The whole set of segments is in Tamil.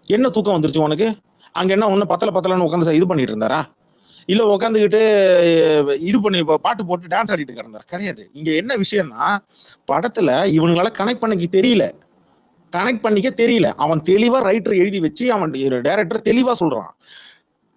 என்ன தூக்கம் வந்துருச்சு உனக்கு? அங்க என்ன ஒண்ணு பத்தலன்னு உட்காந்து இது பண்ணிட்டு இருந்தாரா? இல்ல உட்காந்துக்கிட்டு இது பண்ணி பாட்டு போட்டு டான்ஸ் ஆடிட்டு கிடந்தார்? கிடையாது. இங்க என்ன விஷயம்னா, படத்துல இவனுங்களால கனெக்ட் பண்ணிக்க தெரியல. அவன் தெளிவா ரைட்டர் எழுதி வச்சு அவன் டைரக்டர் தெளிவா சொல்றான்.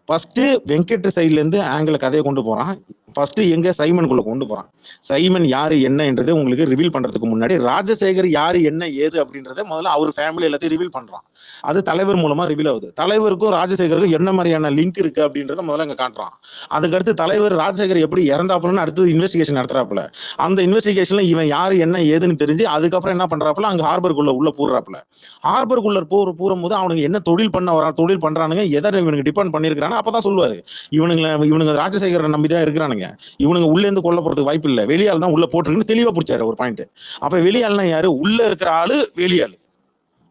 ஃபர்ஸ்ட் வெங்கட் சைட்ல இருந்து ஆங்கிள் கதையை கொண்டு போறான். ஃபர்ஸ்ட் எங்க சைமனுக்குள்ள கொண்டு போறான். சைமன் யாரு என்னன்றது உங்களுக்கு ரிவீல் பண்றதுக்கு முன்னாடி ராஜசேகர் யாரு என்ன ஏது அப்படின்றத முதல்ல அவர் ஃபேமிலி எல்லாத்தையும் ரிவீல் பண்றான். அது தலைவர் மூலமா ரிவீல் ஆகுது. தலைவருக்கும் ராஜசேகருக்கும் என்ன மாதிரியான லிங்க் இருக்கு அப்படின்றத முதல்ல இங்க காட்டுறான். அதுக்கடுத்து தலைவர் ராஜசேகர் எப்படி இறந்தாப்புலன்னு அடுத்து இன்வெஸ்டிகேஷன் நடத்துறாப்புல. அந்த இன்வெஸ்டிகேஷன்ல இவன் யாரு என்ன ஏதுன்னு தெரிஞ்சு அதுக்கப்புறம் என்ன பண்றாப்புல, அங்க ஹார்பருக்குள்ள உள்ள பூர்றாப்புல. ஹார்பருக்குள்ள பூரும் போது அவனுக்கு என்ன தொழில் பண்றானுங்க, எதை இவனுக்கு டிபெண்ட் பண்ணிருக்காங்க அப்பதான் சொல்லுவாரு. இவனுங்க ராஜசேகரனை நம்பிதான் இருக்கிறானுங்க. இவனுங்க உள்ள இருந்து கொல்ல போறதுக்கு வாய்ப்பு இல்ல, வெளியால் தான் உள்ள போட்டுருக்குன்னு தெளிவா பிடிச்சாரு ஒரு பாயிண்ட். அப்ப வெளியாள்னா யாரு? உள்ள இருக்கிற ஆளு வெளியாள்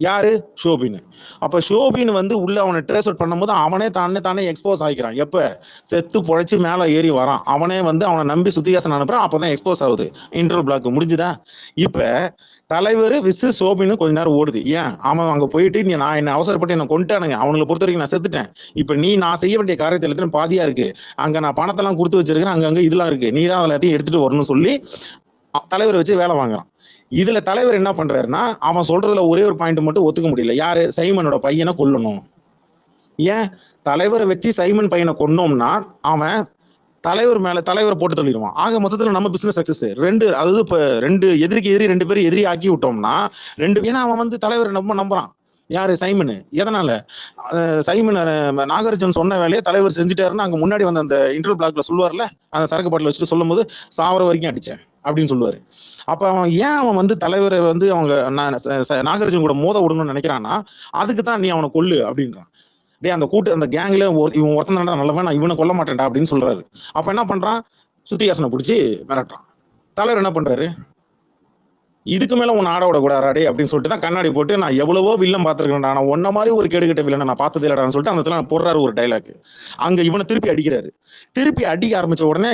யாரு? ஷோபின். அப்ப ஷோபின் வந்து உள்ள அவனை ட்ரேஸ் அவுட் பண்ணும்போது அவனே தானே எக்ஸ்போஸ் ஆகிக்கிறான். எப்ப செத்து பொழைச்சு மேல ஏறி வரான், அவனே வந்து அவனை நம்பி சுத்திகாசன் அனுப்புறான். அப்பதான் எக்ஸ்போஸ் ஆகுது. இன்டர்வல் பிளாக் முடிஞ்சுதா? இப்ப தலைவர் விசு சோபின்னு கொஞ்ச நேரம் ஓடுது. ஏன்? அவன் அங்க போயிட்டு நான் என்ன அவசரப்பட்டு என்ன கொண்டுட்டானுங்க, அவங்களை பொறுத்த வரைக்கும் நான் செத்துட்டேன். இப்ப நான் செய்ய வேண்டிய காரியத்துல பாதியா இருக்கு, அங்க நான் பணத்தெல்லாம் கொடுத்து வச்சிருக்கேன், அங்க இதெல்லாம் இருக்கு, நீ தான் எல்லாத்தையும் எடுத்துட்டு வரணும்னு சொல்லி தலைவரை வச்சு வேலை வாங்குறான். இதுல தலைவர் என்ன பண்றாருன்னா, அவன் சொல்றதுல ஒரே ஒரு பாயிண்ட் மட்டும் ஒத்துக்க முடியல. யாரு? சைமனோட பையனை கொல்லணும். ஏன்? தலைவரை வச்சு சைமன் பையனை கொன்னோம்னா அவன் தலைவரை போட்டு தள்ளிடுவான். ஆக மொத்தத்துல நம்ம பிசினஸ் சக்சஸ். அதாவது இப்ப எதிரிக்கு எதிரி 2 பேரும் எதிரி ஆக்கி விட்டோம்னா ஏன்னா அவன் வந்து தலைவரை ரொம்ப நம்புறான். யாரு? சைமன். எதனால? சைமன் நாகார்ஜுன் சொன்ன வேலையை தலைவர் செஞ்சுட்டாருன்னு அங்க முன்னாடி வந்து அந்த இன்டர்வல் பிளாக்ல சொல்லுவார்ல, அந்த சரக்கு பாட்டில் வச்சுட்டு சொல்லும் போது சாவர வரைக்கும் அடிச்சேன் அப்படின்னு சொல்லுவாரு. அப்ப அவன் வந்து தலைவரை வந்து அவங்க நாகார்ஜுன் கூட மோத விடணும்னு நினைக்கிறான்னா அதுக்கு தான் நீ அவனை கொல்லு அப்படின்றான். அந்த அந்த கேங்ல இவன் ஒருத்தன் தான்டா நல்லவன், நான் இவனை கொல்ல மாட்டேன்டா அப்படின்னு சொல்றாரு. அப்ப என்ன பண்றான்? சுத்திகாசனை பிடிச்சி மிரட்டுறான். தலைவர் என்ன பண்றாரு? இதுக்கு மேல உன் ஆட விட கூடாது அப்படின்னு சொல்லிட்டு தான் கண்ணாடி போட்டு, நான் எவ்வளவோ வில்லம் பார்த்திருக்கேன்டா, நான் ஒன்ன மாதிரி ஒரு கேடுகட்ட வில்லனை நான் பார்த்ததே இல்லடான்னு சொல்லிட்டு அந்த இடத்துல போடுறாரு ஒரு டைலாக். அங்க இவனை திருப்பி அடிக்கிறாரு. திருப்பி அடிக்க ஆரம்பிச்ச உடனே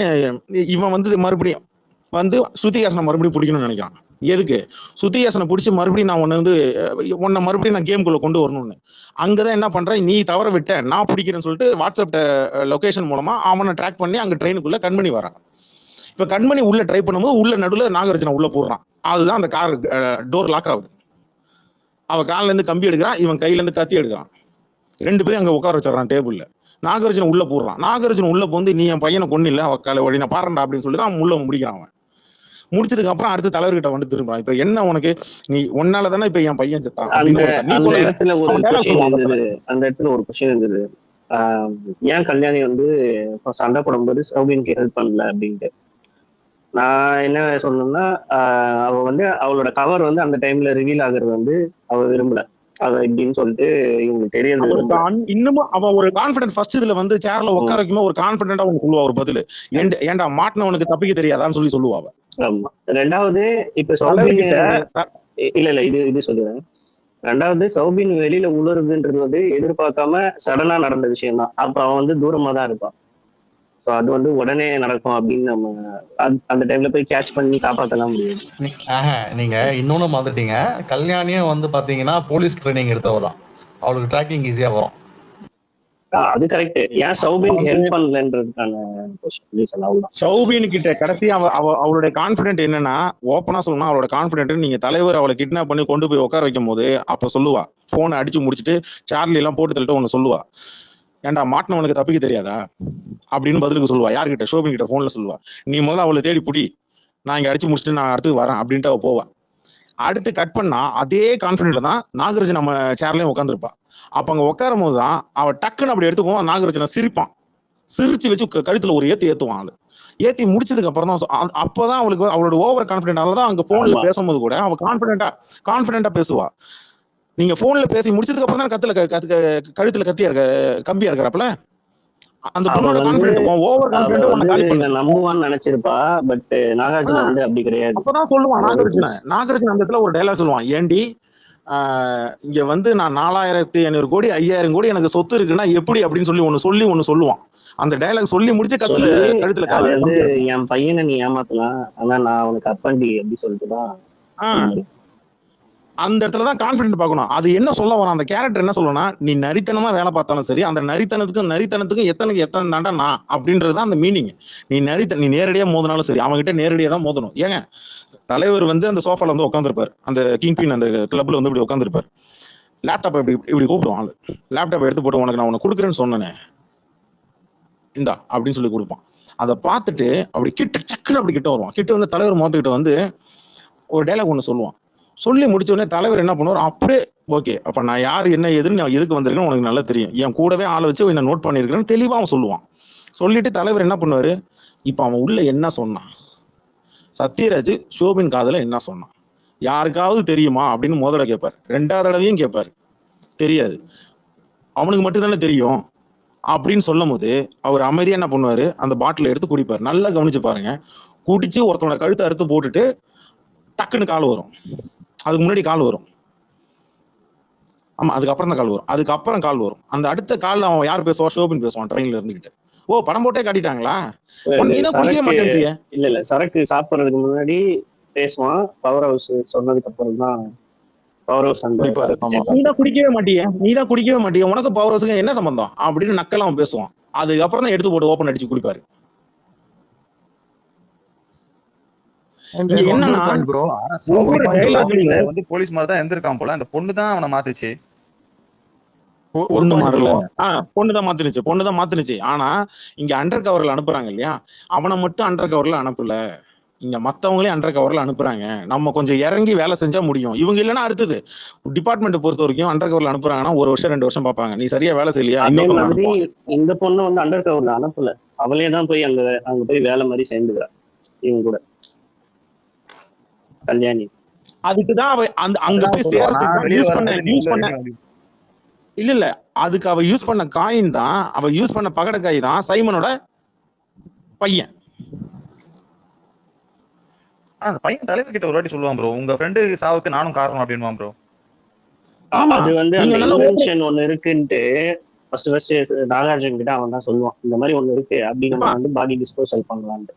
இவன் வந்து மறுபடியும் வந்து சுத்திகாசனை மறுபடியும் பிடிக்கணும்னு நினைக்கிறான். எதுக்கு? சுத்திகாசனை பிடிச்சி மறுபடியும் உன்னை மறுபடியும் நான் கேம்குள்ள கொண்டு வரணும்னு. அங்கதான் என்ன பண்றேன், நீ தவற விட்ட, நான் பிடிக்கிறேன்னு சொல்லிட்டு வாட்ஸ்அப் லொகேஷன் மூலமா அவனை ட்ராக் பண்ணி அங்க ட்ரெயினுக்குள்ள கண்மணி வரான். இப்ப கண்மணி உள்ள ட்ரை பண்ணும்போது உள்ள நடுவில் நாகார்ஜுன உள்ள போடுறான். அதுதான் அந்த கார் டோர் லாக் ஆகுது. அவன் காலில இருந்து கம்பி எடுக்கிறான், இவன் கையில இருந்து கத்தி எடுக்கிறான். 2 பேரும் அங்க உட்கார வச்சிடறான் டேபிள்ல. நாகார்ஜுன உள்ள போடுறான். நாகார்ஜுன உள்ள போந்து, நீ என் பையனை கொன்னில்ல, அவ நான் பாருண்டா அப்படின்னு சொல்லி தான் உள்ள முடிக்கிறான். அவன் முடிச்சதுக்கு அப்புறம் அடுத்து தலைவர்கிட்ட வந்து திரும்புறான். இப்ப என்ன உனக்கு, நீ உன்னால தானே இப்ப என் பையன் செத்தான் அப்படின்னு நீ கொல்லல. அந்த இடத்துல ஒரு கொஸ்டின் இருந்தது. ஏன் கல்யாணி வந்து சண்டை போடும்போது சௌபினுக்கு ஹெல்ப் பண்ணல அப்படின்ட்டு. நான் என்ன சொன்னேன்னா, அவ வந்து அவளோட கவர் வந்து அந்த டைம்ல ரிவீல் ஆகுறது வந்து அவ விரும்பல. அது எப்படின்னு சொல்லிட்டு இவங்களுக்கு தெரியாது. இன்னமும் அவன் ஒரு கான்பிடன்ட் ஃபர்ஸ்ட் இதுல வந்து சேர்ல உட்கார வைக்கும்போது ஒரு கான்பிடண்டா அவனுக்கு சொல்லுவா ஒரு பதில். ஏன்டா மாட்டினவனுக்கு தப்பிக்க தெரியாதான்னு சொல்லுவா. ஆமா. ரெண்டாவது இப்ப சௌபின் இல்ல இது சொல்லுவேன். ரெண்டாவது சௌபின் வெளியில உணருதுன்றது வந்து எதிர்பார்க்காம சடனா நடந்த விஷயம் தான். அப்ப அவன் வந்து தூரமா தான் இருப்பான். ஸோ அது வந்து உடனே நடக்கும் அப்படின்னு நம்ம அந்த டைம்ல போய் கேட்ச் பண்ணி காப்பாற்றலாம் முடியாது. நீங்க இன்னொன்னு மாத்திட்டீங்க. கல்யாணியும் வந்து பாத்தீங்கன்னா போலீஸ் ட்ரைனிங் எடுத்தவதான், அவளுக்கு ட்ராக்கிங் ஈஸியா வரும். அது கரெக்ட். ஏன் சௌபின் ஹெல்ப் பண்ணலன்றதுக்கான சௌபின் கிட்ட கடைசி அவளுடைய கான்பிடென்ட் என்னன்னா, ஓப்பனா சொல்லணும், அவளோட கான்பிடென்ட் நீங்க தலைவர் அவளை கிட்னாப் பண்ணி கொண்டு போய் உட்கார வைக்கும் போது அப்ப சொல்லுவா, போனை அடிச்சு முடிச்சுட்டு சார்லி எல்லாம் போட்டு தள்ளிட்டு ஒண்ணு சொல்லுவா, ஏன்டா மாட்டினவனுக்கு தப்பிக்க தெரியாதா அப்படின்னு பதிலுக்கு சொல்லுவா. யார்கிட்ட? ஷோபின் கிட்ட போன்ல சொல்லுவா. நீ முதல்ல அவளை தேடி புடி, நான் இங்க அடிச்சு முடிச்சுட்டு நான் அடுத்து வரேன் அப்படின்ட்டு அவ போவா. அடுத்து கட் பண்ணா அதே கான்பிடென்ட்ல தான் நாகராஜன் நம்ம சேர்லயும் உட்காந்துருப்பா. அப்ப அங்க உட்காரும் போதுதான் அவ டக்குன்னு அப்படி எடுத்துக்குவோம். நாகராஜனை சிரிப்பான். சிரிச்சு வச்சு கழுத்துல ஒரு ஏத்துவான். ஆளு ஏத்தி முடிச்சதுக்கு அப்புறம் தான் அப்பதான் அவளுக்கு அவளோட ஓவர் கான்பிடென்ட் தான் அங்க போன்ல பேசும்போது கூட அவ கான்பிடென்டா பேசுவா. நீங்க போன்ல பேசி முடிச்சதுக்கு அப்புறம் தான் கழுத்துல கம்பியா இருக்கிறப்பல அந்த பொண்ணோட கான்பிடென்ட் ஓவர் கான்பிடென்ட் நம்புவான்னு நினைச்சிருப்பா. பட் நாகார்ஜுன வந்து அப்படி கிடையாது. அப்பதான் சொல்லுவான் நாகார்ஜுன அந்த இடத்துல ஒரு டைலாக் சொல்லுவான், ஏண்டி இங்க வந்து நான் 4500 கோடி 5000 கோடி எனக்கு சொத்து இருக்குன்னா எப்படி அப்படின்னு சொல்லி ஒண்ணு சொல்லுவான். அந்த டைலாக் சொல்லி முடிச்சு கழுத்துல வந்து என் பையனை நீ ஏமாத்தலாம், ஆனா நான் அவனுக்கு அப்பண்டி அப்படி சொல்லிட்டுதான். அந்த இடத்துல தான் கான்ஃபிடென்ட் பார்க்கணும். அது என்ன சொல்ல வரும், அந்த கேரக்டர் என்ன சொல்லணும்னா, நீ நரித்தனமா வேலை பார்த்தாலும் சரி, அந்த நரித்தனத்துக்கும் எத்தனை தாண்டா நான் அப்படின்றது தான் அந்த மீனிங். நீ நேரடியா மோதினாலும் சரி, அவங்ககிட்ட நேரடியா தான் மோதணும். ஏங்க, தலைவர் வந்து அந்த சோஃபால வந்து உட்காந்துருப்பாரு, அந்த கிங் பின் அந்த கிளப்ல வந்து இப்படி உட்காந்துருப்பாரு. லேப்டாப் இப்படி இப்படி கூப்பிடுவான் ஆளு. லேப்டாப் எடுத்து போட்டு, உனக்கு நான் உனக்கு கொடுக்குறேன்னு சொன்னேனே, இந்தா அப்படின்னு சொல்லி கொடுப்பான். அதை பார்த்துட்டு அப்படி டக்குன்னு அப்படி கிட்ட வருவான். கிட்ட வந்து தலைவர் மோத்துக்கிட்ட வந்து ஒரு டைலாக் ஒன்று சொல்லுவான். சொல்லி முடிச்ச உடனே தலைவர் என்ன பண்ணுவார், அப்படியே ஓகே, அப்ப நான் யார் என்ன எதுன்னு நான் எதுக்கு வந்திருக்கேன்னு உனக்கு நல்லா தெரியும், என் கூடவே ஆளை வச்சு என்ன நோட் பண்ணியிருக்கிறேன்னு தெளிவா அவன் சொல்லுவான். சொல்லிட்டு தலைவர் என்ன பண்ணுவாரு, இப்ப அவன் உள்ள என்ன சொன்னான், சத்யராஜ் ஷோபின் காதல என்ன சொன்னான், யாருக்காவது தெரியுமா அப்படின்னு முதல்ல கேட்பாரு. 2வது தடவையும் கேட்பாரு. தெரியாது, அவனுக்கு மட்டும் தானே தெரியும் அப்படின்னு சொல்லும் போது அவர் அமைதியா என்ன பண்ணுவாரு, அந்த பாட்டிலை எடுத்து குடிப்பாரு. நல்லா கவனிச்சு பாருங்க. குடிச்சு ஒருத்தனோட கழுத்தை அறுத்து போட்டுட்டு டக்குன்னு கால் வரும். அதுக்கு முன்னாடி கால் வரும். ஆமா, அதுக்கப்புறம் தான் கால் வரும். அதுக்கப்புறம் கால் வரும். அந்த அடுத்த கால்ல அவன் யார் பேசுவா, ஷோபின் பேசுவான் ட்ரெயின்ல இருந்துகிட்டு. ஓ, படம் போட்டே காட்டிட்டாங்களா, நீதான் குடிக்கவே மாட்டேன்றிய. இல்ல சரக்கு சாப்பிடுறதுக்கு முன்னாடி பேசுவான். பவர் ஹவுஸ் சொன்னதுக்கு அப்புறம் தான் பவர் ஹவுஸ் நீதான் குடிக்கவே மாட்டிய, உனக்கு பவர் ஹவுஸுக்கு என்ன சம்பந்தம் அப்படின்னு நக்கெல்லாம் அவன் பேசுவான். அதுக்கப்புறம் தான் எடுத்து போட்டு ஓப்பன் அடிச்சு குடிப்பாரு. என்னன்னா ஒவ்வொரு டைலாக்லயும் வந்து போலீஸ் மாதிரி தான் இருந்திருக்கான் போல. அந்த பொண்ணு தான் அவனை மாத்துச்சு. பொண்ணு மாறல, பொண்ணுதான் மாத்துனுச்சு. ஆனா இங்க அண்டர் கவர்ல அனுப்புறாங்க இல்லையா, அவனை மட்டும் அண்டர் கவர்ல அனுப்பல, இங்க மத்தவங்களே அண்டர் கவர்ல அனுப்புறாங்க. நம்ம கொஞ்சம் இறங்கி வேலை செஞ்சா முடியும். இவங்க இல்லைன்னா அடுத்தது டிபார்ட்மெண்ட் பொறுத்த வரைக்கும் அண்டர் கவர்ல அனுப்புறாங்கன்னா 1 வருஷம் 2 வருஷம் பார்ப்பாங்க. நீ சரியா வேலை செய்யலையா, இந்த பொண்ணு வந்து அண்டர் கவர்ல அனுப்பல, அவளே தான் போய் அங்க போய் வேலை மாதிரி சேர்ந்துக்கிறா இவங்க கூட கல்யாணி. அதுக்குதான் அவ அங்க போய் சேர்றதுக்கு யூஸ் பண்ண இல்ல அதுக்கு அவ யூஸ் பண்ண காயின் தான், அவ யூஸ் பண்ண பகடக்காய் தான் சைமனோட பையன். அந்த பையன் தலைவர் கிட்ட ஒரு வாட்டி சொல்லுவான் ப்ரோ, உங்க ஃப்ரெண்டு சாவுக்கு நானும் காரணம் அப்படின்வான் ப்ரோ. அது வந்து அந்த இன்வென்ஷன் ஒண்ணு இருக்குன்ட்டு ஃபர்ஸ்ட் நாகார்ஜுன் கிட்ட அவன் தான் சொல்லுவான், இந்த மாதிரி ஒண்ணு இருக்கு அப்படி நம்ம வந்து பாடி டிஸ்போசல் பண்ணலான்ட்டு.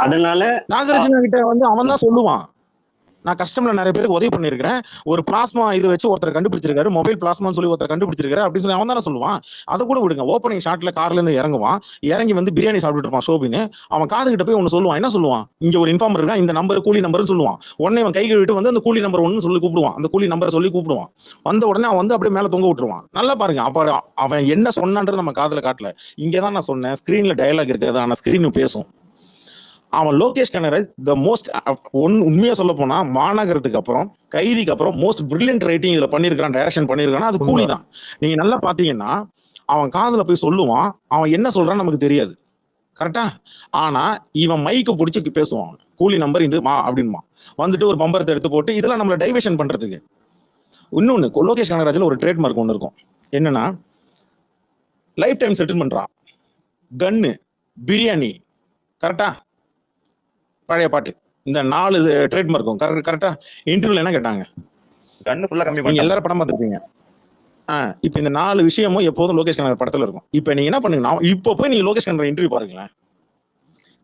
அதனால நாகார்ஜுன கிட்ட வந்து அவன் தான் சொல்லுவான், நான் கஸ்டம்ல நிறைய பேருக்கு உதவி பண்ணிருக்கிறேன், ஒரு பிளாஸ்மா இது வச்சு ஒருத்தர் கண்டுபிடிச்சிருக்காரு, மொபைல் பிளாஸ்மான்னு சொல்லி ஒருத்தர் கண்டுபிடிச்சிருக்காரு அப்படின்னு சொல்லி அவன் தானே சொல்லுவான். அதை கூட விடுங்க, ஓப்பனிங் ஷாட்ல கார்ல இருந்து இறங்கி வந்து பிரியாணி சாப்பிட்டு இருப்பான் ஷோபின்னு. அவன் காது கிட்ட போய் ஒன்னு சொல்லுவான். என்ன சொல்லுவான், இங்க ஒரு இன்ஃபார்மர் இருக்கான், இந்த நம்பர் கூலி நம்பர்னு சொல்லுவான். உடனே அவன் கை கழுவிட்டு வந்து அந்த கூலி நம்பர் 1 சொல்லி கூப்பிடுவான். அந்த கூலி நம்பரை சொல்லி கூப்பிடுவான். வந்த உடனே அவன் வந்து அப்படியே மேல தொங்க விட்டுருவான். நல்லா பாருங்க, அப்ப அவன் என்ன சொன்னான்றது நம்ம காதுல காட்டல. இங்கதான் நான் சொன்னேன், ஸ்கிரீன்ல டயலாக் இருக்காது, ஆனா ஸ்கிரீன் பேசும். அவன் லோகேஷ் கனகராஜ் த மோஸ்ட் உண்மையா சொல்ல போனா மாநகரத்துக்கு அப்புறம் கைதிக்கு அப்புறம் மோஸ்ட் பிரில்லியன்ட் ரைட்டிங் இதுல பண்ணிருக்கான், டைரக்ஷன் பண்ணிருக்கான். அது கூலி தான். நீங்க நல்லா பாத்தீங்கன்னா அவன் காதுல போய் சொல்லுவான், அவன் என்ன சொல்றான்னு நமக்கு தெரியாது, கரெக்டா? ஆனா இவன் மைக்க பிடிச்சி பேசுவான், கூலி நம்பர் இது அப்படின்மா வந்துட்டு ஒரு பம்பரத்தை எடுத்து போட்டு இதெல்லாம் நம்மள டைவர்ஷன் பண்றதுக்கு. இன்னொன்னு, லோகேஷ் கனகராஜ்ல ஒரு ட்ரேட்மார்க் ஒன்று இருக்கும். என்னன்னா லைஃப் டைம் செட்டில்மெண்ட்ரா, கன்னு, பிரியாணி, கரெக்டா? பழைய பாட்டு, இந்த 4 ட்ரேட்மார்க்கும் கரெக்டா? இன்டர்வியூல என்ன கேட்டாங்க, நீங்க எல்லாரும் படம் பார்த்துருப்பீங்க. இப்ப இந்த 4 விஷயமும் எப்போதும் லோகேஷ் கனகராஜ் படத்துல இருக்கும். இப்ப நீங்க என்ன பண்ணுங்கன்னா, இப்போ போய் நீங்க லோகேஷ் கனகராஜ் இன்டர்வியூ பாருங்களேன்.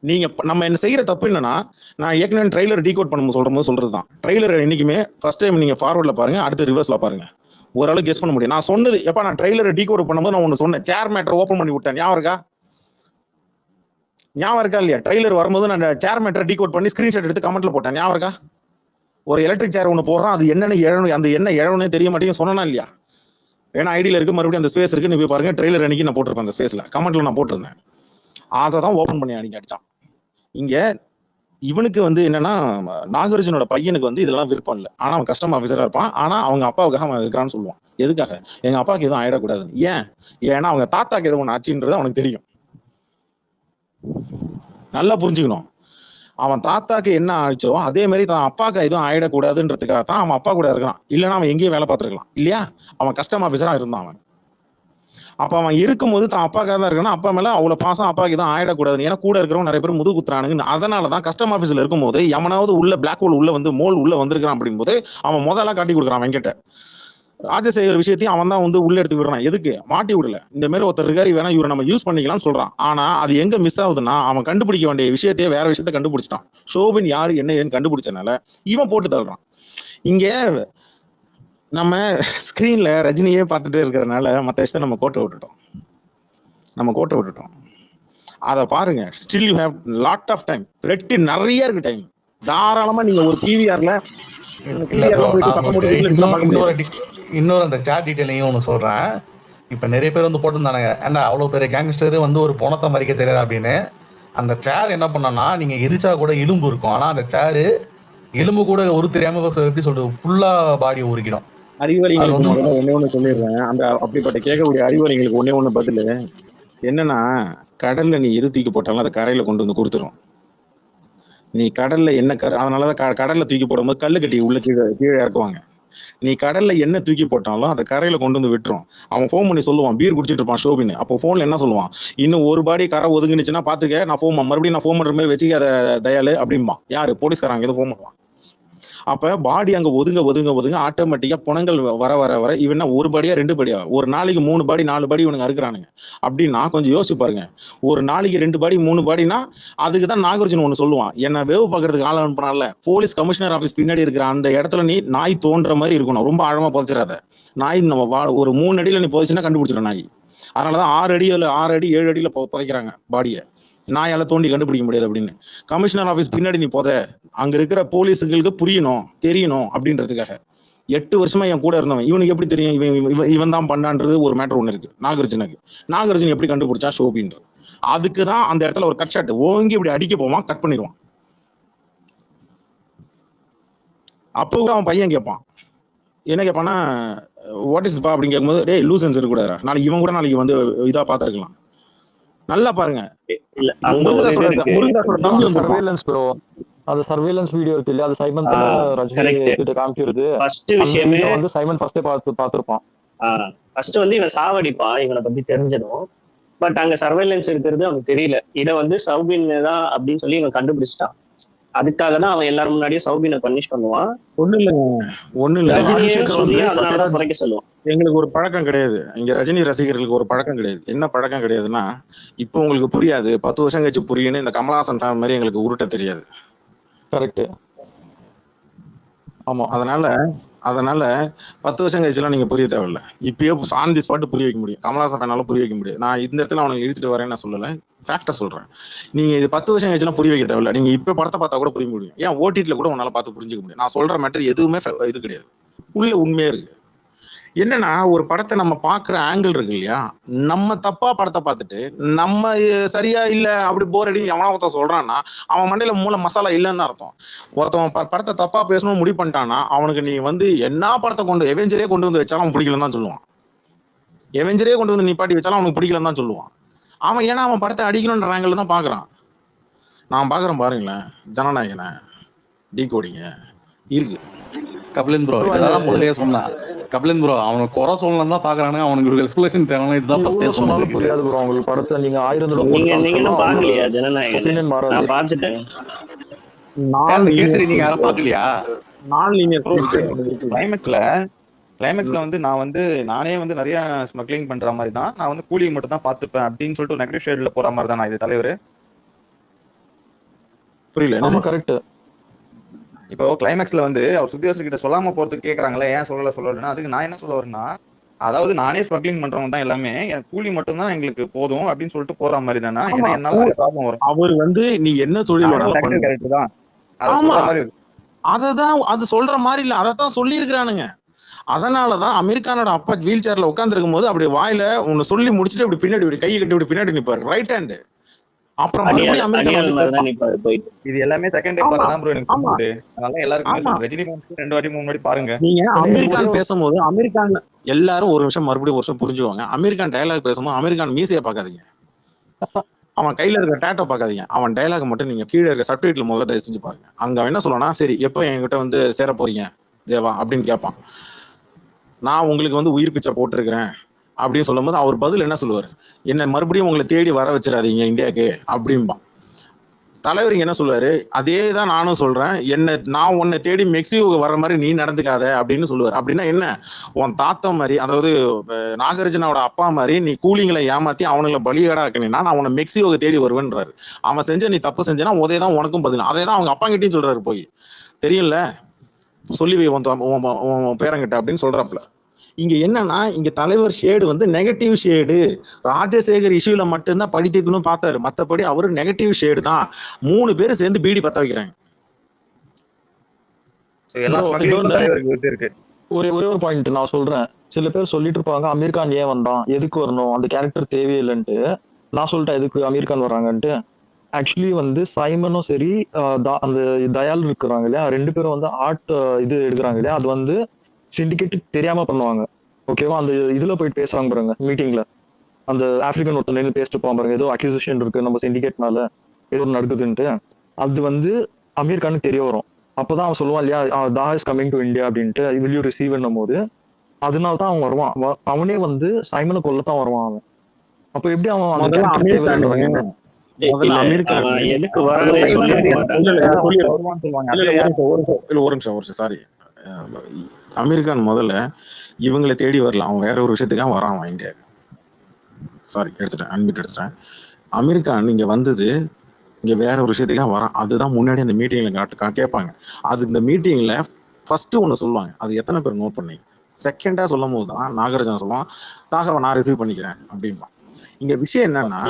நீங்க நம்ம என்ன செய்யற தப்பு என்னன்னா, நான் ஏற்கனவே ட்ரெய்லர் டீகோட் பண்ணும்போது சொல்றதுதான். ட்ரெய்லர் என்னைக்குமே ஃபர்ஸ்ட் டைம் நீங்க ஃபார்வர்ட்ல பாருங்க, அடுத்து ரிவர்ஸ்ல பாருங்க, ஓரளவுக்கு கெஸ் பண்ண முடியும். நான் சொன்னது எப்ப, நான் ட்ரெய்லரை டீகோட் பண்ணும்போது நான் ஒன்னு சொன்னேன், சேர் மேட்டர் ஓபன் பண்ணி விட்டேன், ஞாபகம் இருக்கா இல்லையா? ட்ரெய்லர் வரும்போது நான் சேர் மேட்டர் டீகோட் பண்ணி ஸ்கிரீன்ஷாட் எடுத்து கமெண்ட்ல போட்டேன், ஞாபகம் இருக்கா? ஒரு எலக்ட்ரிக் சேர் ஒன்று போடுறான், அது என்னன்னு அந்த என்ன எழணும்னே தெரிய மாட்டேங்குது சொன்னா இல்லையா? ஏன்னா ஐடியில இருக்கு, மறுபடியும் அந்த ஸ்பேஸ் இருக்கு, நீ போய் பாருங்க. ட்ரெய்லர் அன்னைக்கு நான் போட்டிருப்பேன், அந்த ஸ்பேஸ்ல கமெண்ட்ல நான் போட்டிருந்தேன். அதை தான் ஓபன் பண்ணி அன்னைக்கு அடிச்சான். இங்க இவனுக்கு வந்து என்னன்னா, நாகார்ஜுனோட பையனுக்கு வந்து இதெல்லாம் விருப்பம் இல்லை. ஆனா அவன் கஸ்டம் ஆஃபீஸரா இருப்பான். ஆனா அவங்க அப்பாவுக்காக அவன் இருக்கிறான்னு சொல்லுவான். எதுக்காக? எங்க அப்பாவுக்கு எதுவும் ஆயிடக்கூடாது. ஏன்னா அவங்க தாத்தாக்கு எதுவும் ஒன்று ஆச்சுன்றது அவனுக்கு தெரியும். நல்லா புரிஞ்சுக்கணும். அவன் தாத்தாக்கு என்ன ஆச்சோ அதே மாதிரி தான் அப்பாவுக்கு எதுவும் ஆயிடக்கூடாதுன்றதுக்காக தான் அவன் அப்பா கூட இருக்கிறான். இல்லைன்னா அவன் எங்கேயும் வேலை பார்த்துருக்கலாம் இல்லையா? அவன் கஸ்டம் ஆஃபீஸரா இருந்தான் அவன். அப்ப அவன் இருக்கும்போது தான் அப்பாக்காக தான் இருக்கணும், அப்பா மேல அவ்வளவு பாசம், அப்பாவுக்கு எதுவும் ஆயிடக்கூடாது. ஏன்னா கூட இருக்கிறவங்க நிறைய பேர் முதுகு குத்துறானுங்க. அதனாலதான் கஸ்டம் ஆஃபீஸ்ல இருக்கும்போது எவனாவது உள்ள பிளாக் ஹோல் உள்ள வந்து மோல் உள்ள வந்திருக்கான் அப்படின் போது அவன் முதல்ல காட்டி கொடுக்குறான் வெங்கட்ட. ராஜசேகர் விஷயத்தையும் அவன் தான் வந்து உள்ள எடுத்து விடுறான். எதுக்கு? மாட்டி விடல, இந்த மாதிரி ஒருத்தர் இருக்காரு, வேணா இவரை நம்ம யூஸ் பண்ணிக்கலாம்னு சொல்றான். ஆனா அது எங்க மிஸ் ஆகுதுன்னா, அவன் கண்டுபிடிக்க வேண்டிய விஷயத்தையே வேற விஷயத்த கண்டுபிடிச்சிட்டான். ஷோபின் யாரு என்ன ஏன்னு கண்டுபிடிச்சனால இவன் போட்டு தள்ளுறான். இங்க நம்ம ஸ்க்ரீன்ல ரஜினியே பார்த்துட்டே இருக்கிறதுனால மற்ற விஷயத்தை நம்ம கோட்டை விட்டுட்டோம். அதை பாருங்க. Still you have lot of time. நிறைய இருக்கு டைம். தாராளமா நீங்க ஒரு பிவிஆர்ல போயிட்டு சத்தம் போட்டு whistle அடிச்சா பார்க்க முடியாது. இன்னொரு அந்த சேட் டீட்டெயிலையும் ஒன்று சொல்றேன். இப்ப நிறைய பேர் வந்து போட்டுருந்தானுங்க, ஏன்னா அவ்வளவு பெரிய கேங்ஸ்டர் வந்து ஒரு பணத்தை மறிக்க தெரியாது அப்படின்னு. அந்த சேர் என்ன பண்ணனா, நீங்க எரிச்சா கூட எலும்பு இருக்கும், ஆனா அந்த சேரு எலும்பு கூட ஒரு தெரியாம எப்படி சொல்றது, ஃபுல்லா பாடியை உருக்கிடும். அறிவுரைங்களுக்கு முதல்ல ஒண்ணு சொல்லிடுறேன். அந்த அப்படிப்பட்ட கேட்கக்கூடிய அறிவுரைங்களுக்கு ஒண்ணு பதில் என்னன்னா, கடல்ல நீ எது தூக்கி போட்டாலும் அதை கரையில கொண்டு வந்து கொடுத்துரும். நீ கடல்ல என்ன அதனாலதான் கடல்ல தூக்கி போடும்போது கல்லு கட்டி உள்ள கீழே இறக்குவாங்க. நீ கடல்ல என்ன தூக்கி போட்டாலும் அதை கரையில கொண்டு வந்து விட்டுரும். அவன் ஃபோன் பண்ணி சொல்லுவான், பீர் குடிச்சிட்டு இருப்பான் ஷோபின்னு. அப்போ ஃபோன்ல என்ன சொல்லுவான், இன்னும் ஒரு பாடி கரை ஒதுங்கினுச்சுன்னா பாத்துக்க, நான் மறுபடியும் நான் ஃபோன் பண்ற மாதிரி வச்சுக்க தயாலு அப்படின்பா. யாரு? போலீஸ்காரங்க எதுவும் ஃபோன் பண்ணுவான். அப்ப பாடி அங்க ஒதுங்க ஆட்டோமேட்டிக்கா புணங்கள் வர இவன் ஒரு படியா 2 படியா, ஒரு நாளைக்கு 3 பாடி 4 பாடி இவனுங்க அறுக்குறானுங்க. அப்படின்னா கொஞ்சம் யோசிச்சு பாருங்க. ஒரு நாளைக்கு 2 பாடி 3 பாடினா அதுக்குதான் நாகார்ஜுன் ஒண்ணு சொல்லுவான், என்ன வேவு பாக்குறதுக்கு ஆள் அனுப்புனால போலீஸ் கமிஷனர் ஆபீஸ் பின்னாடி இருக்கிற அந்த இடத்துல நீ நாய் தோன்ற மாதிரி இருக்கணும், ரொம்ப ஆழமா புதைச்சிடாத. நாய் ஒரு 3 அடியில நீ புதைச்சுன்னா கண்டுபிடிச்சிடும் நாய். அதனாலதான் 6 அடி 7 அடியில புதைக்கிறாங்க பாடியை. நாயால தோண்டி கண்டுபிடிக்க முடியாது அப்படின்னு. கமிஷனர் ஆபீஸ் பின்னாடி நீ அங்க இருக்கிற போலீஸுங்களுக்கு புரியணும், தெரியணும் அப்படின்றதுக்காக. 8 வருஷமா என் கூட இருந்தவன், இவனுக்கு எப்படி தெரியும் இவன் தான் பண்ணான்றது ஒரு மேட்டர் ஒண்ணு இருக்கு. நாகார்ஜுன் எப்படி கண்டுபிடிச்சா ஷோபின்றது. அதுக்குதான் அந்த இடத்துல ஒரு கட் ஷாட் ஓங்கி இப்படி அடிக்க போவான், கட் பண்ணிடுவான். அப்போ கூட அவன் பையன் கேட்பான், என்ன கேட்பான்னா, வாட் இஸ் பா அப்படின்னு கேட்கும்போது, டே லூசன்ஸ் இருக்கக்கூடாது, நாளைக்கு இவன் கூட நாளைக்கு வந்து இதா பார்த்துருக்கலாம். நல்லா பாருங்க. சர்வேலன்ஸ் ப்ரோ, அது சர்வேலன்ஸ் வீடியோ இருக்கு இல்லையா, அது சைமன் ரஜினி கிட்ட காமிக்கிறது. ஃபர்ஸ்ட் விஷயமே வந்து சைமன் ஃபர்ஸ்டே பார்த்திருப்பான். ஃபர்ஸ்ட் வந்து இவன் சாவடிப்பான், இவனை பத்தி தெரிஞ்சதும். பட் அங்க சர்வேலன்ஸ் இருக்கிறது அவனுக்கு தெரியல. இதை வந்து சௌபின் தான் அப்படின்னு சொல்லி இவன் கண்டுபிடிச்சிட்டான். அதுக்காக தான் அவன் எல்லாரும் முன்னாடியும் சௌபினை பனிஷ் பண்ணுவான். ஒண்ணு இல்ல அதனால குறைக்க சொல்லுவான். எங்களுக்கு ஒரு பழக்கம் கிடையாது இங்க, ரஜினி ரசிகர்களுக்கு ஒரு பழக்கம் கிடையாது. என்ன பழக்கம் கிடையாதுன்னா, இப்போ உங்களுக்கு புரியாது, 10 வருஷம் கழிச்சு புரியுன்னு இந்த கமலஹாசன் ஃபேன் மாதிரி எங்களுக்கு உருட்ட தெரியாது. கரெக்ட். ஆமா. அதனால 10 வருஷம் கழிச்சுலாம் நீங்க புரிய தேவையில்ல. இப்பயே ஆன் தி ஸ்பாட் புரிய வைக்க முடியும். கமலஹாசன் ஃபேனால புரிய வைக்க முடியாது. நான் இந்த இடத்துல அவனுக்கு இழுத்துட்டு வரேன்னு நான் சொல்லல, ஃபேக்டா சொல்றேன். நீங்க இது 10 வருஷம் கழிச்சுலாம் புரிய வைக்க தேவையில்ல. நீங்க இப்ப படத்தை பார்த்தா கூட புரிய முடியும். ஏன் ஓடிடில கூட உன்னால பார்த்து புரிஞ்சுக்க முடியும். நான் சொல்ற மேட்டர் எதுவுமே இது கிடையாது, உள்ள உண்மையா இருக்கு. என்னன்னா, ஒரு படத்தை நம்ம பாக்குற ஆங்கிள் இருக்கு இல்லையா, நம்ம தப்பா படத்தை பார்த்துட்டு நம்ம சரியா இல்ல அப்படி போர் அடி எவனா ஒருத்தன் சொல்றான்னா அவன் மண்டையில மூளை மசாலா இல்லைன்னு அர்த்தம். ஒருத்தவன் படத்தை தப்பா பேசணும்னு முடிவு பண்ணிட்டான்னா அவனுக்கு நீ வந்து என்ன படத்தை கொண்டு எவெஞ்சரே கொண்டு வந்து வச்சாலும் அவன் பிடிக்கலன்னு தான் சொல்லுவான். எவெஞ்சரே கொண்டு வந்து நிப்பாட்டி வச்சாலும் அவனுக்கு பிடிக்கலன்னு தான் சொல்லுவான். அவன் ஏன்னா அவன் படத்தை அடிக்கணும்ன்ற ஆங்கிள் தான் பாக்குறான். நான் பாக்குறேன் பாருங்களேன், ஜனநாயகனை டீகோடிங்க இருக்கு. கபிலன் ப்ரோ இதெல்லாம் முதல்லயே சொன்னான். கபிலன் ப்ரோ அவனுக்கு குறை சொல்லலாம் தான் பாக்குறானு, அவனுக்கு ஒரு எக்ஸ்பிளேஷன் தேவை. இதுதான் சொன்னாலும் புரியாது ப்ரோ உங்களுக்கு படத்தை. நீங்க 1000 நீங்க பாக்கலையா ஜனநாயகன்? நான் பார்த்துட்டேன். நீங்க யாரும் பாக்கலையா? கிளைமேக்ஸ்ல வந்து நான் வந்து நானே வந்து நிறைய ஸ்மக்லிங் பண்ற மாதிரி தான், நான் வந்து கூலி மட்டும் தான் பாத்துப்பேன் அப்படின்னு சொல்லிட்டு நெகட்டிவ் ஷேட்ல போற மாதிரி தான் நான் இது தலைவர். புரியல. ஆமா கரெக்ட். இப்போ கிளைமேக்ஸ்ல வந்து அவர் சுத்தியாசர் கிட்ட சொல்லாம போறதுக்கு கேக்குறாங்களே, ஏன் சொல்லலன்னா அதுக்கு நான் என்ன சொல்ல வரேன்னா, அதாவது நானே ஸ்மக்லிங் பண்றவங்க தான் எல்லாமே, எனக்கு கூலி மட்டும் தான் எங்களுக்கு போதும் அப்படின்னு சொல்லிட்டு போற மாதிரி தானே. என்னால ப்ராப்ளம் வரும். அவர் வந்து நீ என்ன தொழில் கரெக்ட் தான், அததான் அது சொல்ற மாதிரி இல்ல, அதத்தான் சொல்லி இருக்கிறானுங்க. அதனாலதான் அமெரிக்கானோட அப்பா வீல் சேர்ல உட்கார்ந்து இருக்கும் போது அப்படி வாயில ஒன்னு சொல்லி முடிச்சுட்டு இப்படி பின்னாடி இப்படி கையை கட்டி இப்படி பின்னாடி நிப்பாரு, ரைட் ஹேண்ட். அப்புறம் இது எல்லாமே செகண்ட் டே பார்த்து தான் ப்ரோ எனக்கு புரியுது. அதனால எல்லாருக்கும் ரஜினி ஃபேன்ஸ்க்கு 2 வாட்டி 3 வாட்டி பாருங்க. நீங்க அமெரிக்கான் பேசும்போது அமெரிக்கான் எல்லாரும் ஒரு விஷயம் மறுபடியும் ஒரு விஷயம் புரிஞ்சுவாங்க. அமெரிக்கான் டயலாக் பேசும்போது அமெரிக்கான் மீசையை பார்க்காதீங்க, அவன் கையில இருக்க டேட்டோ பார்க்காதீங்க, அவன் டயலாக் மட்டும் நீங்க கீழே இருக்க சப்டைட்டில் முதல்ல தயவு செஞ்சு பாருங்க. அங்க அவன் என்ன சொல்லுவானா, சரி எப்போ என்கிட்ட வந்து சேர போறீங்க தேவா அப்படின்னு கேட்பான். நான் உங்களுக்கு வந்து உயிர் பிச்சை போட்டிருக்கிறேன் அப்படின்னு சொல்லும் போது அவர் பதில் என்ன சொல்லுவார், என்ன மறுபடியும் உங்களை தேடி வர வச்சிடாதீங்க இந்தியாவுக்கு அப்படின்பா. தலைவர் என்ன சொல்லுவாரு, அதே தான் நானும் சொல்றேன், நான் உன்னை தேடி மெக்சிகோக்கு வர மாதிரி நீ நடந்துக்காத அப்படின்னு சொல்லுவார். அப்படின்னா என்ன, உன் தாத்தா மாதிரி, அதாவது நாகார்ஜுனோட அப்பா மாதிரி நீ கூலிங்களை ஏமாத்தி அவனுங்களை பலியாடாக்கினா நான் உன்னை மெக்சிகோக்கு தேடி வருவேன்றாரு. அவன் செஞ்ச நீ தப்பு செஞ்சனா அதே தான் உனக்கும் பதில். அதே தான் அவங்க அப்பா கிட்டையும் சொல்றாரு போய், தெரியும்ல சொல்லி வை உன் பேரங்கிட்ட அப்படின்னு சொல்றாப்புல. இங்க என்னன்னா இங்க தலைவர் ஷேடு வந்து நெகட்டிவ் ஷேடு. ராஜசேகர் இஷ்யூல மட்டும்தான் படித்துக்கணும் பார்த்தாரு, மத்தபடி அவரு நெகட்டிவ் ஷேடு தான். 3 பேரும் சேர்ந்து பீடி பத்த வைக்கிறாங்க. எல்லா ஸ்மக்லிங்கும் தலைவருக்கு இருக்கு. ஒரே ஒரு பாயிண்ட் நான் சொல்றேன். சில பேர் சொல்லிட்டு இருப்பாங்க அமீர் கான் ஏன் வந்தான், எதுக்கு வரணும், அந்த கேரக்டர் தேவையில்லைன்ட்டு. நான் சொல்லிட்டேன் எதுக்கு அமீர் கான் வர்றாங்கன்ட்டு. ஆக்சுவலி வந்து சைமனும் சரி அந்த தயால் இருக்கிறாங்க இல்லையா, 2 பேரும் வந்து ஆர்ட் இது எடுக்கிறாங்க இல்லையா, அது வந்து சிண்டிகேட் தெரியாம பண்ணுவாங்க. ஓகேவா? அந்த இதுல போயிட்டு பேசுவாங்க பாருங்க மீட்டிங்ல, அந்த ஆப்பிரிக்கன் ஒருத்தர் நின்று பேசிட்டு போவாங்க பாருங்க, ஏதோ அக்யூசேஷன் இருக்கு நம்ம சிண்டிகேட்னால ஏதோ நடக்குதுன்ட்டு. அது வந்து அமீர் கானுக்கு தெரிய வரும். அப்பதான் அவன் சொல்லுவான் இல்லையா, தா இஸ் கமிங் டு இந்தியா அப்படின்ட்டு, வில் யூ ரிசீவ் என்னும் போது அதனால தான் அவன் வருவான். அவனே வந்து சைமனை கொல்லத்தான் வருவான் அவன். அப்ப எப்படி அவன் அந்த கேரக்டர் தேவையில்லைன்றாங்க? எதுக்கு வரானே சொல்லிருக்க மாட்டாங்க. ஒரு நிமிஷம் சாரி. அமீர் கான் முதல்ல இவங்களை தேடி வரல, அவன் வேற ஒரு விஷயத்துக்காக வரான் இந்தியாவுக்கு. சாரி எடுத்துட்டேன், அன்மிட் எடுத்துட்டேன். அமீர் கான் இங்க வந்தது இங்க வேற ஒரு விஷயத்துக்காக வரான். அதுதான் முன்னாடி அந்த மீட்டிங்ல கேட்பாங்க. அது இந்த மீட்டிங்ல ஃபர்ஸ்ட் ஒண்ணு சொல்லுவாங்க, அது எத்தனை பேர் நோட் பண்ணி. செகண்டா சொல்லும் போதுதான் நாகார்ஜுனா சொல்லுவான் தாகவை நான் ரிசீவ் பண்ணிக்கிறேன் அப்படின்பா. இங்க விஷயம் என்னன்னா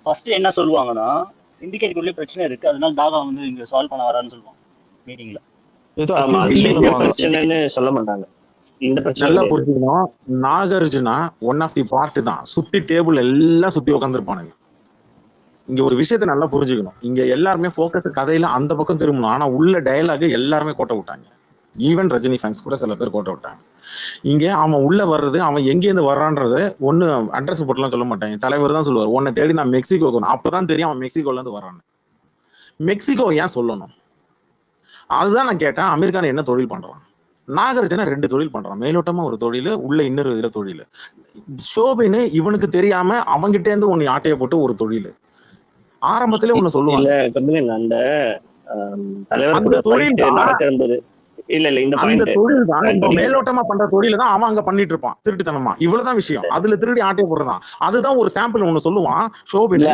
ஃபர்ஸ்ட் என்ன சொல்லுவாங்கன்னா, சிண்டிகேட்டுக்குள்ளே பிரச்சனை இருக்கு, அதனால தாகா வந்து இங்க சால்வ் பண்ண வரான்னு சொல்லுவாங்க மீட்டிங்ல. பிரச்சனைன்னு சொல்ல மாட்டாங்க. இந்த பிரச்சனை நல்லா புரிஞ்சுக்கணும், Nagarjuna one of the part தான். சுத்தி டேபிள் எல்லாம் சுத்தி உட்காந்துருப்பானுங்க. இங்க ஒரு விஷயத்த நல்லா புரிஞ்சுக்கணும், இங்க எல்லாருமே போக்கஸ் கதையில அந்த பக்கம் திரும்பணும். ஆனா உள்ள டயலாக் எல்லாருமே கோட்டை விட்டாங்க. ஈவன் ரஜினி ஃபேன்ஸ் கூட சில பேர் கோட்டை விட்டாங்க. இங்க அவன் உள்ள வர்றது, அவன் எங்கேருந்து வர்றான்றது ஒண்ணு அட்ரஸ் போட்டுலாம் சொல்ல மாட்டாங்க. தலைவர் தான் சொல்லுவார், உன்னை தேடி நான் மெக்சிகோ போகணும். அப்பதான் தெரியும் அவன் மெக்சிகோல இருந்து வர்றான்னு. மெக்சிகோ ஏன் சொல்லணும்? அதுதான் நான் கேட்டேன். அமீர் கான் என்ன தொழில் பண்றான்? நாகார்ஜுனா 2 தொழில் பண்றான். மேலோட்டமா ஒரு தொழில், உள்ள இன்னொரு இதுல தொழில். ஷோபின்னு இவனுக்கு தெரியாம அவங்கிட்டே இருந்து ஒன்னு ஆட்டைய போட்டு ஒரு தொழில். ஆரம்பத்திலே ஒண்ணு சொல்லுவாங்க, அந்த தலைவர் தொழில் நடக்கிறது இல்ல இந்த தொழில் தான் மேலோட்டமா பண்ற தொழில தான் அவன் அங்க பண்ணிட்டு இருப்பான் திருட்டுத்தனமா. இவ்வளவுதான் விஷயம். அதுல திருடி ஆட்டைய போடுறதான். அதுதான் ஒரு சாம்பிள் ஒண்ணு சொல்லுவான் ஷோபின்.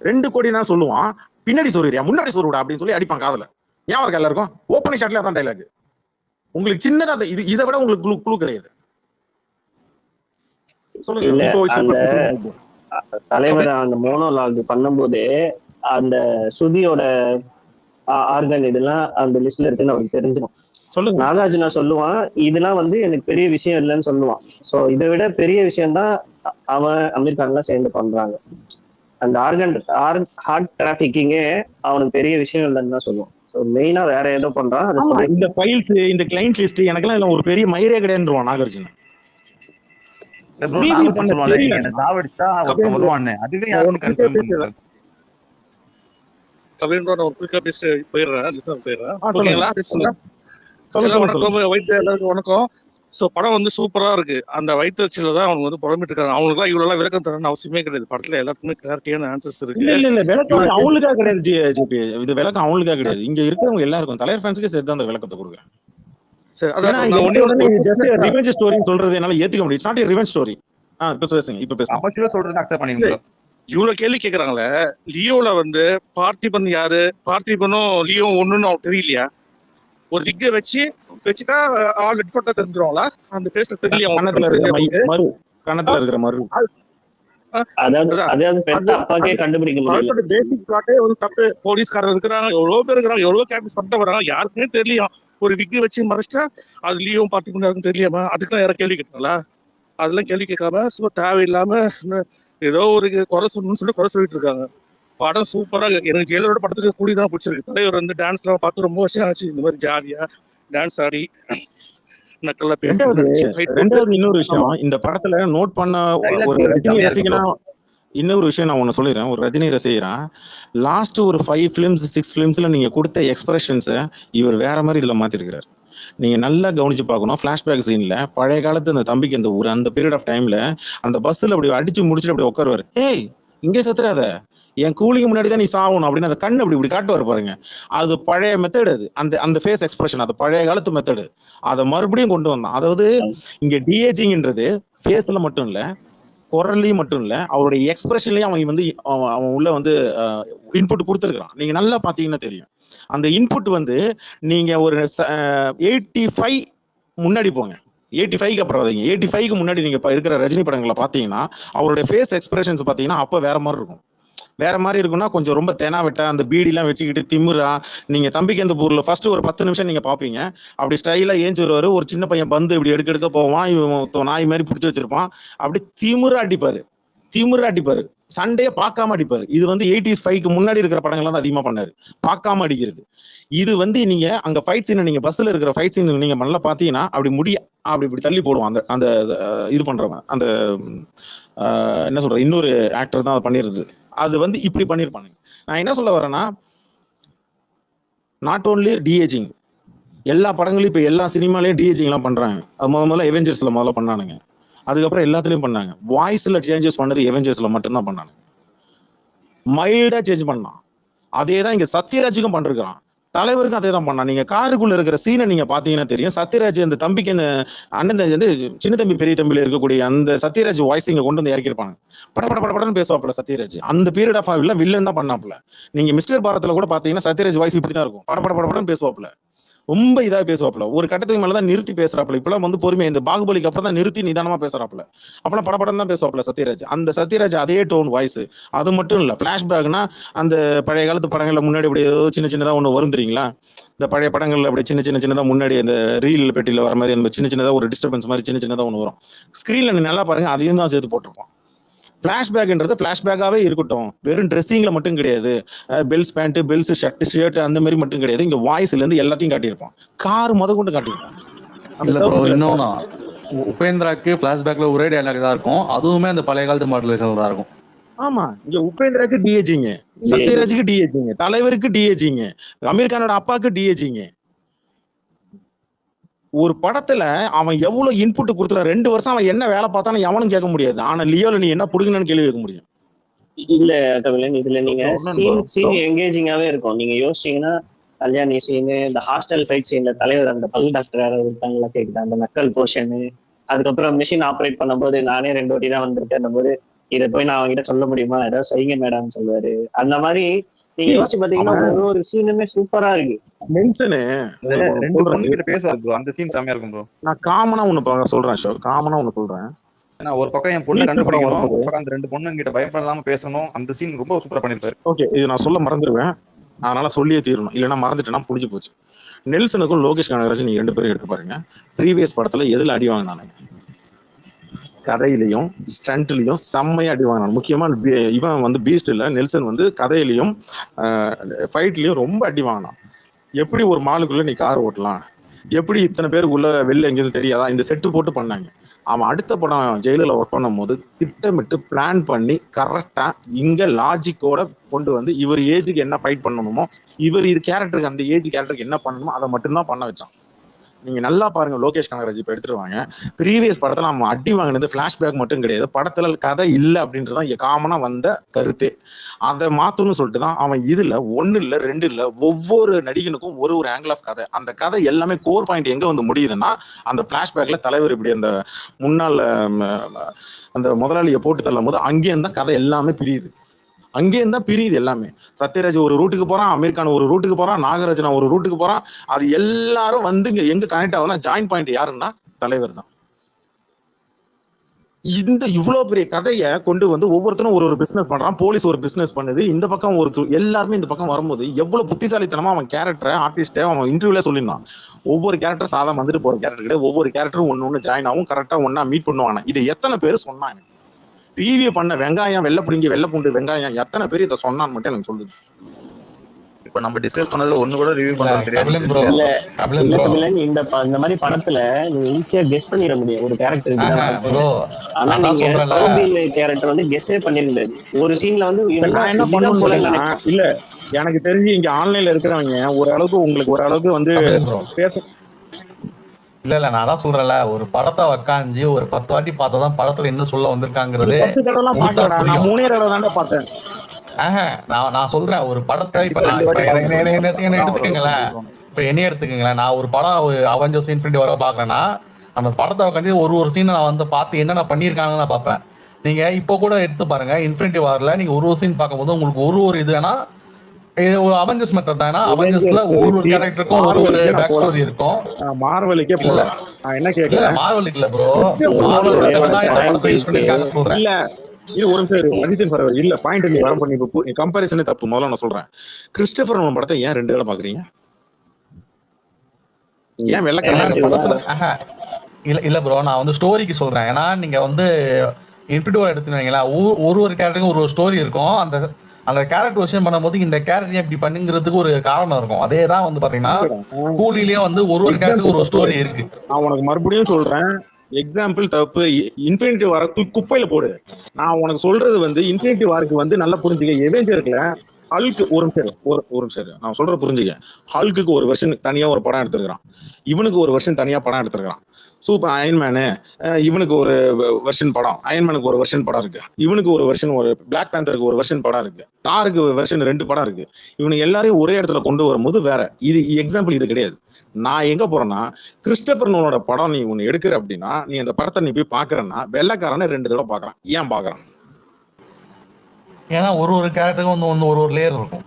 2 கோடினா சொல்லுவான், பின்னாடி சொல்றியா முன்னாடி சொல்லுடா அப்படின்னு சொல்லி அடிப்பான் காதுல. ஏன் இருக்கா எல்லாருக்கும் ஓப்பனிங் ஷாட்ல அதான் டைலாக். உங்களுக்கு சின்னதா இதை விட உங்களுக்கு குழு கிடையாது. சொல்லுங்க. தலைவர் அந்த மோனோலாக் பண்ணும்போது அந்த சுதியோட ஆர்கன் இதெல்லாம் அந்த லிஸ்ட்ல இருக்குன்னு அவருக்கு தெரிஞ்சிடும். சொல்லுங்க. நாகார்ஜுனா சொல்லுவான் இதெல்லாம் வந்து எனக்கு பெரிய விஷயம் இல்லைன்னு சொல்லுவான். சோ இதை விட பெரிய விஷயம் தான் அவன் அமீர் கான்லாம் சேர்ந்து பண்றாங்க. அந்த ஹார்ட் டிராபிக்கிங்கே அவனுக்கு பெரிய விஷயம் இல்லைன்னு தான் சொல்லுவான். சோ மெயினா வேற ஏதோ பண்றான். இந்த ஃபைல்ஸ், இந்த கிளைண்ட் லிஸ்ட் எனக்கெல்லாம் ஒரு பெரிய மயிரே கிடையாதுன்றான் நாகார்ஜுனா. வணக்கம். சோ படம் வந்து சூப்பரா இருக்கு. அந்த வயிற்றுச்சில தான் அவங்க வந்து புலம்பிட்டு இருக்காங்க. அவங்களுக்கு இவ்வளவு விளக்கம் தரணும்னு அவசியமே கிடையாது. படத்துல எல்லாத்துக்குமே கிளாரிட்டியான ஆன்சர்ஸ் இருக்கு. இல்ல விளக்கம் அவங்களுக்காக கிடையாது. இது விளக்கம் அவங்களுக்காக கிடையாது, இங்க இருக்கிறவங்க எல்லாருக்கும் தலைவர் ஃபேன்ஸ்க்கு சேர்த்து அந்த விளக்கத்தை கொடுக்குறேன். சொல்றது என்னால ஏத்துக்க முடியும். Not revenge story. இப்ப பேசுங்க. இவ்வளவு கேள்வி கேக்குறாங்களே, லியோல வந்து பார்த்திபன் யாரு, பார்த்திபனும் லியோ ஒண்ணுன்னு அவங்களுக்கு தெரியலையா? ஒரு விக்க வச்சுட்டா ஆல் டிஃபரெண்டா தெரிஞ்சிருவாங்களா? அந்த ஃபேஸ்ல தெரியல கணத்துல இருக்கிற மறு கண்டுபிடிக்க முடியல. பேசிக் பிளாட்டே வந்து தப்பு. போலீஸ்காரர் இருக்கிறாங்க, எவ்வளவு பேர் இருக்கிறாங்க, எவ்வளவு கேரக்டர் சண்டை வராங்க, யாருக்குமே தெரியலையா? ஒரு விக்க வச்சு மறைச்சிட்டா அது லியோ பார்த்திபன் யாருக்கும் தெரியலையாமா? அதுக்கெல்லாம் யாரும் கேள்வி கேட்டாங்களா? அதெல்லாம் கேள்வி கேட்காம தேவையில்லாம ஏதோ ஒரு குறை சொல்லணும்னு சொல்லி குறை சொல்லிட்டு இருக்காங்க. படம் சூப்பரா இருக்கு. எனக்கு ஜெயலலிதா படத்துக்கு கூடிதான் பிடிச்சிருக்கு. தலைவர் வந்து டான்ஸ் எல்லாம் பார்த்து ரொம்ப வருஷம் ஆச்சு. இந்த மாதிரி ஜாலியா டான்ஸ் ஆடி நக்கலா பேசி. இன்னொரு விஷயம், இந்த படத்துல நோட் பண்ண ஒரு ரஜினி ரசிகனா இன்னொரு விஷயம் நான் ஒண்ணு சொல்லிடுறேன். ஒரு ரஜினி ரசிகரா லாஸ்ட் ஒரு 5 ஃபிலிம்ஸ் 6 ஃபிலிம்ஸ்ல நீங்க கொடுத்த எக்ஸ்பிரஷன்ஸை இவர் வேற மாதிரி இதுல மாத்திருக்கிறார். நீங்க நல்லா கவனிச்சு பார்க்கணும். பிளாஷ்பேக் சீன்ல பழைய காலத்து அந்த தம்பிக்கு அந்த பீரியட் ஆஃப் டைம்ல அந்த பஸ்ல அப்படி அடிச்சு முடிச்சுட்டு அப்படி உட்காருவாரு. ஏய் இங்கே சத்துறாத, என் கூலிக்கு முன்னாடி தான் நீ சாகணும் அப்படின்னு அந்த கண்ணு அப்படி காட்டுவார் பாருங்க. அது பழைய மெத்தட். அது அந்த ஃபேஸ் எக்ஸ்பிரஷன், அது பழைய காலத்து மெத்தடு. அதை மறுபடியும் கொண்டு வந்தான். அதாவது இங்க டிஏஜிங்ன்றது ஃபேஸ்ல மட்டும் இல்ல, குரல்லையும் மட்டும் இல்ல, அவருடைய எக்ஸ்பிரஷன்லயும் அவன் உள்ள வந்து இன்புட் கொடுத்துருக்கான். நீங்க நல்லா பாத்தீங்கன்னா தெரியும். அந்த இன்புட் வந்து நீங்க ஒரு 85 முன்னாடி போங்க, 85க்கு அப்புறம் வரீங்க. 85க்கு முன்னாடி நீங்க இருக்கிற ரஜினி படங்களை பார்த்தீங்கன்னா அவருடைய ஃபேஸ் எக்ஸ்பிரஷன்ஸ் பார்த்தீங்கன்னா அப்போ வேற மாதிரி இருக்கும். வேற மாதிரி இருக்குன்னா கொஞ்சம் ரொம்ப தெனா வெட்ட அந்த பீடிலாம் வச்சுக்கிட்டு திமிரா நீங்க தம்பிக்கு அந்த ஊர்ல ஃபர்ஸ்ட் ஒரு 10 நிமிஷம் நீங்க பாப்பீங்க. அப்படி ஸ்டைலா ஏஞ்சி வருவாரு, ஒரு சின்ன பையன் பந்து இப்படி எடுக்க போவான், இவன் நாய் மாதிரி பிடிச்சி வச்சிருப்பான், அப்படி திமிரா அடிப்பாரு, சண்டையை பார்க்காம அடிப்பாரு. இது வந்து 80s 5க்கு முன்னாடி இருக்கிற படங்கள்லாம் தான் அதிகமா பண்ணாரு, பார்க்காம அடிக்கிறது. இது வந்து நீங்க அங்க ஃபைட் சீன், நீங்க பஸ்ல இருக்கிற ஃபைட் சீன் நீங்க நல்லா பாத்தீங்கன்னா அப்படி இப்படி தள்ளி போடுவான் அந்த அந்த இது பண்றவன், அந்த என்ன சொல்ற இன்னொரு ஆக்டர் தான் அதை பண்ணிருது. அது வந்து இப்படி பண்ணிருப்பானுங்க. நான் என்ன சொல்ல வரேன்னா, நாட் ஓன்லி டிஏஜிங், எல்லா படங்களையும் இப்போ எல்லா சினிமாலையும் டிஏஜிங்லாம் பண்றாங்க. அது முதல்ல எவெஞ்சர்ஸ்ல முதல்ல பண்ணானுங்க, அதுக்கப்புறம் எல்லாத்துலயும் பண்ணாங்க. வாய்ஸ்ல சேஞ்சஸ் பண்ணது எவெஞ்சர்ஸ்ல மட்டும்தான் பண்ணானுங்க, மைல்டா சேஞ்ச் பண்ணான். அதே தான் இங்க சத்யராஜுக்கும் பண்ணிருக்கான், தலைவருக்கும் அதே தான் பண்ணான். நீங்க காருக்குள்ள இருக்கிற சீனை நீங்க பாத்தீங்கன்னா தெரியும். சத்யராஜ் அந்த தம்பிக்கு அண்ணன் வந்து சின்ன தம்பி பெரிய தம்பியில இருக்கக்கூடிய அந்த சத்யராஜ் வாய்ஸ் இங்க கொண்டு வந்து இறக்கிருப்பாங்க. படன்னு பேசுவாப்புல சத்யராஜ். அந்த பீரியட் ஆஃப் வில்லன் தான் பண்ணாப்புல. நீங்க மிஸ்டர் பாரத்ல கூட பாத்தீங்கன்னா சத்யராஜ் வாய்ஸ் இப்படிதான் இருக்கும், படன்னு பேசுவாப்புல, ரொம்ப இதா பேசுவாப்புல. ஒரு கட்டத்துக்கு மேலதான் நிறுத்தி பேசுறாப்புல. இப்பெல்லாம் வந்து பொறுமையா இந்த பாகுபலிக்கு அப்புறம் தான் நிறுத்தி நிதானமா பேசுறாப்புல. அப்பெல்லாம் படப்படம் தான் பேசுவாப்புல சத்யராஜ். அந்த சத்யராஜ் அதே டோன் வாய்ஸ். அது மட்டும் இல்ல, பிளாஷ்பேக்னா அந்த பழைய காலத்து படங்கள்ல முன்னாடி அப்படி ஏதோ சின்ன சின்னதா ஒண்ணு வரும் தெரியுங்களா, இந்த பழைய படங்கள்ல அப்படி சின்னதா முன்னாடி அந்த ரீல் பெட்டியில வர மாதிரி அந்த சின்னதா ஒரு டிஸ்டர்பன்ஸ் மாதிரி சின்னதா ஒண்ணு வரும் ஸ்கிரீன்ல. நீ நல்லா பாருங்க, அதையும் தான் சேர்த்து போட்டிருப்பான். பிளாஷ்பேக்ன்றது பிளாஷ்பேக்காவே இருக்கட்டும், வெறும் ட்ரெஸ்ஸிங்ல மட்டும் கிடையாது, பெல்ஸ் பேண்ட், பெல்ஸ் ஷர்ட் அந்த மாதிரி மட்டும் கிடையாது. இங்க வாய்ஸ்ல இருந்து எல்லாத்தையும் காட்டியிருப்பான், கார் முத கொண்டு காட்டியிருப்பான். இன்னொன்னு உபேந்திராக்கு பிளாஷ்பேக்ல ஒரே டயலாக் தான் இருக்கும், அதுவுமே அந்த பழைய காலத்து மாடல் தான் இருக்கும். ஆமா, இங்க உபேந்திராக்கு டிஏஜிங்க, சத்யராஜுக்கு டிஏஜிங்க, தலைவருக்கு டிஏஜிங்க, அமீர் கானோட அப்பாவுக்கு டிஏஜிங்க. ஒரு படத்துல அவன் எவ்வளவு இன்புட் கொடுத்துல 2 வருஷம் அவன் என்ன வேலை பார்த்தானு எவனும் கேட்க முடியாது. ஆனா லியோல நீ என்ன புடுங்கன்னு கேள்வி கேட்க முடியும். இல்ல கபிலன், இதுல நீங்க சீன் எங்கேஜிங்காவே இருக்கும். நீங்க யோசிச்சீங்கன்னா கல்யாணி சீனு, இந்த ஹாஸ்டல் ஃபைட் சீன்ல தலைவர் அந்த பல் டாக்டர் யாராவது இருக்காங்களா கேக்குது, அந்த நக்கல் போர்ஷனு, அதுக்கப்புறம் மிஷின் ஆப்ரேட் பண்ணும்போது நானே 2 வாட்டி தான் வந்திருக்கேன் போது இதை போய் நான் அவங்ககிட்ட சொல்ல முடியுமா, ஏதாவது செய்யுங்க மேடம் சொல்லுவாரு. அந்த மாதிரி நீங்க யோசிச்சு பாத்தீங்கன்னா ஒரு சீனுமே சூப்பரா இருக்கு. நெல்சனு பேசுவாரு, அந்த சீன் செமையா இருக்கும் ப்ரோ. நான் காமனா ஒண்ணு சொல்றேன். ஏன்னா ஒரு பக்கம் என் பொண்ணு கண்டுபிடிக்கணும், ஒரு பக்கம் அந்த 2 பொண்ணு கிட்ட பயப்படாம பேசணும். அந்த சீன் ரொம்ப சூப்பரா பண்ணிருப்பாரு. ஓகே, இது நான் சொல்ல மறந்துடுவேன், அதனால சொல்லியே தீரணும், இல்லைன்னா மறந்துட்டேன்னா புடிச்சு போச்சு. நெல்சனுக்கும் லோகேஷ் கனகராஜ் நீங்க 2 பேரும் எடுத்து பாருங்க. ப்ரீவியஸ் படத்துல எதுல அடி வாங்கினானுங்க? கதையிலையும் ஸ்டண்ட்லயும் செம்மையா அடி வாங்கினான். முக்கியமா இவன் வந்து பீஸ்ட் இல்ல, நெல்சன் வந்து கதையிலையும் ஃபைட்லயும் ரொம்ப அடி வாங்கினான். எப்படி ஒரு மாலுக்குள்ள நீ கார் ஓட்டலாம், எப்படி இத்தனை பேருக்குள்ள வெளில எங்கேயும் தெரியாதா, இந்த செட்டு போட்டு பண்ணாங்க. அவன் அடுத்த படம் ஜெயிலில் ஒர்க் பண்ணும் போது திட்டமிட்டு பிளான் பண்ணி கரெக்டா இங்க லாஜிக்கோட கொண்டு வந்து இவர் ஏஜுக்கு என்ன ஃபைட் பண்ணணுமோ, இவர் இது கேரக்டருக்கு அந்த ஏஜ் கேரக்டருக்கு என்ன பண்ணணுமோ அதை மட்டும்தான் பண்ண வச்சான். நீங்க நல்லா பாருங்க, லோகேஷ் கனகராஜ் இப்ப எடுத்துருவாங்க. ப்ரீவியஸ் படத்துல நம்ம அடி வாங்கினது பிளாஷ்பேக் மட்டும் கிடையாது, படத்துல கதை இல்லை அப்படின்றதான் காமனா வந்த கருத்து. அதை மாத்தணும்னு சொல்லிட்டு தான் அவன் இதுல 1 இல்ல 2 இல்ல ஒவ்வொரு நடிகனுக்கும் ஒரு ஆங்கிள் ஆஃப் கதை. அந்த கதை எல்லாமே கோர் பாயிண்ட் எங்க வந்து முடியுதுன்னா அந்த பிளாஷ்பேக்ல தலைவர் இப்படி அந்த முன்னாள் அந்த முதலாளியை போட்டு தள்ளும் போது அங்கேயும் தான் கதை எல்லாமே பிரியுது, அங்கேயும் தான் பிரியுது எல்லாமே. சத்யராஜ் ஒரு ரூட்டுக்கு போறான், அமீர் கான் ஒரு ரூட்டுக்கு போறான், நாகராஜனா ஒரு ரூட்டுக்கு போறான். அது எல்லாரும் வந்து எங்க கனெக்ட் ஆகுதுன்னா ஜாயின் பாயிண்ட் யாருன்னா தலைவர் தான். இந்த இவ்வளவு பெரிய கதையை கொண்டு வந்து ஒவ்வொருத்தரும் ஒரு பிசினஸ் பண்றான், போலீஸ் ஒரு பிசினஸ் பண்ணுது, இந்த பக்கம் எல்லாருமே இந்த பக்கம் வரும்போது எவ்வளவு புத்திசாலித்தனமா அவன் கேரக்டர் ஆர்டிஸ்ட அவன் இன்டர்வியூல சொல்லியிருந்தான். ஒவ்வொரு கேரக்டர் சாதம் வந்துட்டு போற கேரக்டர் கிடையாது, ஒவ்வொரு கேரக்டரும் ஒன்னு ஜாயின் ஆகும், கரெக்டா ஒன்னா மீட் பண்ணுவாங்க. இது எத்தனை பேர் சொன்னாங்க? ரிவ்யூ பண்ண வெங்காயம், வெள்ளை புடிங்கி, வெள்ளை பூண்டு, வெங்காயம் எத்தனை பேர் இதை சொன்னான்னு மட்டும் எனக்கு சொல்லுது. இப்ப நம்ம டிஸ்கஸ் பண்ணதுல ஒண்ணு கூட ரிவ்யூ பண்றது கிடையாது. இந்த மாதிரி படத்துல நீங்க ஈஸியா கெஸ் பண்ணிட முடியும் ஒரு கேரக்டர். ஆனா நீங்க சௌபின் கேரக்டர் வந்து கெஸ்ஸே பண்ணிருந்தது. ஒரு சீன்ல வந்து என்ன பண்ணுவோம் இல்ல, எனக்கு தெரிஞ்சு இங்க ஆன்லைன்ல இருக்கிறவங்க ஓரளவுக்கு உங்களுக்கு ஓரளவுக்கு வந்து பேச இல்ல நான் தான் சொல்றேன்ல, ஒரு படத்தை உக்காந்து ஒரு 10 வாட்டி பார்த்தாதான் படத்துல என்ன சொல்ல வந்திருக்காங்கிறது. 10 தடவை பார்த்தேன், நான் 3 தடவை தான் பார்த்தேன். நான் சொல்றேன், ஒரு படத்தை இப்ப எடுத்துக்கங்களேன், இப்ப என்னைய எடுத்துக்கங்களேன், நான் ஒரு படம் அவெஞ்சர்ஸ் இன்ஃபினிட்டி வார் பாக்குறேன்னா அந்த படத்தை உட்காந்து ஒரு சீன் நான் வந்து பார்த்து என்னென்ன பண்ணிருக்காங்கன்னு நான் பார்ப்பேன். நீங்க இப்போ கூட எடுத்து பாருங்க, இன்ஃபினிட்டி வார்ல நீங்க ஒரு சீன் பார்க்கும்போது உங்களுக்கு ஒரு இதுனா இது ஒரு அவெஞ்சர்ஸ் மெத்தட் தான். அவெஞ்சர்ஸ்ல ஒரு கேரக்டருக்கும் ஒரு பேக் ஸ்டோரி இருக்கும். மார்வலுக்கே இல்ல போலாம். நான் என்ன இல்ல கேட்கிறேன், மார்வல் இல்ல ப்ரோ. கிறிஸ்டோபர் மார்வல் ஒரே மெத்தட் ஒரு தான் இந்த பாயிண்ட் படத்தை யூஸ் இருக்கு. பண்ணிருக்காங்கன்னு சொல்றேன். இல்ல இது ஒரு நிமிஷம் அஜித்தன் பரவாயில்ல இல்ல பாயிண்ட் நீ வர பண்ணி கம்பேரிசனே தப்பு. முதல்ல நான் சொல்றேன், கிறிஸ்டோபர் நோலன் படத்தை ஏன் 2 தடவை பாக்குறீங்க? ஏன் வெள்ளக்காரன் ஏன்னா இந்த இதுதான் படத்துல இல்ல ப்ரோ, நான் வந்து ஸ்டோரிக்கு சொல்றேன். ஏன்னா நீங்க வந்து இன்ஃபினிட்டி வார் எடுத்துனீங்களா, ஒரு கேரக்டருக்கும் ஒரு ஸ்டோரி இருக்கும். அந்த அந்த கேரக்டர் விஷயம் பண்ணும்போது இந்த கேரக்டர் இப்படி பண்ணுங்கிறதுக்கு ஒரு காரணம் இருக்கும். அதே தான் வந்து பாத்தீங்கன்னா கூலிலேயே வந்து ஒரு கேரக்டருக்கு ஒரு ஸ்டோரி இருக்கு. நான் உனக்கு மறுபடியும் சொல்றேன், எக்ஸாம்பிள் தப்பு. இன்ஃபினிட்டி வார குப்பையில போடு. நான் உனக்கு சொல்றது வந்து இன்ஃபினிட்டி வாருக்கு வந்து நல்லா புரிஞ்சுக்க. எவெஞ்சர் இருக்குல்ல, ஹல்க் ஒரு நிமிஷம் நான் சொல்ற புரிஞ்சுக்க. ஹல்க்குக்கு ஒரு வெர்ஷன் தனியா ஒரு படம் எடுத்திருக்கான், இவனுக்கு ஒரு வெர்ஷன் தனியா படம் எடுத்திருக்கான். சூப்பர் அயன்மேனு இவனுக்கு ஒரு வெர்ஷன் படம், அயன்மேனுக்கு ஒரு வெர்ஷன் படம் இருக்கு, இவனுக்கு ஒரு வெர்ஷன், ஒரு பிளாக் பேந்தருக்கு ஒரு வெர்ஷன் படம் இருக்கு, தாருக்கு வெர்ஷன் 2 படம் இருக்கு. இவனுக்கு எல்லாரையும் ஒரே இடத்துல கொண்டு வரும்போது வேற. இது எக்ஸாம்பிள் இது கிடையாது. நான் எங்க போறேன்னா, கிறிஸ்டோபர் நோலனோட படம் நீ ஒன்னு எடுக்கிற அப்படின்னா, நீ அந்த படத்தை நீ போய் பாக்குறன்னா வெள்ளைக்காரனை 2 தடவை பாக்குறான். ஏன் பாக்குறான்? ஏன்னா ஒரு கேரக்டருக்கும் வந்து ஒரு லேயர் இருக்கும்.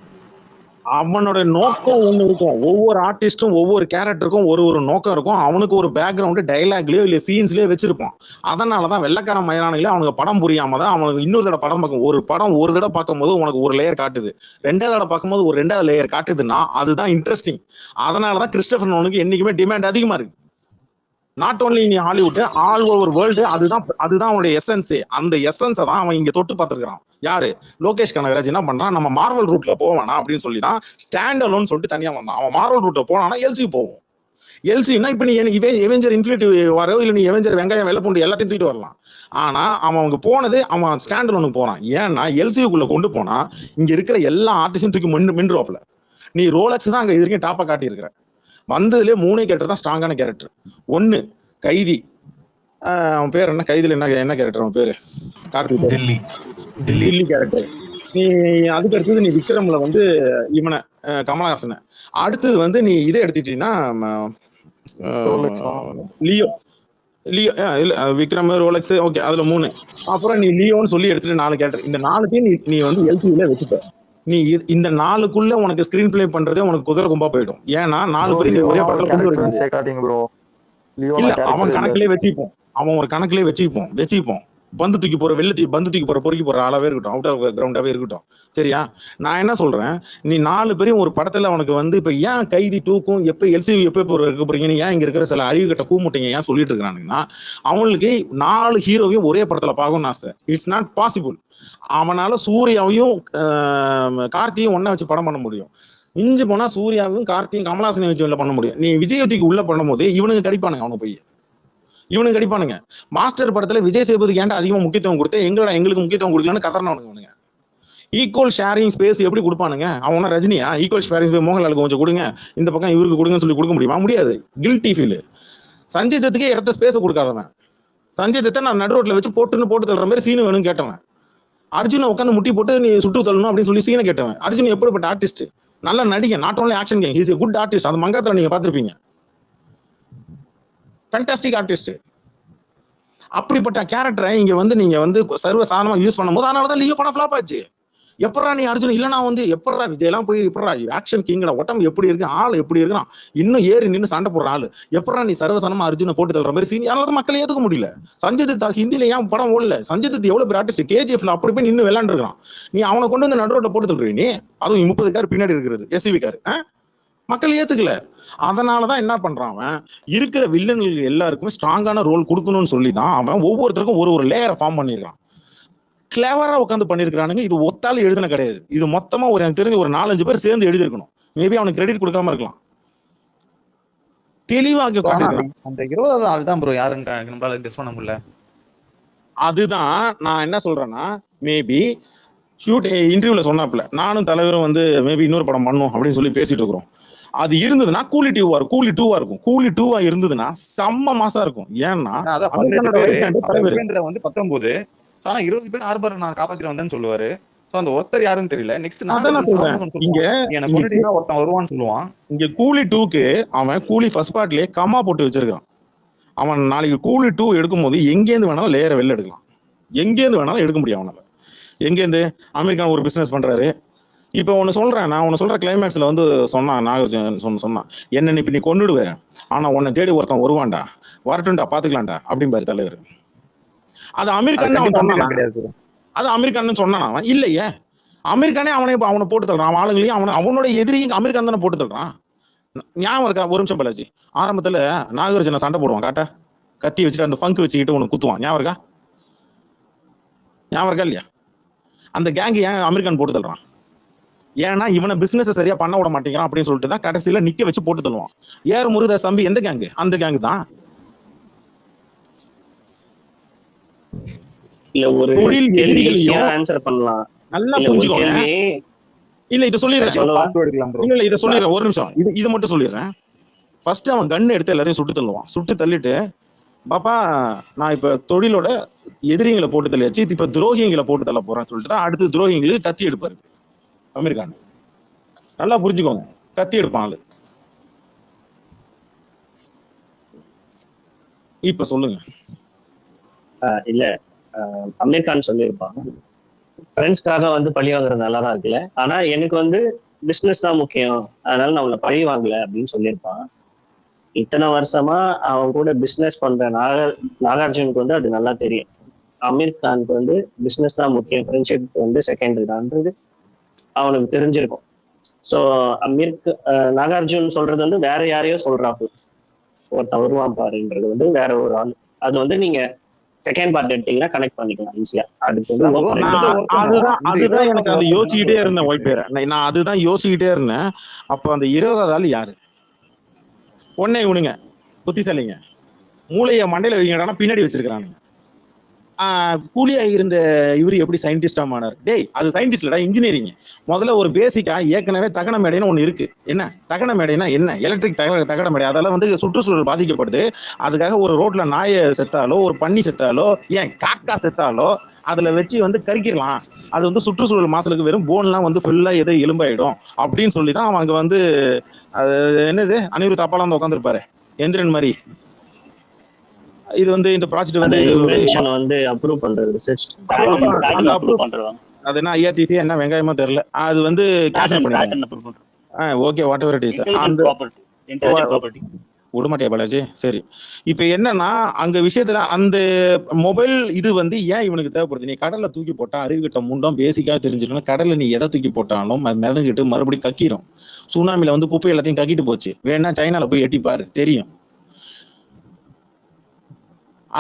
அவனோட நோக்கம் ஒண்ணு இருக்கும். ஒவ்வொரு ஆர்டிஸ்டும் ஒவ்வொரு கேரக்டருக்கும் ஒரு நோக்கம் இருக்கும். அவனுக்கு ஒரு பேக்ரவுண்ட் டைலாக்லயோ இல்ல சீன்ஸ்லயோ வச்சிருப்பான். அதனாலதான் வெள்ளைக்காரன் மயிலானிகளே அவனுக்கு படம் புரியாம தான் அவனுக்கு இன்னொரு தடவை படம் பார்க்கும். ஒரு படம் ஒரு தடவை பார்க்கும்போது உனக்கு ஒரு லேயர் காட்டுது, 2வது தடவை பார்க்கும்போது ஒரு 2வது லேயர் காட்டுதுன்னா அதுதான் இன்ட்ரெஸ்டிங். அதனாலதான் கிறிஸ்டோபர் நோலனுக்கு என்னைக்குமே டிமாண்ட் அதிகமா இருக்கு. Not only in Hollywood, all over world. அதுதான் அவனுடைய எசன்ஸே. அந்த எசன்ஸை தான் அவன் இங்க தொட்டு பார்த்துருக்கான். யாரு? லோகேஷ் கனகராஜ் என்ன பண்றான், நம்ம மார்வல் ரூட்ல போவானா அப்படின்னு சொல்லி தான் ஸ்டாண்ட் அலோன் சொல்லிட்டு தனியா வந்தான். அவன் மார்வல் ரூட்ல போனானா எல்சி போவோம். எல்சின்னா இப்ப நீ எவெஞ்சர் இன்ஃபினிட்டி வரோ இல்ல நீ எவெஞ்சர் வெங்காயம் வெள்ளப்பூண்டு எல்லாத்தையும் தூக்கிட்டு வரலாம். ஆனா அவன் போனது அவன் ஸ்டாண்ட் அலோனுக்கு போறான். ஏன்னா எல்சிக்குள்ள கொண்டு போனா இங்க இருக்கிற எல்லா ஆர்டிஸ்டும் தூக்கி மின்றுவாப்ல. நீ ரோலக்ஸ் தான் அங்க இது வரைக்கும் டாப்பா காட்டி இருக்கிற. வந்ததுலேயே 3 கேரக்டர் தான் ஸ்ட்ராங்கான கேரக்டர். ஒன்னு கைதி, அவன் பேர் என்ன, கைதில என்ன கேரக்டர் அவன் பேரு? கார்த்திக். டில்லி கேரக்டர். நீ அதுக்கு அடுத்தது நீ விக்ரம்ல வந்து இவனை கமலஹாசனை. அடுத்தது வந்து நீ இதை எடுத்துட்டீங்கன்னா லியோ இல்ல விக்ரம் ரோலக்ஸ் ஓகே, அதுல 3. அப்புறம் நீ லியோன்னு சொல்லி எடுத்துட்டு 4 கேரக்டர். இந்த 4த்தையும் நீ வந்து எல்சியில வச்சுட்ட. நீ இந்த 4க்குள்ள உனக்கு ஸ்கிரீன் பிளே பண்றதே உனக்கு குதிரை கும்பா போயிடும். ஏன்னா 4 பேரும் நீ ஒரே படத்துல கொண்டு வரீங்க. இல்ல அவன் கணக்குலயே வச்சுப்போம், அவன் ஒரு கணக்குலயே வச்சுப்போம். பந்து தூக்கி போற பந்து தூக்கி போற பொறுக்கி போற ஆளாவே இருக்கட்டும், அவுட் ஆஃப் கிரவுண்டாவே இருக்கட்டும். சரியா? நான் என்ன சொல்றேன், நீ 4 பேரும் ஒரு படத்துல அவனுக்கு வந்து இப்ப ஏன் கைதி 2க்கும் எப்ப எல்சி எப்ப இருக்க போறீங்கன்னு ஏன் இங்க இருக்கிற சில அறிவுகட்ட கூமுட்டைங்க ஏன் சொல்லிட்டு இருக்கானுங்கன்னா, அவங்களுக்கு 4 ஹீரோவையும் ஒரே படத்துல பார்க்கணும்னு ஆசை. It's not possible. அவனால சூர்யாவையும் கார்த்தியும் ஒன்னா வச்சு படம் பண்ண முடியும். மிஞ்சி போனா சூர்யாவையும் கார்த்தியும் கமலஹாசனை வச்சு பண்ண முடியும். நீ விஜயத்துக்கு உள்ள பண்ணும் போது இவனுக்கு கடிப்பானுங்க, அவனை போய் இவனுக்கு கடிப்பானுங்க. மாஸ்டர் படத்துல விஜய் சேதுபதிக்கு ஏன்டா அதிகமா முக்கியத்துவம் கொடுத்து எங்களுக்கு முக்கியத்துவம் கொடுக்கலன்னு கதறனவனுங்க. ஈக்குவல் ஷேரிங் ஸ்பேஸ் எப்படி கொடுப்பானுங்க? அவனா ரஜினியா? ஈக்குவல் ஷேரிங் ஸ்பேஸ் மோகன்லாலுக்கு கொஞ்சம் கொடுங்க, இந்த பக்கம் இவருக்கு கொடுங்கன்னு சொல்லி கொடுக்க முடியுமா? முடியாது. Guilty feel. சஞ்சய் தத்துக்கே இடத்த ஸ்பேஸ் கொடுக்காதவன். சஞ்சய் தத்தை நான் நடு ரோட்ல வச்சு போட்டு தள்ளுற மாதிரி சீனு வேணும்னு கேட்டவன். அர்ஜுனை உட்காந்து முட்டி போட்டு நீ சுட்டு தள்ளணும் அப்படின்னு சொல்லி சீனை கேட்டவன். அர்ஜுன் எப்படிப்பட்ட ஆர்டிஸ்ட், நல்ல நடிகன், not only action game, he's a good artist. அது மங்காத்துல நீங்க பார்த்திருப்பீங்க. Fantastic artist. அப்படிப்பட்ட கேரக்டரை இங்க வந்து நீங்க வந்து சர்வ சாதாரணமா யூஸ் பண்ணும்போது அதனாலதான் லியோ படம் ஃபிளாப் ஆச்சு. எப்படா நீ அர்ஜுன் இல்லைனா வந்து எப்படா விஜய் எல்லாம் போய் எப்படா ஆக்ஷன் கிங்கடா, உடம்பு எப்படி இருக்கு, ஆள் எப்படி இருக்கிறான், இன்னும் ஏறி நின்று சண்டை போடுற ஆளு, எப்படா நீ சர்வசாதாரணமா அர்ஜுனை போட்டு தள்ளுற மாதிரி சீன். அதனால மக்கள் ஏத்துக்க முடியல. சஞ்சய் தத் ஹிந்தியில ஏன் படம் ஓடல? சஞ்சய் தத் எவ்வளவு பெரிய ஆர்டிஸ்ட், கேஜிஎஃப்ல அப்படி போய் நின்று விளையாண்டு இருக்கான். நீ அவனை கொண்டு வந்து நடு ரோட்ல போட்டு தள்ளுற. நீ அதுவும் 30 கார் பின்னாடி இருக்கிறது எஸ்யூவி கார், மக்கள் ஏத்துக்கல. அதனாலதான் என்ன பண்றான், அவன் இருக்கிற வில்லன்களுக்கு எல்லாருக்குமே ஸ்ட்ராங்கான ரோல் கொடுக்கணும்னு சொல்லி தான் அவன் ஒவ்வொருத்தருக்கும் ஒரு லேயரை ஃபார்ம் பண்ணிருக்கான். கிளவரா உட்காந்து பண்ணிருக்கானுங்க. இது ஒத்தால எழுதுன கிடையாது. இது மொத்தமா எனக்கு தெரிஞ்சு ஒரு 4-5 பேர் சேர்ந்து எழுதிருக்கணும். மேபி அவனுக்கு கிரெடிட் கொடுக்காம இருக்கலாம். தெளிவாக அந்த 20வது ஆள் தான் ப்ரோ யாருன்னு நம்மளால கெஸ் பண்ண முடியல. அதுதான் நான் என்ன சொல்றேன்னா, மேபி ஷூட் இன்டர்வியூல சொன்னாப்ல நானும் தலைவரும் வந்து மேபி இன்னொரு படம் பண்ணும் அப்படின்னு சொல்லி பேசிட்டு இருக்கிறோம். அது இருந்ததுன்னா கூலி 2வா இருக்கும். கூலி 2வா இருந்ததுன்னா செம்ம மாசா இருக்கும். ஏன்னா அதான் 18 பேர் வந்து 19, ஆனா 20 பேர் ஆர்பர் நான் காப்பாத்தி வந்தேன்னு சொல்லுவாரு. சோ அந்த ஒருத்தர் யாருன்னு தெரியல. நெக்ஸ்ட் நான் இங்க எனக்கு முன்னாடினா ஒருத்தன் வருவான்னு சொல்லுவான். இங்க கூலி 2க்கு அவன் கூலி ஃபர்ஸ்ட் பார்ட்லயே கமா போட்டு வச்சிருக்கான். அவன் நாளைக்கு கூலி 2 எடுக்கும் போது எங்கேருந்து வேணாலும் லேயரை வெளில எடுக்கலாம். எங்கேருந்து வேணாலும் எடுக்க முடியும் அவனால. எங்கேருந்து? அமெரிக்கா ஒரு பிசினஸ் பண்றாரு, இப்போ ஒன்று சொல்றேன், நான் ஒன்று சொல்ற கிளைமேக்ஸ்ல வந்து சொன்னான் நாகார்ஜுன சொன்னான், என்ன இப்ப நீ கொன்னுடுவ, ஆனா உன்னை தேடி ஒருத்தன் வருவான்டா, வரட்டும்டா பாத்துக்கலாம்டா அப்படிம்பாரு தலைவர். அது அமீர் அது கான் அவன் கண்டிப்பா சொன்னானா? அமெரிக்கன் கிடையாது bro. அது அமீர் கான் சொன்னானா? அவன் இல்லையே. அமீர் கானே அவனை போட்டு தள்ளுறான், அவன் ஆளுங்களையும் அவனோட எதிரியும் அமீர் கான் தானே போட்டு தள்ளுறான். ஞாபகம் இருக்கா? ஒரு நிமிஷம் பாலாஜி, ஆரம்பத்துல நாகார்ஜுன சண்டை போடுவான், காட்டா கத்தி வச்சுட்டு அந்த ஃபங்க் வச்சுக்கிட்டு உனக்கு குத்துவான், ஞாபகம் இருக்கா? ஞாபகம் இருக்கா இல்லையா? அந்த கேங் ஏன் அமீர் கான் போட்டு தள்ளுறான்? ஏன்னா இவனை பிசினஸ் சரியா பண்ண விட மாட்டேங்கிறான் அப்படின்னு சொல்லிட்டு தான் கடைசியில நிக்க வச்சு போட்டு தள்ளுவான். ஏர் முருகதாஸ் தம்பி எந்த கேங்கு? அந்த கேங்கு தான். இல்ல ஒரு தொழில் கேள்வி ஈஸியா எதிரிகளையும் ஆன்சர் பண்ணலாம். நல்லா இல்ல ஒரு புரிஞ்சுக்கோங்க. கேள்வி இல்ல இதை சொல்லிடுறேன், சொல்லவா? பார்த்து எடுக்கலாம் bro. இல்ல இதை சொல்லிடுறேன், ஒரு நிமிஷம், இது மட்டும் சொல்லிடுறேன். ஃபர்ஸ்ட் அவன் கன் எடுத்து எல்லாரையும் சுட்டு தள்ளுவான். சுட்டு தள்ளிட்டு, பாப்பா நான் இப்ப தொழிலோட எதிரிங்களை போட்டு தள்ளியாச்சு, இப்ப துரோகிங்களை போட்டு தள்ள போறேன்னு சொல்லிட்டு தான் அடுத்து துரோகிங்களுக்கு கத்தி எடுப்பாரு அமீர் கான். நல்லா புரிஞ்சுக்கோங்க, கத்தி எடுப்பான் ஆளு. இப்ப சொல்லுங்க. இல்ல அமீர் கான் சொல்லியிருப்பான், ஃப்ரெண்ட்ஸ்க்காக வந்து பழி வாங்குறது நல்லா தான் இருக்குல்ல, ஆனா எனக்கு வந்து பிசினஸ் தான் முக்கியம், அதனால நான் உன்னை பழி வாங்கல அப்படின்னு சொல்லியிருப்பான். இத்தனை வருஷமா அவன் கூட பிசினஸ் பண்ற நாகார்ஜுனுக்கு வந்து அது நல்லா தெரியும். அமீர் கானுக்கு வந்து பிசினஸ் தான் முக்கியம், ஃப்ரெண்ட்ஷிப் வந்து செகண்டரி தான்ன்றது அவனுக்கு தெரிஞ்சிருக்கும். ஸோ நாகார்ஜுன் சொல்றது வந்து வேற யாரையோ சொல்றாப்பு, ஒருத்தன் வருவான் பாருன்றது வந்து வேற ஒரு ஆள். அது வந்து நீங்க செகண்ட் பார்ட் எடுத்தீங்கன்னா கனெக்ட் பண்ணிக்கலாம் ஈஸியா. அதுக்கு வந்து bro, open நான் ஆயிடும். அதுதான் எனக்கு அந்த யோசிச்சுக்கிட்டே இருந்தேன் ஒயிட் பேரை. நான் அதுதான் யோசிச்சுக்கிட்டே இருந்தேன். அப்போ அந்த 20வது ஆள் யாரு? ஒன்னே இவனுங்க புத்திசாலிங்க, மூளைய மண்டையில வைங்கடானா பின்னாடி வச்சிருக்கானுங்க. கூலியா இருந்த இவரு எப்படி சயின்டிஸ்டா மாறாரு? டேய் அது சயின்டிஸ்ட்லடா, இன்ஜினியரிங். முதல்ல ஒரு பேசிக்கா ஏற்கனவே தகன மேடைன்னு ஒண்ணு இருக்கு. என்ன தகன மேடைனா என்ன? எலக்ட்ரிக் தகன மேடை. அதெல்லாம் வந்து சுற்றுச்சூழல் பாதிக்கப்படுது. அதுக்காக ஒரு ரோட்ல நாயை செத்தாலோ ஒரு பன்னி செத்தாலோ ஏன் காக்கா செத்தாலோ அதுல வச்சு வந்து கறிக்கலாம். அது வந்து சுற்றுச்சூழல் மாசுலுக்கு வெறும் போன்லாம் வந்து ஃபுல்லா எதோ எலும்பாயிடும் அப்படின்னு சொல்லி தான் அவங்க வந்து அது என்னது அனிருத் அப்பாலாம் வந்து உட்காந்துருப்பாரு எந்திரன் மாதிரி. இது வந்து இந்த ப்ராஜெக்ட் வந்து இன்வென்ஷன் வந்து அப்ரூவ் பண்றது ரிசர்ச் அப்ரூவ் பண்றாங்க. அது என்ன ஐஆர்டிசி என்ன வெங்காயமோ தெரியல, அது வந்து கேன்சல் பண்ணிடுறாங்க. Okay what ever it is. அந்த விடமாட்டியா பாலாஜி? சரி, இப்போ என்னன்னா அங்க விஷயத்துல அந்த மொபைல் இது வந்து ஏன் இவனுக்கு தேவைப்படுது? நீ கடல்ல தூக்கி போட்டா அறிவுகிட்ட முண்டம் பேசிக்கா தெரிஞ்சுக்கணும். கடல்ல நீ எதை தூக்கி போட்டாலும் அது மிதந்துக்கிட்டு மறுபடியும் கக்கிரும். சுனாமில வந்து குப்பை எல்லாத்தையும் கக்கிட்டு போச்சு. வேணா சைனால போய் எட்டி பாரு, தெரியும்.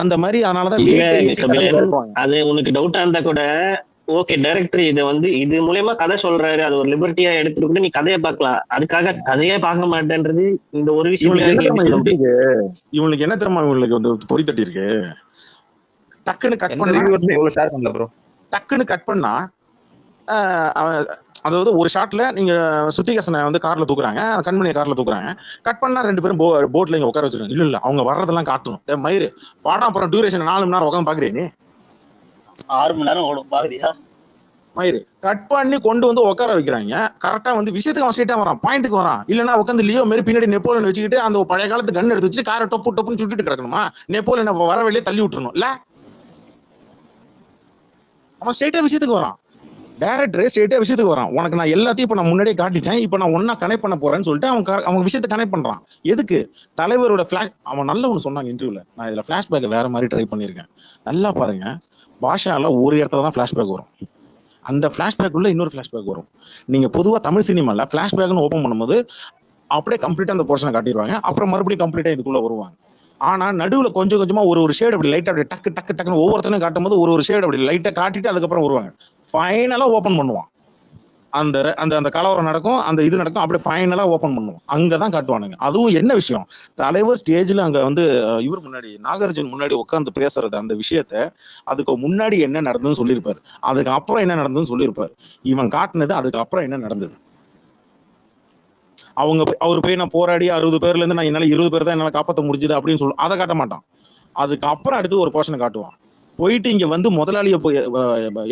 அந்த மாதிரி அதனாலதான் அது உனக்கு டவுட்டா இருந்தா கூட ஓகே, டைரக்டர் இது வந்து இது மூலமா கதை சொல்றாரு, அது ஒரு லிபர்ட்டியா எடுத்துட்டு கூட நீ கதையை பார்க்கலாம். அதுக்காக கதையே பார்க்க மாட்டேன்றது இந்த ஒரு விஷயம். இவங்களுக்கு என்ன தெரியுமா, இவங்களுக்கு வந்து பொறி தட்டி இருக்கு. டக்குன்னு கட் பண்ணா டக்குன்னு கட் பண்ணா அதாவது ஒரு ஷாட்ல நீங்க சுத்திகேசனை வந்து கார்ல தூக்குறாங்க, கண்மணியை கார்ல தூக்குறாங்க. கட் பண்ணா 2 பேரும் போட்ல இங்க உட்கார வச்சிருக்காங்க. இல்ல அவங்க வர்றதெல்லாம் காட்டணும். மயிறு பாடம் அப்புறம் டியூரேஷன் 4 மணி நேரம் உட்காந்து பாக்குறேன். நீ 6 மணி நேரம் ஓடும் பாக்குறியா? மயிறு கட் பண்ணி கொண்டு வந்து உட்கார வைக்கிறாங்க. கரெக்டா வந்து விஷயத்துக்கு அவன் ஸ்ட்ரெயிட்டா வரான், பாயிண்ட்டுக்கு வரான். இல்லன்னா உட்காந்து லியோ மாரி பின்னாடி நெப்போலியன் வச்சுக்கிட்டு அந்த பழைய காலத்து கன் எடுத்து வச்சு காரை டொப்பு டொப்புன்னு சுட்டுட்டு கிடக்கணுமா? நெப்போலியனை வர வெளியே தள்ளி விட்டுறணும் இல்ல? அவன் ஸ்ட்ரெயிட்டா விஷயத்துக்கு வரான். டைரக்டர் ஸ்ட்ரெயிட்டா விஷயத்துக்கு வரான். உனக்கு நான் எல்லாத்தையும் இப்ப நான் முன்னாடியே காட்டிட்டேன், இப்ப நான் ஒன்னா கனெக்ட் பண்ண போறேன்னு சொல்லிட்டு அவங்க விஷயத்தை கனெக்ட் பண்றான். எதுக்கு? தலைவரோட அவன் நல்ல ஒண்ணு சொன்னாங்க இன்டர்வியூல. நான் இதுல பிளாஷ்பேக் வேற மாதிரி ட்ரை பண்ணிருக்கேன். நல்லா பாருங்க, பாஷால ஒரு இடத்துல தான் பிளாஷ்பேக் வரும். அந்த பிளாஷ்பேக் உள்ள இன்னொரு பிளாஷ்பேக் வரும். நீங்க பொதுவா தமிழ் சினிமால பிளாஷ்பேக்னு ஓபன் பண்ணும்போது அப்படியே கம்ப்ளீட்டா அந்த போர்ஷனை காட்டிடுவாங்க, அப்புறம் மறுபடியும் கம்ப்ளீட்டா இதுக்குள்ள வருவாங்க. ஆனா நடுவுல கொஞ்சம் கொஞ்சமா ஒரு ஷேட் அப்படி லைட்டா அப்படி டக்கு டக்கு டக்குன்னு ஒவ்வொருத்தரும் காட்டும் போது ஒரு ஷேட் அப்படி லைட்டா காட்டிட்டு அதுக்கப்புறம் வருவாங்க. ஃபைனலா ஓபன் பண்ணுவான். அந்த அந்த அந்த கலவரம் நடக்கும், அந்த இது நடக்கும், அப்படியே ஃபைனலா ஓபன் பண்ணுவோம். அங்கதான் காட்டுவானுங்க. அதுவும் என்ன விஷயம், தலைவர் ஸ்டேஜ்ல அங்க வந்து இவர் முன்னாடி நாகார்ஜுன் முன்னாடி உட்கார்ந்து பேசுறது அந்த விஷயத்த, அதுக்கு முன்னாடி என்ன நடந்ததுன்னு சொல்லியிருப்பாரு, அதுக்கு அப்புறம் என்ன நடந்ததுன்னு சொல்லியிருப்பாரு. இவன் காட்டினது அதுக்கு அப்புறம் என்ன நடந்தது. அவர் போய் நான் போராடி 60 பேர்ல இருந்து நான் என்னால 20 பேர் தான் என்னால காப்பாற்ற முடிஞ்சது அப்படின்னு சொல்லி அதை காட்ட மாட்டான். அதுக்கு அப்புறம் அடுத்து ஒரு போர்ஷனை காட்டுவான். போயிட்டு இங்க வந்து முதலாளியை போய்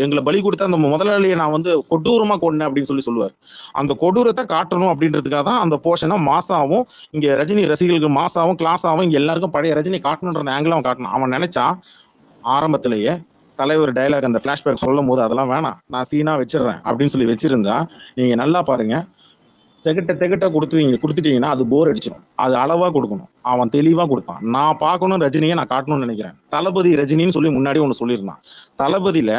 எங்களை பலி கொடுத்த அந்த முதலாளியை நான் வந்து கொடூரமா கொண்டேன் அப்படின்னு சொல்லுவார். அந்த கொடூரத்தை காட்டணும் அப்படின்றதுக்காக தான் அந்த போர்ஷனை மாசாவும் இங்க ரஜினி ரசிகர்களுக்கு மாசாவும் கிளாஸாவும் இங்க எல்லாருக்கும் பழைய ரஜினி காட்டணுன்ற அந்த ஆங்கிள் அவன் காட்டணும். அவன் நினைச்சா ஆரம்பத்திலேயே தலைவர் டயலாக் அந்த பிளாஷ்பேக் சொல்லும் போது அதெல்லாம் வேணாம், நான் சீனா வச்சிடுறேன் அப்படின்னு சொல்லி வச்சிருந்தா நீங்க நல்லா பாருங்க, தெகட்ட கொடுத்துட்டீங்கன்னா அது போர் அடிச்சிடும். அது அளவா கொடுக்கணும். அவன் தெளிவா கொடுப்பான். நான் பார்க்கணும் ரஜினியை நான் காட்டணும்னு நினைக்கிறேன். தளபதி ரஜினின்னு சொல்லி முன்னாடி ஒன்று சொல்லியிருந்தான். தளபதியில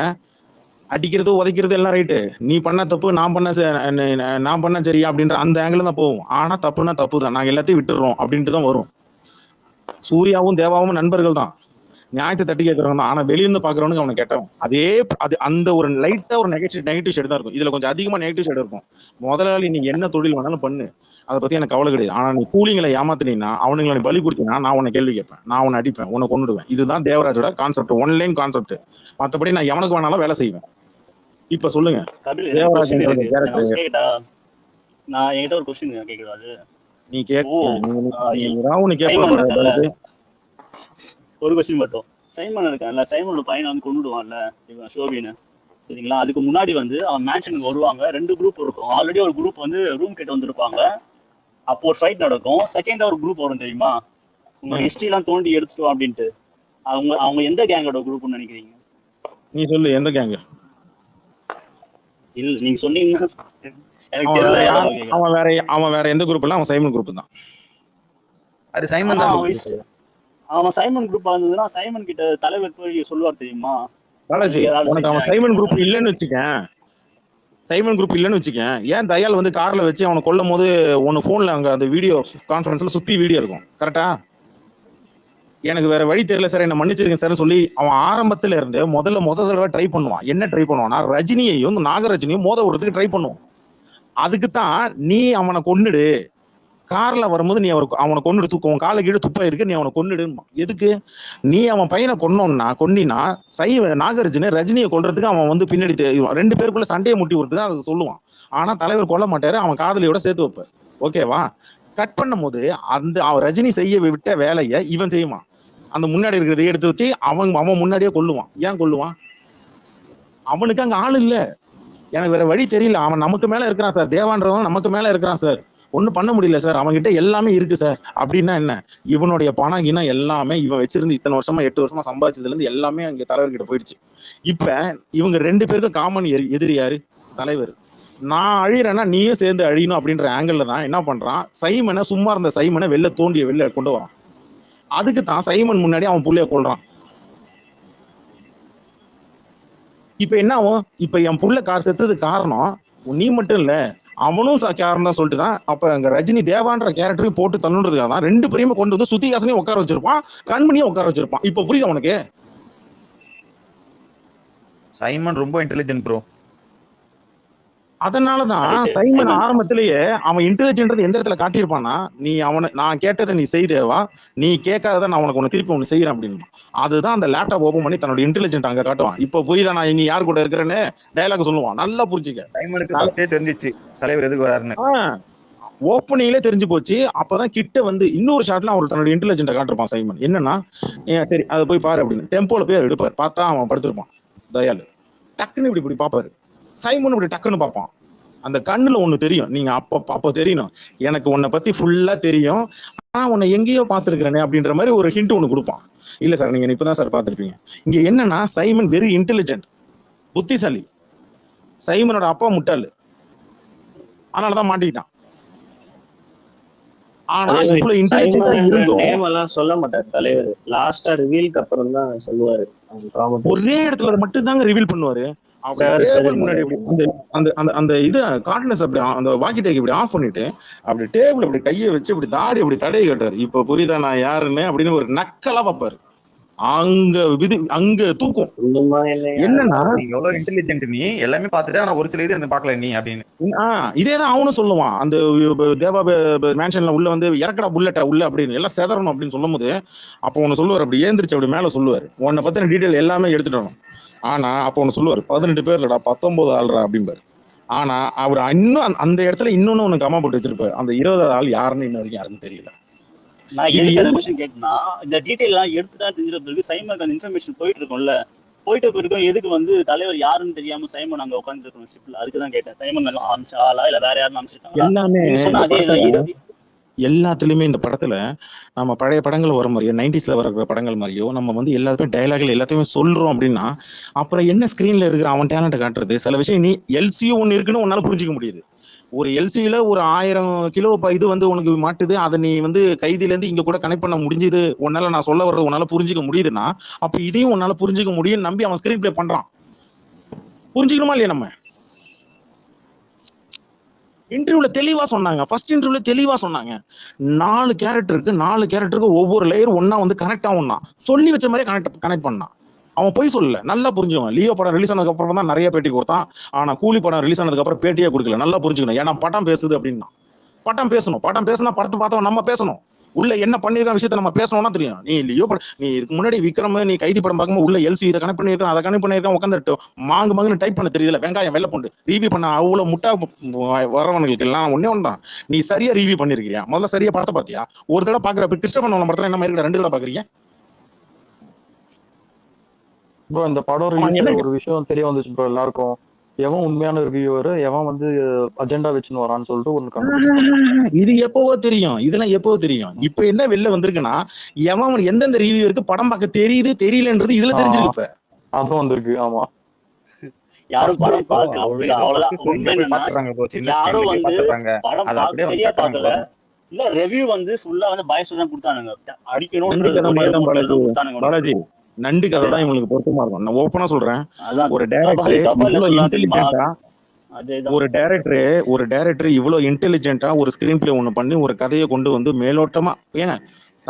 அடிக்கிறது உதைக்கிறது எல்லாம் ரைட்டு, நீ பண்ண தப்பு நான் பண்ண சரியா அப்படின்ற அந்த ஆங்கிள் தான் போகும். ஆனா தப்புன்னா தப்பு தான், நாங்க எல்லாத்தையும் விட்டுறோம் அப்படின்ட்டு தான் வரும். சூர்யாவும் தேவாவும் நண்பர்கள் தான், நியாயத்தை தட்டி கேட்கறவங்க தான். ஆனா வெளியிருந்து பாக்குறவனுக்கு அவனை கேட்டவன். அது அந்த ஒரு லைட்டா ஒரு நெகட்டிவ் ஷேடு தான் இருக்கும். இதுல கொஞ்சம் அதிகமா நெகட்டிவ் ஷேடு இருக்கும். முதலாளி நீ என்ன தொழில் வேணாலும் பண்ணு, அதை பத்தி எனக்கு கவலை கிடையாது. ஆனா நீ கூலிங்களை ஏமாத்தினீங்கன்னா, அவனுங்களை நீ பலி கொடுத்தீங்கன்னா நான் உன்னை கேள்வி கேட்பேன், நான் உன்னை அடிப்பேன், உன்னை கொண்டுடுவேன். இதுதான் தேவராஜோட கான்செப்ட், ஒன் லைன் கான்செப்ட். மற்றபடி நான் எவனுக்கு வேணாலும் வேலை செய்வேன். இப்ப சொல்லுங்க தேவராஜ் நான் என்கிட்ட ஒரு கொஸ்டின் கேக்குது. நீ கேட்க ஒரு கொஸ்டின் மட்டும். சைமன் இருக்கான்ல, சைமனோட பையனை வந்து கொண்டுடுவான்ல இவன் சோபின்னு, சரிங்களா? அதுக்கு முன்னாடி வந்து அவன் மேன்ஷனுக்கு வருவாங்க, 2 குரூப் இருக்கும். ஆல்ரெடி ஒரு குரூப் வந்து ரூம் கிட்ட வந்திருப்பாங்க, அப்போ ஒரு ஃபைட் நடக்கும். செகண்டா ஒரு குரூப் வரும் தெரியுமா, உங்க ஹிஸ்டரி எல்லாம் தோண்டி எடுத்துட்டோம் அப்படின்ட்டு. அவங்க எந்த கேங்கோட குரூப்னு நினைக்கிறீங்க? நீ சொல்லு, எந்த கேங்க? இல்ல நீங்க சொன்னீங்கன்னா எனக்கு தெரியல. அவன் வேற எந்த குரூப் இல்ல, அவன் சைமன் குரூப் தான். அது சைமன் தான். அவன் சைமன் குரூப் இருந்ததுன்னா சைமன் கிட்ட தலைவர் போய் சொல்லுவார் தெரியுமா, பாலாஜி உனக்கு அவன் சைமன் குரூப் இல்லைன்னு வச்சுக்கேன், ஏன் தயால் வந்து கார்ல வச்சு அவனை கொல்லும் போது ஒன்னு போன்ல அங்க அந்த வீடியோ கான்ஃபரன்ஸ்ல சுத்தி வீடியோ இருக்கும், கரெக்டா? எனக்கு வேற வழி தெரியல சார், என்ன மன்னிச்சிருக்கேன் சார் சொல்லி அவன் ஆரம்பத்துல இருந்து முதல் தடவை ட்ரை பண்ணுவான். என்ன ட்ரை பண்ணுவான்னா, ரஜினியையும் நாகரஜினியும் மோத விடுறதுக்கு ட்ரை பண்ணுவான். அதுக்குத்தான் நீ அவனை கொன்னுடு, கார்ல வரும்போது நீ அவனை கொன்னுடு, தூக்கும் காலை கீழே துப்பா இருக்கு, நீ அவனை கொன்னுடு. எதுக்கு? நீ அவன் பையனை கொன்னினா நாகரஜினை ரஜினியை கொல்றதுக்கு அவன் வந்து பின்னாடி 2 பேருக்குள்ள சண்டையை முட்டி விட்டுதான் அதை சொல்லுவான். ஆனா தலைவர் கொல்ல மாட்டாரு, அவன் காதலியோட சேர்த்து வைப்பார். ஓகேவா? கட் பண்ணும் போது அவன் ரஜினி செய்ய விட்ட வேலையை இவன் செய்வான். அந்த முன்னாடி இருக்கிறத எடுத்து வச்சு அவன் முன்னாடியே கொல்லுவான். ஏன் கொல்லுவான்? அவனுக்கு அங்க ஆள் இல்ல, எனக்கு வேற வழி தெரியல, அவன் நமக்கு மேல இருக்கிறான் சார், தேவான்றவன் நமக்கு மேல இருக்கிறான் சார், ஒன்னும் பண்ண முடியல சார், அவன்கிட்ட எல்லாமே இருக்கு சார். அப்படின்னா என்ன? இவனுடைய பணம் எல்லாமே இவன் வச்சிருந்து இத்தனை வருஷமா 8 வருஷமா சம்பாதிச்சதுல இருந்து எல்லாமே அங்க தலைவர்கிட்ட போயிடுச்சு. இப்ப இவங்க 2 பேருக்கும் காமன் எதிரி யாரு? தலைவர். நான் அழிறேன்னா நீயும் சேர்ந்து அழியணும் அப்படின்ற ஆங்கிள் தான் என்ன பண்றான், சைமனை சும்மா இருந்த சைமனை வெளில கொண்டு வரான். அதுக்கு தான் சைமன் முன்னாடி அவன் புள்ளைய கொள்றான். இப்ப என்ன ஆகும்? இப்ப என் புள்ள செத்தது காரணம் நீ மட்டும் இல்ல, அவனும் காரணம் தான் சொல்லிட்டு தான் அப்ப அங்க ரஜினி தேவான்ற கேரக்டரையும் போட்டு தள்ளுன்றதுக்காக தான் 2 பேரையும் கொண்டு வந்து சுத்திகாசனையும் உட்கார வச்சிருப்பான், கண்மணியும் உட்கார வச்சிருப்பான். இப்ப புரியுது உனக்கு? சைமன் ரொம்ப இன்டெலிஜென்ட் ப்ரோ. அதனாலதான் சைமன் ஆரம்பத்திலேயே அவன் இன்டெலிஜென்ட் எந்த இடத்துல காட்டியிருப்பான்னா, நீ நான் கேட்டதை நீ செய்தேவா, நீ கேட்காத நான் உனக்கு திருப்பி ஒண்ணு செய்யறேன் அப்படின்னு. அதுதான் அந்த லேப்டாப் ஓபன் பண்ணி தன்னோட இன்டெலிஜென்ட் அங்க காட்டுவான். இப்ப புரியுதா நான் இங்க யார் கூட இருக்கிறேன்னு டயலாக் சொல்லுவான். நல்லா புரிஞ்சுக்க. சைமனுக்கு தெரிஞ்சிச்சு தலைவர் எதுக்கு வராருன்னு. ஓப்பனிங்லே தெரிஞ்சு போச்சு. அப்பதான் கிட்ட வந்து இன்னொரு ஷாட்ல அவர் தன்னோட இன்டெலிஜென்ட்டை காட்டிருப்பான் சைமன். என்னன்னா, சரி அதை போய் பாரு அப்படின்னு டெம்போல போய் எடுப்பார். பார்த்தா அவன் படுத்திருப்பான் தயால். டக்குன்னு இப்படி பாப்பாரு. சைமன் இப்படி டக்குன்னு பார்ப்பான். அந்த கண்ணுல ஒண்ணு தெரியும், நீங்க அப்ப தெரியணும், எனக்கு உன்னை பத்தி ஃபுல்லா தெரியும், ஆனா உன்னை எங்கேயோ பார்த்திருக்கிறேனே அப்படின்ற மாதிரி ஒரு ஹிண்ட் ஒண்ணு கொடுப்பான். இல்ல சார் நீங்க இப்பதான் சார் பார்த்திருப்பீங்க. இங்க என்னன்னா சைமன் வெரி இன்டெலிஜென்ட், புத்திசாலி. சைமனோட அப்பா முட்டாளு, அதனாலதான் மாட்டிக்கிட்டான். ஆனா இவ்வளவு இன்டெலிஜென்ட்டா இருந்தோம் சொல்ல மாட்டாரு தலைவர். லாஸ்டா ரிவீலுக்கு அப்புறம் தான் சொல்லுவாரு. ஒரே இடத்துல மட்டும் தாங்க ரிவீல் பண்ணுவாரு. முன்னாடி அந்த இது கார்ட்லெஸ் அப்படி அந்த வாக்கி டேக் இப்படி ஆஃப் பண்ணிட்டு அப்படி டேபிள் அப்படி கையை வச்சு அப்படி தாடி அப்படி தடையை கட்டாரு. இப்ப புரியுதா நான் யாருன்னு அப்படின்னு ஒரு நக்கலா பாப்பாரு. அங்க தூக்கும். என்னன்னா எவ்வளவு இன்டெலிஜென்ட் நீ, எல்லாமே பாத்துட்டு ஆனா ஒரு சில இது பாக்கல நீ அப்படின்னு. இதேதான் அவனும் சொல்லுவான். அந்த தேவா மேன்ஷன்ல உள்ள வந்து இறக்கடா புல்லட்டா உள்ள அப்படின்னு எல்லாம் செதறணும் அப்படின்னு சொல்லும் போது அப்ப ஒண்ணு சொல்லுவார், அப்படி ஏந்திரிச்சு அப்படி மேல சொல்லுவாரு, உன்னை பத்தின டீட்டெயில் எல்லாமே எடுத்துட்டோம். ஆனா அப்ப ஒண்ணு சொல்லுவாரு, 18 பேர் இல்லடா 19 ஆள்ரா அப்படிம்பாரு. ஆனா அவர் இன்னும் அந்த இடத்துல இன்னொன்னு ஒண்ணு கம்மா போட்டு வச்சிருப்பாரு, அந்த 20 ஆள் யாருன்னு இன்ன வரைக்கும் யாருக்கும் தெரியல. நான் எதுக்கு கொஸ்டின் கேட்டேன்னா, இந்த டீடைல் எல்லாம் எடுத்துட்டா தெரிஞ்ச பிறகு சைமனுக்கு அந்த இன்ஃபர்மேஷன் போயிட்டு இருக்கும்ல, போயிட்ட பிறகு எதுக்கு வந்து தலைவர் யாருன்னு தெரியாம சைமன் அங்க உட்கார்ந்து இருக்கணும் ஷிப்ல, அதுக்குதான் கேட்டேன். சைமன் ஆரம்பிச்சாலா இல்ல வேற யாரும் ஆரம்பிச்சிருக்காங்க? எல்லாமே எல்லாத்துலயுமே இந்த படத்துல நம்ம பழைய படங்கள் வர மாதிரியோ 90s வர படங்கள் மாதிரியோ நம்ம வந்து எல்லாத்தையும் டைலாக்ல எல்லாத்தையுமே சொல்றோம் அப்படின்னா அப்புறம் என்ன ஸ்கிரீன்ல இருக்கிற அவன் டேலண்ட்டை காட்டுறது? சில விஷயம் நீ எல்சியும் ஒன்னு இருக்குன்னு உன்னால புரிஞ்சுக்க முடியுது. ஒரு எல்சியில ஒரு 1000 கிலோ இது வந்து உனக்கு மாட்டுது, அதை நீ வந்து கைதில இருந்து இங்க கூட கனெக்ட் பண்ண முடிஞ்சுது, உன்னால நான் சொல்ல வர்றது உன்னால புரிஞ்சுக்க முடியுதுன்னா அப்ப இதையும் உன்னால புரிஞ்சுக்க முடியும் நம்பி அவன் ஸ்கிரீன் பிளே பண்றான். புரிஞ்சுக்கணுமா இல்லையா? நம்ம இன்டர்வியூல தெளிவா சொன்னாங்க, ஃபர்ஸ்ட் இன்டர்வியூல தெளிவா சொன்னாங்க, 4 கேரக்டருக்கு ஒவ்வொரு லேயர் ஒன்னா வந்து கனெக்ட் ஆகும்னா சொல்லி வச்ச மாதிரி கனெக்ட் பண்ணான். அவன் போய் சொல்லல, நல்லா புரிஞ்சுவான். லியோ படம் ரிலீஸ் ஆனதுக்கு அப்புறம் தான் நிறைய பேட்டி கொடுத்தான். ஆனா கூலி படம் ரிலீஸ் ஆனதுக்கு அப்புறம் பேட்டியே கொடுக்கல. நல்லா புரிஞ்சுக்கணும், ஏன்னா படம் பேசுது அப்படின்னா. படம் பேசணும், படம் பேசினா படத்தை பார்த்தோம் நம்ம பேசணும். உள்ள என்ன பண்ணிருக்க விஷயத்த நம்ம பேசணும்னா தெரியும். நீ லியோ படம், நீ இதுக்கு முன்னாடி விக்ரம் நீ கைதி படம் பார்க்கும்போது உள்ள எல்சி இதை கனெக்ட் பண்ணிருக்கான், அதை கனெக்ட் பண்ணிருக்கான், உட்காந்துட்டு மாங்குன்னு டைப் பண்ண தெரியல, வெங்காயம் வெள்ளை பூண்டு ரிவ்யூ பண்ண அவ்வளவு முட்டா வரவனுக்கு எல்லாம் ஒன்னே ஒன்று தான். நீ சரியா ரிவ்யூ பண்ணிருக்கியா? முதல்ல சரியா படத்தை பார்த்தியா? ஒரு தடவை பாக்குற கிறிஸ்டபர் நோலன் படத்துல என்ன மாதிரி 2 தடவை பாக்குறீங்க? ப்ரோ இந்த படம் அவன் ரிலீஸ் என்ன ஒரு விஷயம் தெரிய வந்துச்சு ப்ரோ எல்லாருக்கும். எவன் உண்மையான ரிவ்யூவர், எவன் வந்து அஜெண்டா வச்சுன்னு வரான்னு சொல்லிட்டு ஒன்று கண்டுபிடிச்சான். இது எப்பவோ தெரியும், இதெல்லாம் எப்பவோ தெரியும். இப்ப என்ன வெளில வந்திருக்குன்னா எவன் எந்தெந்த ரிவ்யூவருக்கு படம் பார்க்க தெரியுது தெரியலன்றது இதுல தெரிஞ்சிருக்கு. இப்ப அதுவும் வந்திருக்கு. ஆமா, யாரும் bro, படம் இப்போ பார்க்கல, அப்படியே அவ்வளவுதான் ஏதோ அவ்வளவுதான். first screenல உண்மை போய் என்னன்னா பாத்துறாங்க bro, சின்ன யாரும் screenல போய் வந்து பாத்துறாங்க, படம் அதை அப்படியே வந்து சரியா தட்டுறாங்க பார்க்கல. bro. இல்ல ரிவ்யூ வந்து ஃபுல்லா வந்து பயசு தான் கொடுத்தானுங்க, நண்டு அடிக்கணும்ன்றது கதை ஒரே மாதிரி தான் மோட்டிவ்ல பாலாஜி. தான் கொடுத்தானுங்க உனக்கு. பாலாஜி நண்டு கதை தான் அதேதான் இவங்களுக்கு பொருத்தமா இருக்கும். நான் ஓப்பனா சொல்றேன், அதான் ஒரு தப்பா டைரக்டர் தப்பா இல்ல இவ்வளவு சொல்லலாம் தெரியுமா? இன்டெலிஜென்ட்டா அதேதான். ஒரு டைரக்டர் இவ்வளவு இன்டெலிஜென்ட்டா ஒரு ஸ்கிரீன் பிளே ஒண்ணு பண்ணி ஒரு கதையை கொண்டு வந்து மேலோட்டமா, ஏங்க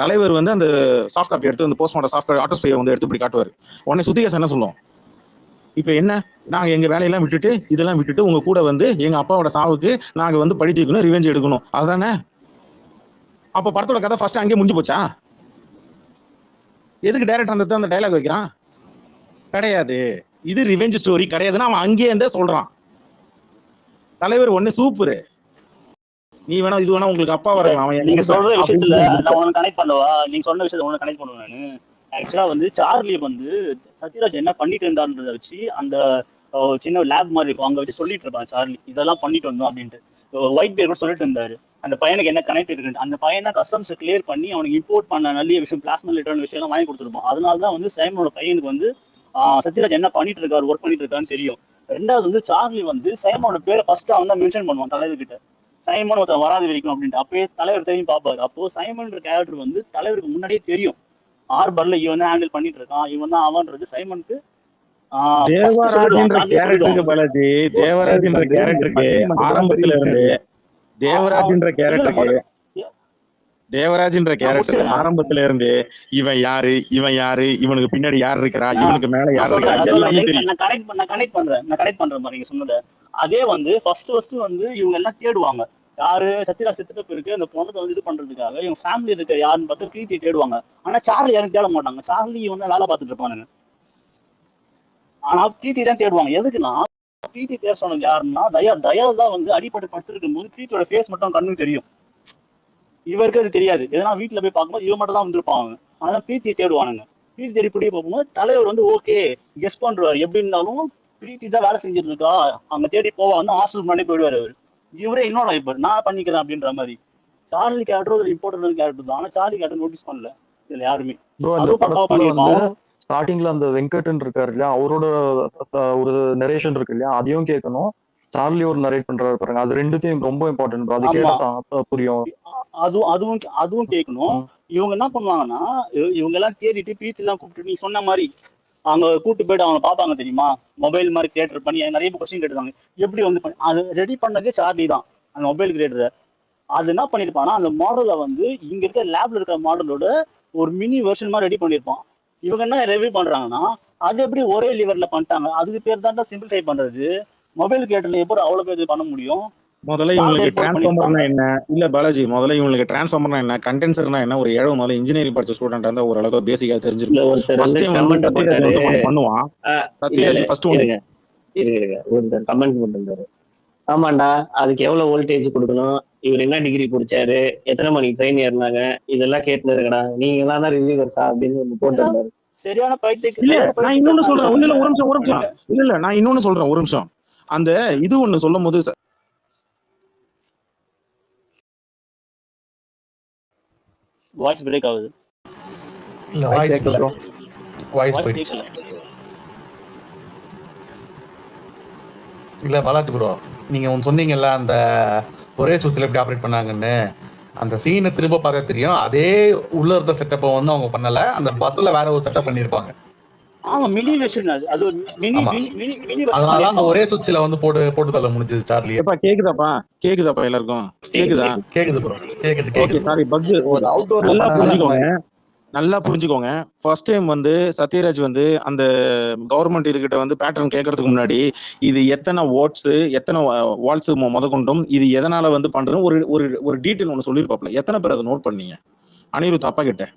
தலைவர் வந்து அந்த சாஃப்ட் காப்பி எடுத்து அந்த போஸ்ட்மார்ட்டம் சாஃப்ட் ஆட்டோ ஸ்பே வந்து எடுத்து இப்படி காட்டுவாரு. உடனே சுத்திகேசன் என்ன சொல்லுவோம்? இப்ப என்ன, நாங்க எங்க வேலையெல்லாம் விட்டுட்டு இதெல்லாம் விட்டுட்டு உங்க கூட வந்து எங்க அப்பாவோட சாவுக்கு நாங்க வந்து பழி தீர்க்கணும், ரிவெஞ்ச் எடுக்கணும், அதுதானே? அப்ப படத்தோட கதை ஃபர்ஸ்ட் அங்கேயே முடிஞ்சு போச்சா? எதுக்கு டைரக்டர் அந்த டைலாக் வைக்கிறான்? கிடையாது, இது ரிவெஞ்ச் ஸ்டோரி கிடையாதுன்னு அவன் அங்கேயே இருந்தே சொல்றான். தலைவர் ஒண்ணு சூப்பர், நீ வேணா இது வேணா உங்களுக்கு அப்பாவா இல்ல இருக்கலாம், அவன் என் நீங்க நண்பன் சொல்ற அப்படின்னு விஷயத்துல சொல்லி நான் முடிச்சார். உனக்கு கனெக்ட் பண்ணவா? நீங்க சொன்ன விஷயத்த உனக்கு கனெக்ட் பண்ணுவேன் நானு. ஆக்சுவலா வந்து சார்லி வந்து சத்யராஜ் என்ன பண்ணிட்டு இருந்தான்றத வச்சு அந்த சின்ன லேப் மாதிரி இருக்கும், அங்க வச்சு சொல்லிட்டு இருப்பான் சார்லி இதெல்லாம் பண்ணிட்டு வந்தோம் அப்படின்ட்டு. ஒயிட் பேர் கூட சொல்லிட்டு இருந்தாரு அந்த பையனுக்கு என்ன கனெக்ட் இருக்கு. அந்த பையனை கஸ்டம்ஸ் கிளியர் பண்ணி அவனுக்கு இம்போர்ட் பண்ண நல்ல விஷயம், பிளாஸ்மா லிட்டர்னு விஷயம் எல்லாம் வாங்கி கொடுத்துருப்பான். அதனாலதான் வந்து சைமனோட பையனுக்கு வந்து சத்யராஜ் என்ன பண்ணிட்டு இருக்காரு, ஒர்க் பண்ணிட்டு இருக்கான்னு தெரியும். ரெண்டாவது வந்து சார்லி வந்து சைமனோட பேரை ஃபர்ஸ்ட் அவன் தான் மென்ஷன் பண்ணுவான் தலைவர்கிட்ட, சைமன் ஒருத்தன் வராது வரைக்கும் அப்படின்ட்டு. அப்பயே தலைவர் தெரியும் பாப்பாரு. அப்போ சைமன்ற கேரக்டர் வந்து தலைவருக்கு முன்னாடியே தெரியும், ஆர்பர்ல இவன் தான் ஹேண்டில் பண்ணிட்டு இருக்கான், இவன் தான் அவன்றது சைமனுக்கு தேவராஜ்ன்ற கேரக்டருக்கு சொல்லிடுவான். பாலாஜி, தேவராஜ்ன்ற கேரக்டருக்கு ஆரம்பத்துல இருந்து தேவராஜ்ன்ற கேரக்டருக்கு தேவராஜ்ன்ற நான் கேரக்டர் முடிச்சிடுறேன். ஆரம்பத்துல இருந்து இவன் யாரு இவன் யாரு, இவனுக்கு பின்னாடி யார் இருக்கிறா, இவனுக்கு மேல நான் யார் சொல்றேன் இருக்கிறா, நான் சொல்றேன் எல்லாமே எங்க- தெரியும். நான் கனெக்ட் பண்றேன் பாரு நீங்க சொன்னதை. அதே வந்து ஃபர்ஸ்ட் வந்து இவங்க எல்லாம் தேடுவாங்க, யாரு சத்யராஜ் செத்துட்டு இருக்கு அந்த பொண்ணத்தை வந்து இது பண்றதுக்காக இவங்க ஃபேமிலி இருக்க யாருன்னு பார்த்து பிரீத்தி தேடுவாங்க. ஆனா சார்லி யாரும் தேட மாட்டாங்க, சார்லி இவங்க வேலை பார்த்துட்டு இருப்பானுங்க. ஆனா பிரீத்தி தான் தேடுவாங்க. எதுக்குன்னா பிரீத்தி தேட சொன்னது யாருன்னா தயா தான் வந்து அடிப்பட்டு படுத்திருக்கும் போது பிரீத்தியோட ஃபேஸ் மட்டும் கண்ணுக்கு தெரியும், இவருக்கு அது தெரியாது. எதனா வீட்டுல போய் பார்க்கும்போது இவன் மட்டும் தான் வந்திருப்பாங்க. ஆனா பிரீத்தியை தேடுவானுங்க. பிரீத்தி தேடி பிடிக்க போகும்போது தலைவர் வந்து ஓகே கெஸ் பண்றாரு, எப்படி இருந்தாலும் பிரீத்தி தான் வேலை செஞ்சுட்டு இருக்கா, அங்க தேடி போவா வந்து ஹாஸ்டல் முன்னாடி போயிடுவாரு அவரு. இவரே இன்னொரு இப்ப நான் பண்ணிக்கிறேன் அப்படின்ற மாதிரி. சார்லி கேரக்டர் ஒரு இம்பார்ட்டன்ட் கேரக்டர் தான், ஆனா சார்லி கேரக்டர் நோட்டீஸ் பண்ணல இதுல யாருமே. ப்ரோ இந்த அதுவும் பக்காவா படத்துல வந்து பண்ணிருப்பான். ஸ்டார்டிங்ல அந்த வெங்கட்ன்னு இருக்காரு இல்லையா, அவரோட ஒரு நரேஷன் இருக்கு இல்லையா, அதையும் கேட்கணும். சார்லி ஒரு நரேட் பண்றாரு பாருங்க, அது ரெண்டுத்தையும் ரொம்ப இம்பார்ட்டன்ட் ப்ரோ, அது ஆமா, கேட்டா தான் புரியும். அதுவும் கேட்கணும். இவங்க என்ன பண்ணுவாங்கன்னா இவங்க எல்லாம் தேடிட்டு பிரீத்தி எல்லாம் கூப்பிட்டு நீ சொன்ன மாதிரி அவங்க கூட்டு போயிட்டு அவங்க பாப்பாங்க தெரியுமா, மொபைல் மாதிரி கிரியேட்டர் பண்ணி நிறைய கொஸ்டின் கேட்டுருக்காங்க, எப்படி வந்து அது ரெடி பண்ணதே சார்லி தான் அந்த மொபைல் கிரியேட்டரை. அது என்ன பண்ணிருப்பான்னா அந்த மாடலை வந்து இங்க இருக்க லேப்ல இருக்க மாடலோட ஒரு மினி வெர்ஷன் மாதிரி ரெடி பண்ணிருப்பான். இவங்க என்ன ரெவ்யூ பண்றாங்கன்னா அது எப்படி ஒரே லிவர்ல பண்ணிட்டாங்க, அதுக்கு பேர் தான் சிம்பிளிஃபை பண்றது. மொபைல் கிரியேட்டர்ல எப்படி அவ்வளவு பேர் இது பண்ண முடியும், முதல்ல லாக் இவங்களுக்கு இம்போர்ட் டிரான்ஸ்ஃபார்மர்னா பண்ணிருப்பாங்க. என்ன? இல்ல பாலாஜி, முதல்ல இவங்களுக்கு டிரான்ஸ்ஃபார்மர்னா என்ன, கண்டென்சர்னா என்ன, ஒரு ஏழு முதல்ல இன்ஜினியரிங் படிச்ச ஸ்டூடெண்டா இருந்தா ஓரளவுக்கு பேசிக்கா இல்ல தெரிஞ்சிருக்கும். ஒருத்தர் வந்து ஃபர்ஸ்ட் வந்து கமெண்ட் சத்யராஜ் போட்டாரு. வந்து ஒண்ணு பண்ணுவான். இல்ல சத்யராஜ் ஃபர்ஸ்ட் ஒண்ணு இருங்க இருங்க ஒருத்தர் கமெண்ட் போட்டிருந்தாரு, ஆமாண்டா அதுக்கு எவ்வளவு வோல்டேஜ் கொடுக்கணும், இவர் என்ன டிகிரி முடிச்சாரு, எத்தனை மணிக்கு ட்ரெயின் ஏறினாங்க, இதெல்லாம் கேட்டுன்னு இருக்கடா, நீங்க எல்லாம் தான் ரிவ்யூவர்ஸா அப்படின்னு ஒண்ணு போட்டிருந்தாரு. சரியான இல்ல நான் இன்னொன்னு சொல்றேன், பைத்தியம். இல்ல ஒரு நிமிஷம் இல்ல நான் இன்னொன்னு சொல்றேன், ஒரு நிமிஷம். அந்த இது ஒண்ணு சொல்லும் போது வாய்ஸ் பிரேக் ஆகுது. இல்ல வாய்ஸ் வாய்ஸ் கேட்கல இல்ல, ப்ரோ. வாய்ஸ் வாய்ஸ் போயிடுச்சு. கேட்கல. இல்ல பாலாஜி ப்ரோ, நீங்க ஒன்னு சொன்னீங்கல்ல அந்த ஒரே சுவிட்ச்ல எப்படி ஆப்ரேட் பண்ணாங்கன்னு, அந்த சீனை திரும்ப பார்க்க தெரியும். அதே உள்ள இருக்க செட்டப்பை வந்து அவங்க பண்ணல, அந்த பஸ்ல வேற ஒரு செட்டப் பண்ணிருப்பாங்க. ஆமா, மினி வெர்ஷன் அது. அது ஒரு மினி ஆமா, மினி மினி மினி வெர்ஷன் அதனால அந்த பண்ணிருப்பாங்க. ஒரே சுவிட்ச்ல வந்து போட்டு தள்ள முடிஞ்சது சார்லி. எப்பா கேக்குதாப்பா எல்லாருக்கும் கேக்குதா? கேக்குது ப்ரோ, கேக்குது ஓகே, கேக்குது. Sorry buck. ஒரு அவுட்டோர்ல நல்லா பண்ணாங்க அந்த புரிஞ்சுக்கோங்க, மாதிரி. நல்லா புரிஞ்சுக்கோங்க. ஃபர்ஸ்ட் டைம் வந்து சத்யராஜ் வந்து அந்த கவர்மெண்ட் இதுகிட்ட வந்து பேட்டர்ன் கேட்கறதுக்கு முன்னாடி இது எத்தனை வாட்ஸ் எத்தனை வால்ஸ் முதற்கொண்டும் இது எதனால வந்து பண்றது ஒரு ஒரு ஒரு டீட்டெயில் ஒன்று சொல்லியிருப்பாப்ல. எத்தனை பேர் அதை நோட் பண்ணீங்க? அனிருத் அப்பா கிட்ட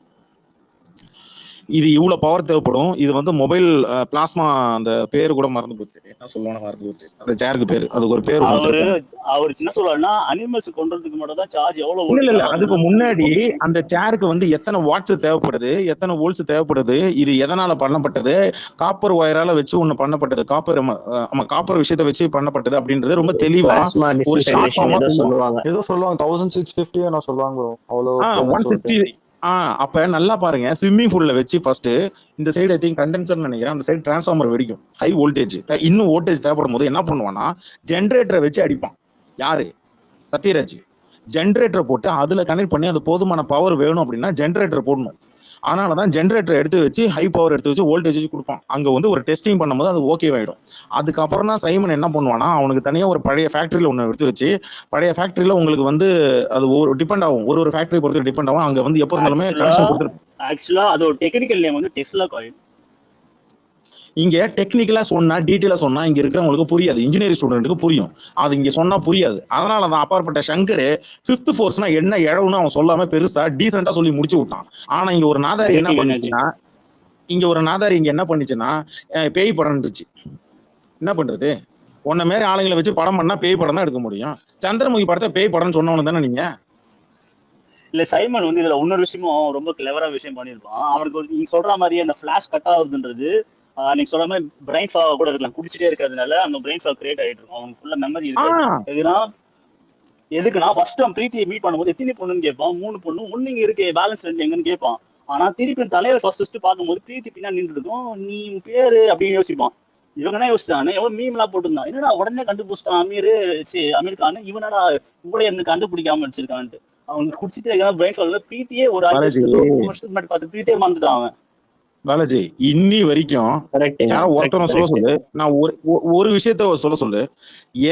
இது இவ்வளவு பவர் தேவைப்படும், இது வந்து மொபைல் பிளாஸ்மா, அந்த பேரு கூட மறந்து போச்சு, என்ன சொல்லுவானு மறந்து போச்சு அந்த சேருக்கு பேரு, அதுக்கு ஒரு பேர் ஒன்று அவரு வச்சிருப்பாங்க. அவர் என்ன சொல்றாருன்னா, அனிமல்ஸ் கொன்றதுக்கு மட்டும் தான் சார்ஜ் எவ்வளவு இல்ல வோல்ட் இல்ல அதுக்கு தேவை முன்னாடி அந்த சேருக்கு வந்து எத்தனை வாட்ஸ் தேவைப்படுது, எத்தனை வோல்ட்ஸ் தேவைப்படுது, இது எதனால பண்ணப்பட்டது, காப்பர் ஒயரால வச்சு ஒண்ணு பண்ணப்பட்டது, காப்பர் காப்பர் விஷயத்தை வச்சு பண்ணப்பட்டது அப்படின்றது ரொம்ப தெளிவா பிளாஸ்மா ஒரு ஷார்ட் டிஸ்டிலேஷன் ஃபார்மா ஏதோ சொல்லுவாங்க. சொல்லுவாங்க. ஏதோ சொல்லுவாங்க 1650 நான் சொல்லுவாங்க bro. அவ்வளோ கேட்குன்னு சொல்லிட்டு 160. அப்ப நல்லா பாருங்க, ஸ்விம்மிங் பூல்ல வச்சு ஃபர்ஸ்ட் இந்த சைடு ஐ திங்க் கண்டென்சர் நினைக்கிறேன், அந்த சைடு டிரான்ஸ்ஃபார்மர் வெடிக்கும், ஹை வோல்டேஜ். இன்னும் வோல்டேஜ் தேவைப்படும் போது என்ன பண்ணுவான்னா ஜென்ரேட்டரை வச்சு அடிப்பான். யாரு? சத்யராஜ். ஜென்ரேட்டரை போட்டு அதுல கனெக்ட் பண்ணி அது போதுமான பவர் வேணும் அப்படின்னா ஜென்ரேட்டர் போடணும். அதனாலதான் ஜென்ரேட்டர் எடுத்து வச்சு ஹை பவர் எடுத்து வச்சு வோல்டேஜ் வச்சு கொடுப்பான். அங்க வந்து ஒரு டெஸ்டிங் பண்ணும்போது அது ஓகே ஆயிடும். அதுக்கப்புறம் தான் சைமன் என்ன பண்ணுவானா, அவனுக்கு தனியா ஒரு பழைய ஃபேக்டரியில ஒன்று எடுத்து வச்சு, பழைய ஃபேக்டரியில உங்களுக்கு வந்து அது ஒரு டிபெண்ட் ஆகும், ஒரு ஃபேக்டரி பொறுத்து டிபெண்ட் ஆகும். அங்க வந்து எப்போ இருந்தாலுமே கனெக்ஷன் கொடுத்துருப்பாங்க. ஆக்சுவலா அது ஒரு டெக்னிக்கல் நேம் வந்து டெஸ்லா காயில். இங்க டெக்னிக்கலா சொன்னா, டீட்டெயிலா சொன்னா இங்க இருக்கிறவங்களுக்கு புரியாது, இன்ஜினியரிங் ஸ்டூடெண்ட்டுக்கு புரியும், அது இங்க சொன்னா புரியாது. அதனாலதான் அப்பாற்பட்ட சங்கர் ஃபிஃப்த் ஃபோர்ஸ்னா என்ன இழவுன்னு அவன் சொல்லாம பெருசா டீசெண்டா சொல்லி முடிச்சு விட்டான். ஆனா இங்க ஒரு நாதாரி என்ன பண்ணிச்சுன்னா, இங்க என்ன பண்ணிச்சுன்னா பேய் படம்னுச்சு. என்ன பண்றது? உன்ன மாரி ஆளுங்களை வச்சு படம் பண்ணா பேய் படம் தான் எடுக்க முடியும். சந்திரமுகி படத்தை பேய் படம்னு சொன்னவனு தானே நீங்க? இல்ல, சைமன் வந்து இதுல இன்னொரு விஷயமும் ரொம்ப கிளவரா விஷயம் பண்ணிருப்பான். அவனுக்கு நீங்க சொல்ற மாதிரியே அந்த பிளாஷ் கட் ஆகுதுன்றது நீங்க சொல்ற மாதிரி பிரெயின் ஃபாக் கூட இருக்கலாம், குடிச்சிட்டே இருக்கிறதுனால அந்த பிரெயின் ஃபாக் கிரியேட் ஆயிட்டு இருக்கும். அவனுக்கு ஃபுல்லா மெமரி இருக்காது. எதுக்குன்னா ஃபர்ஸ்ட் அவன் பிரீத்தியை மீட் பண்ணும்போது எத்தனை பொண்ணுன்னு கேட்பான். 3 பொண்ணு, ஒண்ணு இங்க இருக்கு, பேலன்ஸ் 2 எங்கன்னு கேட்பான். ஆனா திருப்பி தலைவர் ஃபர்ஸ்ட் பார்க்கும்போது பிரீத்தி பின்னாடி நின்று இருக்கும். நீ பேரு அப்படின்னு யோசிப்பான். இவங்க என்ன யோசிச்சானு எவ்வளவு மீம் எல்லாம் போட்டிருந்தான், என்னடா உடனே கண்டுபிடிச்சிட்டான் அமீர் கான், இவனடா கூட இருந்து கண்டுபிடிக்காம வச்சிருக்கான்ட்டு. அவனுக்கு குடிச்சிட்டு பிரெயின் ஃபாக்ல பிரீத்தியே ஒரு 5 வருஷத்துக்கு முன்னாடி பார்த்து பிரீத்தியே மறந்துட்டான் அவன். பாலாஜி இன்னி வரைக்கும் யாரோ ஒருத்தனை சொல்ல சொல்லு, நான் ஒரு விஷயத்த சொல்ல சொல்லு,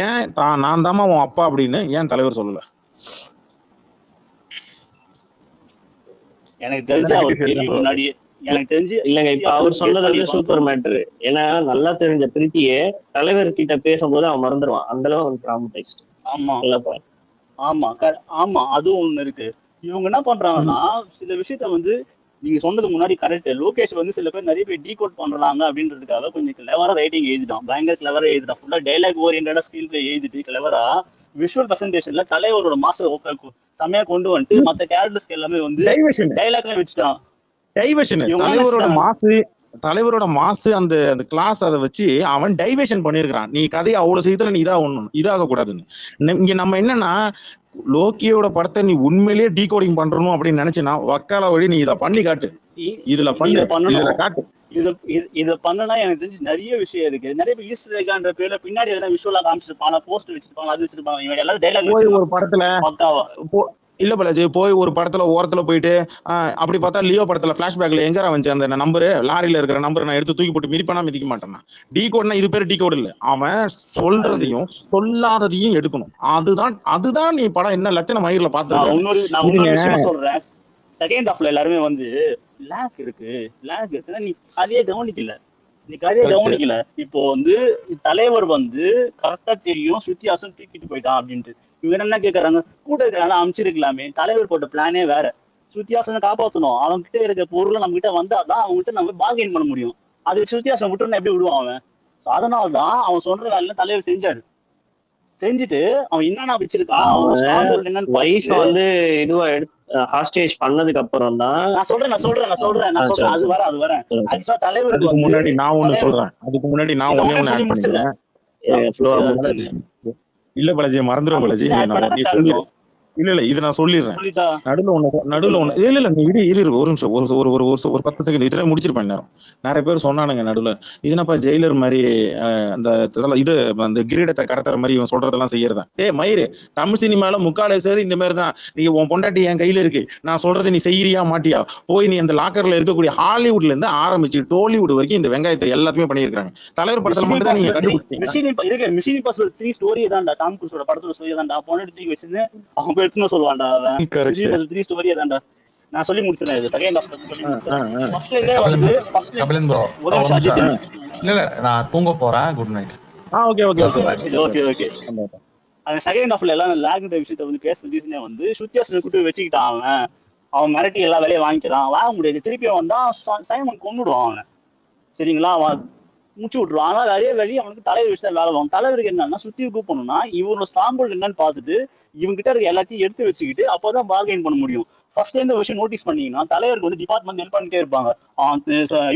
ஏன் நான் தாமா உன் அப்பா அப்படின்னு ஏன் தலைவர் சொல்லல? எனக்கு தெரிஞ்சு அவர் முன்னாடி எனக்கு தெரிஞ்சு இல்லங்க, இப்ப அவர் சொன்னது வந்து சூப்பர் மேட்டர். ஏன்னா நல்லா தெரிஞ்ச பிரீத்தியே தலைவர் கிட்ட பேசும்போது அவன் மறந்துடுவான், அந்த அளவு அவன் ட்ராமடைஸ்ட். ஆமா ஆமா ஆமா, அதுவும் ஒண்ணு இருக்கு. இவங்க என்ன பண்றாங்கன்னா சில விஷயத்த வந்து நீங்க சொன்னது முன்னாடி கரெக்ட். லோகேஷ் வந்து சில பேர் நிறைய பேர் டீகோட் பண்றாங்க அப்படின்றதுக்காக கொஞ்சம் கிளவரா ரைட்டிங் எழுதிட்டான், பயங்கர கிளவரா எழுதிட்டான். ஃபுல்லா டைலாக் ஓரியன்டா ஸ்கிரீன் பிளே எழுதிட்டு கிளவரா விஷுவல் பிரசன்டேஷன்ல தலைவரோட மாஸ்டர் செமையா கொண்டு வந்துட்டு மத்த கேரக்டர்ஸ்க்கு எல்லாமே வந்து டைலாக்லாம் வச்சுட்டான். டைவர்ஷன். தலைவரோட மாசு அந்த கிளாஸ் அதை வச்சு அவன் டைவர்ஷன் பண்ணிருக்கான். நீ கதையை அவ்வளவு செய்யல, நீ இதாக கூடாதுன்னு. இங்க நம்ம என்னன்னா, லோக்கியோட படத்தை நீ உண்மையிலேயே டீகோடிங் பண்றணும் அப்படின்னு நினைச்சுன்னா வக்கால வழி நீ இதை பண்ணி காட்டு, இதுல காட்டு. இத பண்ணனா எனக்கு தெரிஞ்சு நிறைய விஷயம் இருக்கு. நிறைய பேர் ஈஸ்டர் எக்ன்ற பேர்ல பின்னாடி எதனா விஷுவலா காமிச்சிருப்பாங்க, போஸ்டர் வச்சிருப்பாங்க, அது வச்சிருப்பாங்க. இவங்க எல்லாரும் டைலாக் ஒரு படத்துல இல்ல பாலாஜி, போய் ஒரு படத்துல ஓரத்துல போயிட்டு அப்படி பார்த்தா லியோ படத்துல பிளாஷ்பேக்ல எங்க வந்துச்சு அந்த நம்பரு, லாரியில இருக்கிற நம்பர் நான் எடுத்து தூக்கி போட்டு மிதிப்பனா மிதிக்க மாட்டேன்னா. டீ கோட்னா இது பேர் டீ கோட் இல்ல, அவன் சொல்றதையும் சொல்லாததையும் எடுக்கணும். அதுதான் நீ படம் என்ன லட்சணம் மயிர்ல பாத்துருக்க. சொல்றேன். செகண்ட் ஹாஃப்ல எல்லாருமே வந்து லாக் இருக்குன்னா நீ கதையை கவனிக்கல. இப்போ வந்து தலைவர் வந்து கரெக்டா தெரியும் வித்தியாசம் தூக்கிட்டு போயிட்டான் அப்படின்ட்டு. இவங்க என்ன கேக்குறாங்க, கூட இருக்கிறாங்க அமைச்சிருக்கலாமே, தலைவர் போட்ட பிளானே வேற. வித்தியாசம் காப்பாற்றணும், அவங்க கிட்ட இருக்க பொருளை நம்ம கிட்ட வந்தாதான் அவங்க கிட்ட நம்ம பார்கெயின் பண்ண முடியும். அது வித்தியாசம் விட்டுன்னு எப்படி விடுவான் அவன்? அதனாலதான் அவன் சொல்ற வேலை தலைவர் செஞ்சுட்டு அவன் என்னன்னா வச்சிருக்கான் வந்து இதுவா ஹாஸ்டேஜ் பண்ணதுக்கு அப்புறம் தான் நான் சொல்றேன் அது வர ஆக்சுவலா தலைவருக்கு முன்னாடி நான் ஒண்ணு சொல்றேன், அதுக்கு முன்னாடி நான் ஒண்ணே ஆட் பண்ணிக்கிறேன். இல்ல பாலாஜி மறந்துடும் பாலாஜி, இல்ல இது நான் சொல்லிடுறேன். சொல்லிட்டா நடுவுல சொல்லுங்க. ஒண்ணு இல்ல நீ இரு ஒரு நிமிஷம் ஒரு 10 செகண்ட் இதுல முடிச்சிருப்பேன் நேரம். நிறைய பேர் சொன்னானுங்க நடுவுல, இது என்னப்பா ஜெயிலர் மாதிரி அந்த இது அந்த கிரீடத்தை கடத்துற மாதிரி இவன் சொல்றதெல்லாம் செய்யறதா? மயிறு, தமிழ் சினிமால முக்கால சேரி இந்த மாதிரி தான். நீ உன் பொண்டாட்டி என் கையில இருக்கு, நான் சொல்றதை நீ செய்யறியா மாட்டியா? போய் நீ அந்த லாக்கர்ல இருக்கக்கூடிய ஹாலிவுட்ல இருந்து ஆரம்பிச்சு டோலிவுட் வரைக்கும் இந்த வெங்காயத்தை எல்லாத்தையுமே பண்ணியிருக்காங்க. தலைவர் படத்துல மட்டும் தான் நீங்க கண்டுபிடிச்சீங்க. மிஷன் இம்பாசிபிள் 3 ஸ்டோரி தான்டா, டாம் க்ரூஸோட படத்தோட ஸ்டோரி தான்டா. பொண்ணு தூக்கி வச்சிருந்து அவன் எடுத்துன்னு சொல்லுவான்டா. அவன் Correct. மிஷன் இம்பாசிபிள் 3 ஸ்டோரி தான்டா. நான் சொல்லி முடிச்சிட்டேன். இது செகண்ட் ஹாஃப் பத்தி சொல்லி முடிச்சிட்டேன். ஃபர்ஸ்ட்ல இருந்தே வந்து கபிலன் ப்ரோ ஒரு நிமிஷம் அஜித். இல்ல நான் தூங்க போறேன். Good night. Okay okay. அந்த செகண்ட் ஹாஃப்ல எல்லாம் லேக்ன்ற விஷயத்த வந்து பேசுற ரீசனே வந்து சுத்தியாசனை கூட்டு வச்சுக்கிட்டான். அவன் மிரட்டி எல்லா வேலையும் வாங்கிக்கிறான். வாங்க முடியாது. திருப்பி வந்தா சைமன் கொண்டுடுவான் அவனை. சரிங்களா? அவன் முச்சு விட்டுருவான். ஆனால் அதே வழி அவனுக்கு தலைவர் விஷயம் வேலை வாங்க. தலைவருக்கு என்னன்னா சுத்தி கூப்பிடணும்னா இவனோட ஸ்ட்ராங் ஹோல்ட் என்னன்னு பார்த்துட்டு இவங்கிட்ட இருக்க எல்லாத்தையும் எடுத்து வச்சுக்கிட்டு அப்போதான் பார்கெயின் பண்ண முடியும். ஃபர்ஸ்ட் இந்த விஷயம் நோட்டீஸ் பண்ணீங்கன்னா தலைவருக்கு வந்து டிபார்ட்மெண்ட் ஹெல்ப் பண்ணிட்டே இருப்பாங்க.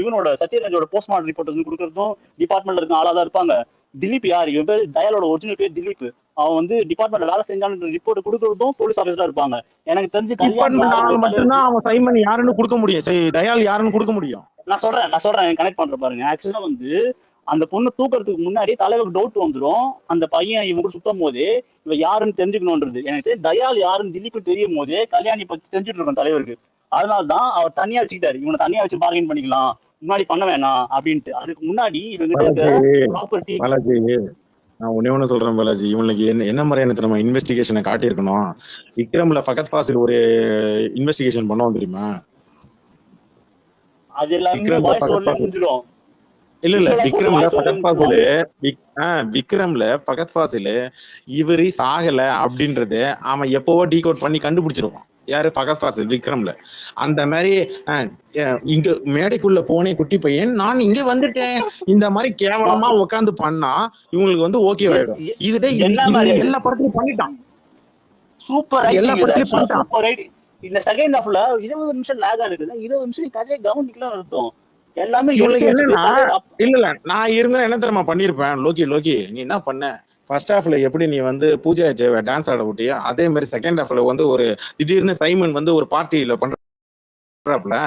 இவனோட சத்யராஜோட போஸ்ட்மார்டம் ரிப்போர்ட் வந்து கொடுக்கறதும் டிபார்ட்மெண்ட்ல இருக்க ஆளா தான் இருப்பாங்க. திலீப் யார்? இவன் பேர் தயாலோட ஒரிஜினல் பேர் திலீப். அவன் வந்து டிபார்ட்மெண்ட்ல வேலை செஞ்சான்னு ரிப்போர்ட் கொடுக்கறதும் போலீஸ் ஆஃபீஸரா இருப்பாங்க. எனக்கு தெரிஞ்சு டிபார்ட்மெண்ட் மட்டும்தான் அவன் சைமன் யாருன்னு கொடுக்க முடியும், தயால் யாருன்னு கொடுக்க முடியும். நான் சொல்றேன் கனெக்ட் பண்ற பாருங்க. ஆக்சுவலா வந்து அந்த பொண்ணு தூக்குறதுக்கு முன்னாடி தலைவருக்கு டவுட் வந்துடும். அந்த பையன் இவங்க கூட சுத்தும் போது இவ யாருன்னு தெரிஞ்சுக்கணும்ன்றது. எனக்கு தயால் யாருன்னு திலீப்பு தெரியும் போது கல்யாணி பத்தி தெரிஞ்சுட்டு இருக்கோம் தலைவருக்கு. அதனாலதான் அவர் தனியா வச்சுக்கிட்டாரு. இவனை தனியா வச்சு பார்கெயின் பண்ணிக்கலாம், முன்னாடி பண்ண வேணாம் அப்படின்ட்டு. அதுக்கு முன்னாடி இவங்க ப்ராப்பர்ட்டி. நான் ஒண்ணு சொல்றேன் பாலாஜி, இவனுக்கு என்ன மாதிரியான நம்ம இன்வெஸ்டிகேஷனை காட்டியிருக்கணும். விக்ரம்ல ஃபகத் ஃபாசில் ஒரு இன்வெஸ்டிகேஷன் பண்ணுவோம் தெரியுமா? அது எல்லாமே வாய்ஸ் ஓவர்ல முடிஞ்சிடும். இல்ல விக்ரம்ல ஃபகத் ஃபாசில் இவரு சாகல அப்படின்றது அவன் எப்பவோ டீகோட் பண்ணி கண்டுபிடிச்சிருவான். யாரு? ஃபகத் ஃபாசில் விக்ரம்ல. அந்த மாதிரி இங்க மேடைக்குள்ள போனே குட்டி பையன் நான் இங்க வந்துட்டேன் இந்த மாதிரி கேவலமா உட்காந்து பண்ணா இவங்களுக்கு வந்து ஓகே ஆயிடும். இதுதான் எல்லா படத்துலயும் பண்ணிட்டான். சூப்பர், எல்லா படத்துலயும் பண்ணிட்டான். இந்த செகண்ட் ஹாஃப்ல 20 நிமிஷம் லேக் ஆகுது. 20 நிமிஷம் கதையை கவனிக்கலாம் அர்த்தம். எல்லாமே இல்ல நான் இருந்தா என்ன தெரியுமா பண்ணிருப்பேன்? லோகி நீ என்ன பண்ண? ஃபர்ஸ்ட் ஹாஃப்ல எப்படி நீ வந்து பூஜா டான்ஸ் ஆட விட்டியா, அதே மாதிரி செகண்ட் ஹாஃப்ல வந்து ஒரு திடீர்னு சைமன் வந்து ஒரு பார்ட்டியில பண்றாப்ல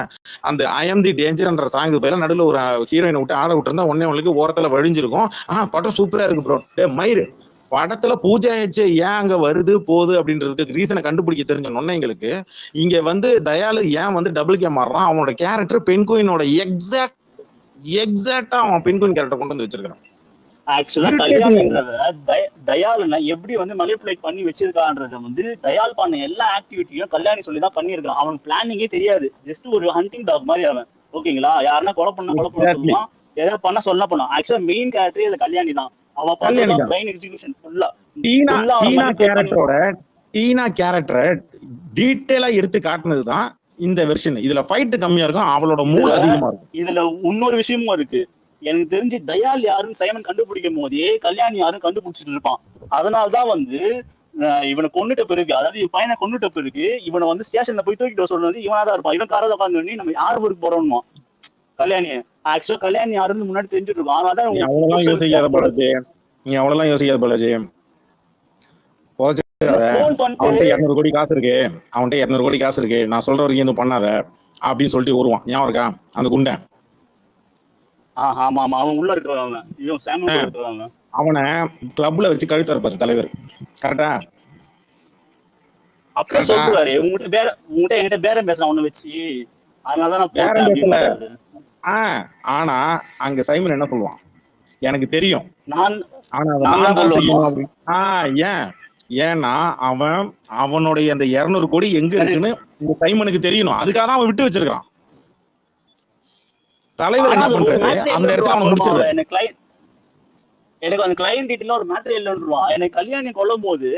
அந்த ஐ எம் தி டேஞ்சர்ன்ற சாங் பேர்ல நடுவில் ஒரு ஹீரோயினை விட்டு ஆட விட்டுருந்தா உடனே உங்களுக்கு ஓரத்துல வழிஞ்சிருக்கும். படம் சூப்பரா இருக்கு ப்ரோ. மயிறு படத்துல பூஜா ஏன் அங்க வருது போகுது அப்படின்றதுக்கு ரீசனை கண்டுபிடிக்க தெரிஞ்ச நொன்னைங்களுக்கு இங்க வந்து தயாலு ஏன் வந்து டபுள் கேம் ஆடுறான், அவனோட கேரக்டர் பெண்குயினோட எக்ஸாக்டா அவன் பெண்குயின் கேரக்டர் கொண்டு வந்து வச்சிருக்கான். தயாலுனா எப்படி வந்து மனிபுலேட் பண்ணி வச்சிருக்கான்றத வந்து தயால் பண்ண எல்லா ஆக்டிவிட்டியும் கல்யாணி சொல்லிதான் பண்ணிருக்கான். அவனுக்கு பிளானிங்கே தெரியாது. ஜஸ்ட் ஒரு ஹண்டிங் டாக் மாதிரி அவன். ஓகேங்களா? யாருன்னா கொலை பண்ண சொல்லுவான், எதாவது பண்ண சொல்ல போனான். ஆக்சுவலா மெயின் கேரக்டரே அது கல்யாணி தான். அவன் பண்ண பிரைன் எக்ஸிகியூஷன் ஃபுல்லா டீனா கேரக்டரை டீடைலா எடுத்து காட்டுனதுதான் இந்த வெர்ஷன். இதுல ஃபைட் கம்மியா இருக்கும், அவளோட மூளை அதிகமா இருக்கும். இதுல இன்னொரு விஷயமும் இருக்கு. எனக்கு தெரிஞ்சு தயால் யாருன்னு சைமன் கண்டுபிடிக்கும் போதே கல்யாணி யாரும் கண்டுபிடிச்சிட்டு இருப்பான். அதனாலதான் வந்து இவனை கொண்டுட்ட பிறகு, அதாவது பையனை கொண்டுட்ட பிறகு இவனை வந்து ஸ்டேஷன்ல போய் தூக்கிட்டு சொல்றது இவனாதான் இருப்பான். இவன் காரத உட்காந்து நம்ம யார் ஊருக்கு போறோம்னு கல்யாணி. ஆக்சுவலா கல்யாணி யாருன்னு முன்னாடி தெரிஞ்சுட்டு இருக்கும். அதனாலதான் நீ அவ்வளவுதான் யோசிக்காத பாலாஜி. அவன்கிட்ட 200 கோடி காசு இருக்கு, நான் சொல்ற வரைக்கும் எதுவும் பண்ணாத அப்படின்னு சொல்லிட்டு வருவான். ஞாபகம் இருக்கா அந்த குண்டன்? அவன் உள்ள இருக்கிறவன் அவனை கிளப்ல வச்சு கழுத்து இருப்பாரு தலைவர். கரெக்டா? அப்ப சொல்றாரு உங்ககிட்ட என்கிட்ட பேரம் பேசுறான் உன்னை வச்சு. அதனாலதான் ஆனா அங்க சைமன் என்ன சொல்லுவான்? எனக்கு தெரியும், ஏன்னா அவனுடைய அந்த 200 கோடி எங்க இருக்குன்னு இந்த சைமனுக்கு தெரியணும். அதுக்காக தான் அவன் விட்டு வச்சிருக்கான். தலைவர் என்ன பண்றாரு? அந்த இடத்துல அவன் முடிச்சிருக்காரு. எனக்கு அந்த கிளையன்ட் டீட்டெயில ஒரு மேட்டர் இல்லைன்றான். எனக்கு கல்யாணி கொல்லும் போது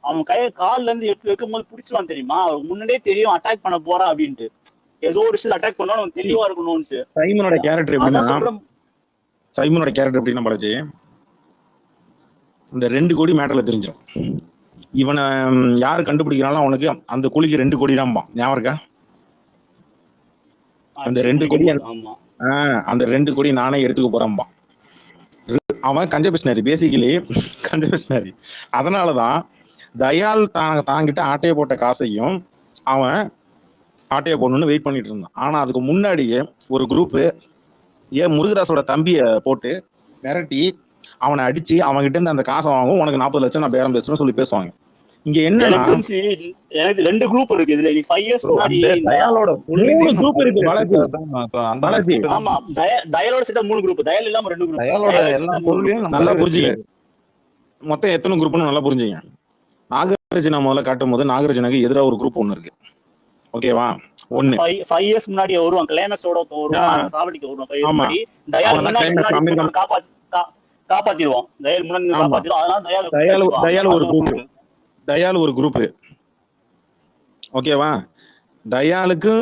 அவன் கால்ல இருந்து எடுத்து வைக்கும் போது பிடிச்சிருவான் தெரியுமா? அவன் முன்னாடியே தெரியும் அட்டாக் பண்ண போறான் அப்படின்ட்டு. ஏதோ ஒரு விஷயம் அட்டாக் பண்ணா அவன் தெளிவா இருக்கணும்னு. சைமனோட கேரக்டர் எப்படின்னா பாலாஜி, இந்த 2 கோடி மேட்டர்ல தெரிஞ்சிடும். இவனை யாரு கண்டுபிடிக்கிறாலும் அவனுக்கு அந்த கூலிக்கு 2 கோடி தான். ஞாபகம் இருக்கா? அந்த 2 கோடி அந்த 2 கோடி நானே எடுத்துக்க போறேன்பா. அவன் கஞ்ச பிஸ்னரி, பேசிக்கலி கஞ்ச பிஸ்னரி. அதனாலதான் தயால் தாங்கிட்ட ஆட்டையை போட்ட காசையும் அவன் ஆட்டையை போடணும்னு வெயிட் பண்ணிட்டு இருந்தான். ஆனா அதுக்கு முன்னாடியே ஒரு குரூப் ஏன் முருகதாஸோட தம்பியை போட்டு மிரட்டி அவனை அடிச்சு அவன்கிட்ட இருந்து அந்த காசை வாங்கும், உனக்கு 40 லட்சம் நான் பேரம் பேசுறேன்னு சொல்லி பேசுவாங்க. இங்க என்னன்னா எனக்கு தெரிஞ்சு எனக்கு 2 குரூப் இருக்கு இதுல. நீ 5 இயர்ஸ் முன்னாடி தயாலோட 3 குரூப் இருக்கு பாலாஜி. பாலாஜி ஆமா தயாலோட சேர்த்தா 3 குரூப், தயால் இல்லாம 2 குரூப். தயாலோட எல்லா பொருளையும் நல்லா புரிஞ்சுங்க, மொத்தம் எத்தனை குரூப்னு நல்லா புரிஞ்சுங்க. நாகார்ஜுனா முதல்ல காட்டும் போது நாகார்ஜுனாக்கு எதிராக ஒரு குரூப் ஒண்ணு இருக்கு, ஓகேவா? 5 இயர்ஸ் முன்னாடி வருவான், கிளைமேக்ஸோட வருவான், சாவடிக்கு வருவான். 5 இயர்ஸ் முன்னாடி தயால் முன்னாடி காப்பாத்திடுவான். தயால் முன்னாடி காப்பாத்திடுவான். அதனால தயால் ஒரு குரூப், ஓகேவா? தயாலுக்கு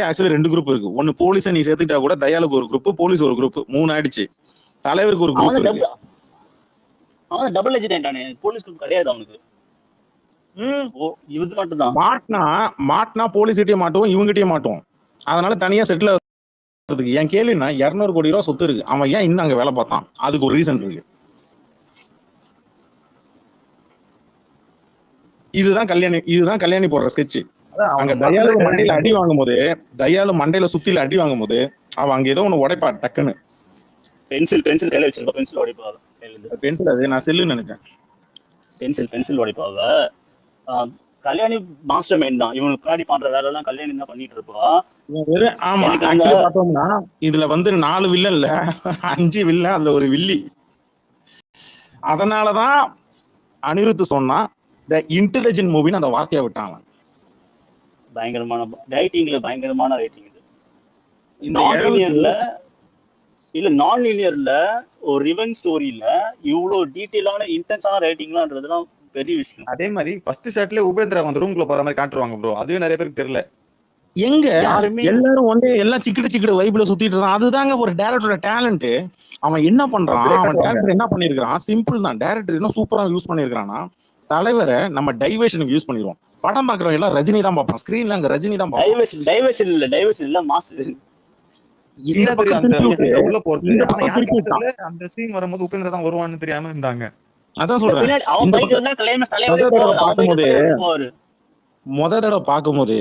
ஆக்சுவலி 2 குரூப் இருக்கு. ஒன்னு போலீஸை நீ சேர்த்துக்கிட்டா கூட தயாலுக்கு ஒரு குரூப், போலீஸ் ஒரு குரூப், 3 ஆயிடுச்சு. தலைவருக்கு ஒரு குரூப் இருக்கு. அவன் டபுள் ஏஜென்ட், போலீஸ் குரூப் கிடையாது அவனுக்கு. இது மட்டும் தான் மாட்டினா போலீஸ் கிட்டே மாட்டுவோம், இவங்ககிட்டயே மாட்டுவோம். அதனால தனியா செட்டில். என் கேள்வினா 200 கோடி ரூபா சொத்து இருக்கு, அவன் ஏன் இன்னும் அங்க வேலை பார்த்தான்? அதுக்கு ஒரு ரீசன் இருக்கு. இதுதான் கல்யாணி போடுற ஸ்கெட்ச். அங்க தயாலு மண்டையில அடி வாங்கும் போது, தயாலு மண்டையில சுத்தில அடி வாங்கும் போது அவன் அங்க ஏதோ ஒண்ணு உடைப்பா டக்குன்னு. பென்சில் கையில வச்சிருக்க, பென்சில் உடைப்பாங்க. பென்சில் அது நான் செல்லுன்னு நினைச்சேன். பென்சில் உடைப்பாங்க. கல்யாணி மாஸ்டர் மைண்ட் தான். இவனுக்கு பின்னாடி பண்ற வேலை எல்லாம் கல்யாணி தான் பண்ணிட்டு இருப்பா. ஆமா, ஆக்சுவலி பார்த்தோம்னா இதுல வந்து 4 வில்லன் இல்ல 5 வில்லன், அதுல ஒரு வில்லி. அதனாலதான் அனிருத் சொன்னா த இன்டெலிஜென்ட் மூவின்னு அந்த வார்த்தையை விட்டாங்க. பயங்கரமான ரைட்டிங் இது. நான் லீனியர்ல ஒரு ரிவெஞ்ச் ஸ்டோரியில இவ்வளவு டீடைலான இன்டென்ஸான ரைட்டிங்லாம்ன்றதுலாம் பெரிய விஷயம். அதே மாதிரி ஃபர்ஸ்ட் ஷாட்ல உபேந்திரா வந்து ரூம்குள்ள போற மாதிரி காட்டுவாங்க ப்ரோ. அதுவே நிறைய பேருக்கு தெரியல. எங்க எல்லாரும் வந்து எல்லாம் சிக்கிட்டு வைப்ல சுத்திட்டு இருக்கான். அதுதாங்க ஒரு டைரக்டரோட டேலண்ட். அவன் என்ன பண்றான், அவன் டேரக்டர் என்ன பண்ணிருக்கான், சிம்பிள் தான். டேரக்டர் என்ன சூப்பரா யூஸ் பண்ணிருக்கான்னா, தலைவரை நம்ம டைவர்ஷனுக்கு யூஸ் பண்ணிடுவோம். படம் பாக்குறவங்க எல்லாம் ரஜினி தான் பார்ப்பான், ஸ்கிரீன்ல அங்க ரஜினி தான் பார்ப்பான். டைவர்ஷன் இல்ல மாஸ். உள்ள போறது அந்த சீன் வரும்போது உபேந்திரா தான் வருவான்னு தெரியாம இருந்தாங்க. அதான் சொல்றேன். முத தடவை பார்க்கும்போது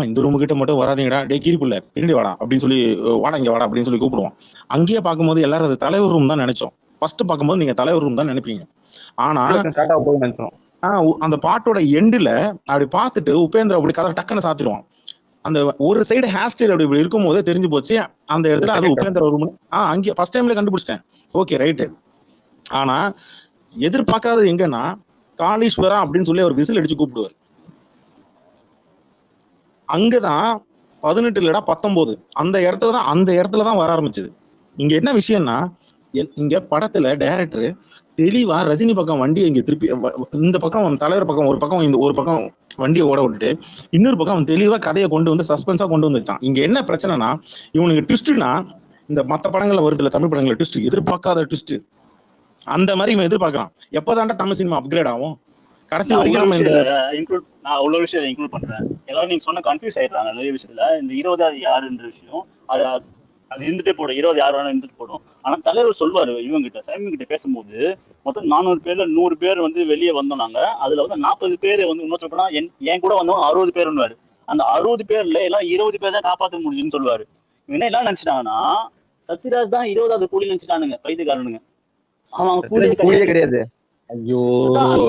இந்த ரூம் கிட்ட மட்டும் வராதீங்கடா, டே கீரிப்புள்ள பின்னாடி வாடா அப்படின்னு சொல்லி, வாடா இங்க வாடா அப்படின்னு சொல்லி கூப்பிடுவோம். அங்கேயே பார்க்கும்போது எல்லாரும் அது தலைவர் ரூம் தான் நினைச்சோம். ஃபர்ஸ்ட் பார்க்கும்போது நீங்க தலைவர் ரூம் தான் நினைப்பீங்க. ஆனா அந்த பாட்டோட எண்டுல அப்படி பார்த்துட்டு உபேந்திரா அப்படி கதை டக்குன்னு சாத்திடுவான். அந்த ஒரு சைடு ஹேர் ஸ்டைல் அப்படி இருக்கும் போதே தெரிஞ்சு போச்சு அந்த இடத்துல அது உபேந்திரா ரூம். அங்கே ஃபர்ஸ்ட் டைம்ல கண்டுபிடிச்சிட்டேன். Okay right. ஆனா எதிர்பார்க்காதது எங்கன்னா காளீஸ்வரா அப்படின்னு சொல்லி அவர் விசில் அடிச்சு கூப்பிடுவார். அங்கதான் 18 இல்லடா 19 அந்த இடத்துலதான் வர ஆரம்பிச்சது. இங்க என்ன விஷயம்னா, இங்க படத்துல டைரக்டர் தெளிவா ரஜினி பக்கம் வண்டியை இங்க திருப்பி, இந்த பக்கம் தலைவர் பக்கம் ஒரு பக்கம் வண்டியை ஓட விட்டுட்டு இன்னொரு பக்கம் அவன் தெளிவா கதையை கொண்டு வந்து சஸ்பென்ஸா கொண்டு வந்து வச்சான். இங்க என்ன பிரச்சனைனா, இவனுக்கு ட்விஸ்ட்னா இந்த மற்ற படங்கள்ல வருதுல, தமிழ் படங்கள்ல ட்விஸ்ட், எதிர்பார்க்காத ட்விஸ்ட், அந்த மாதிரி இவன் எதிர்பார்க்கறான். எப்போதாண்டா தமிழ் சினிமா அப்கிரேட் ஆகும்? கடைசி வரைக்கும் நம்ம நான் உள்ள விஷயம் இன்க்ளூட் பண்றேன். எல்லாரும் நீங்க சொன்ன கன்ஃபியூஸ் ஆயிடுறாங்க நிறைய விஷயத்துல. இந்த 20 யாருன்ற விஷயம் அது இருந்துட்டே போடும், 20 யார் வேணா இருந்துட்டு போடும். ஆனா தலைவர் சொல்வாரு இவங்க சைமன் கிட்ட பேசும்போது, மொத்தம் 400 பேர்ல 100 பேர் வந்து வெளியே வந்தோம் நாங்க. அதுல வந்து 40 பேர் வந்து இன்னொருத்தர் போனா என் கூட வந்தவங்க 60 பேருன்னு. அந்த 60 பேர்ல எல்லாம் 20 பேர் தான் காப்பாற்ற முடியும்னு சொல்லுவாரு. இவங்க என்ன நினைச்சிட்டாங்கன்னா சத்யராஜ் தான் 20வது கூலி நினைச்சிட்டானுங்க, பைத்தியக்காரனுங்க. அவன் கூலியே கிடையாது. ஐயோ,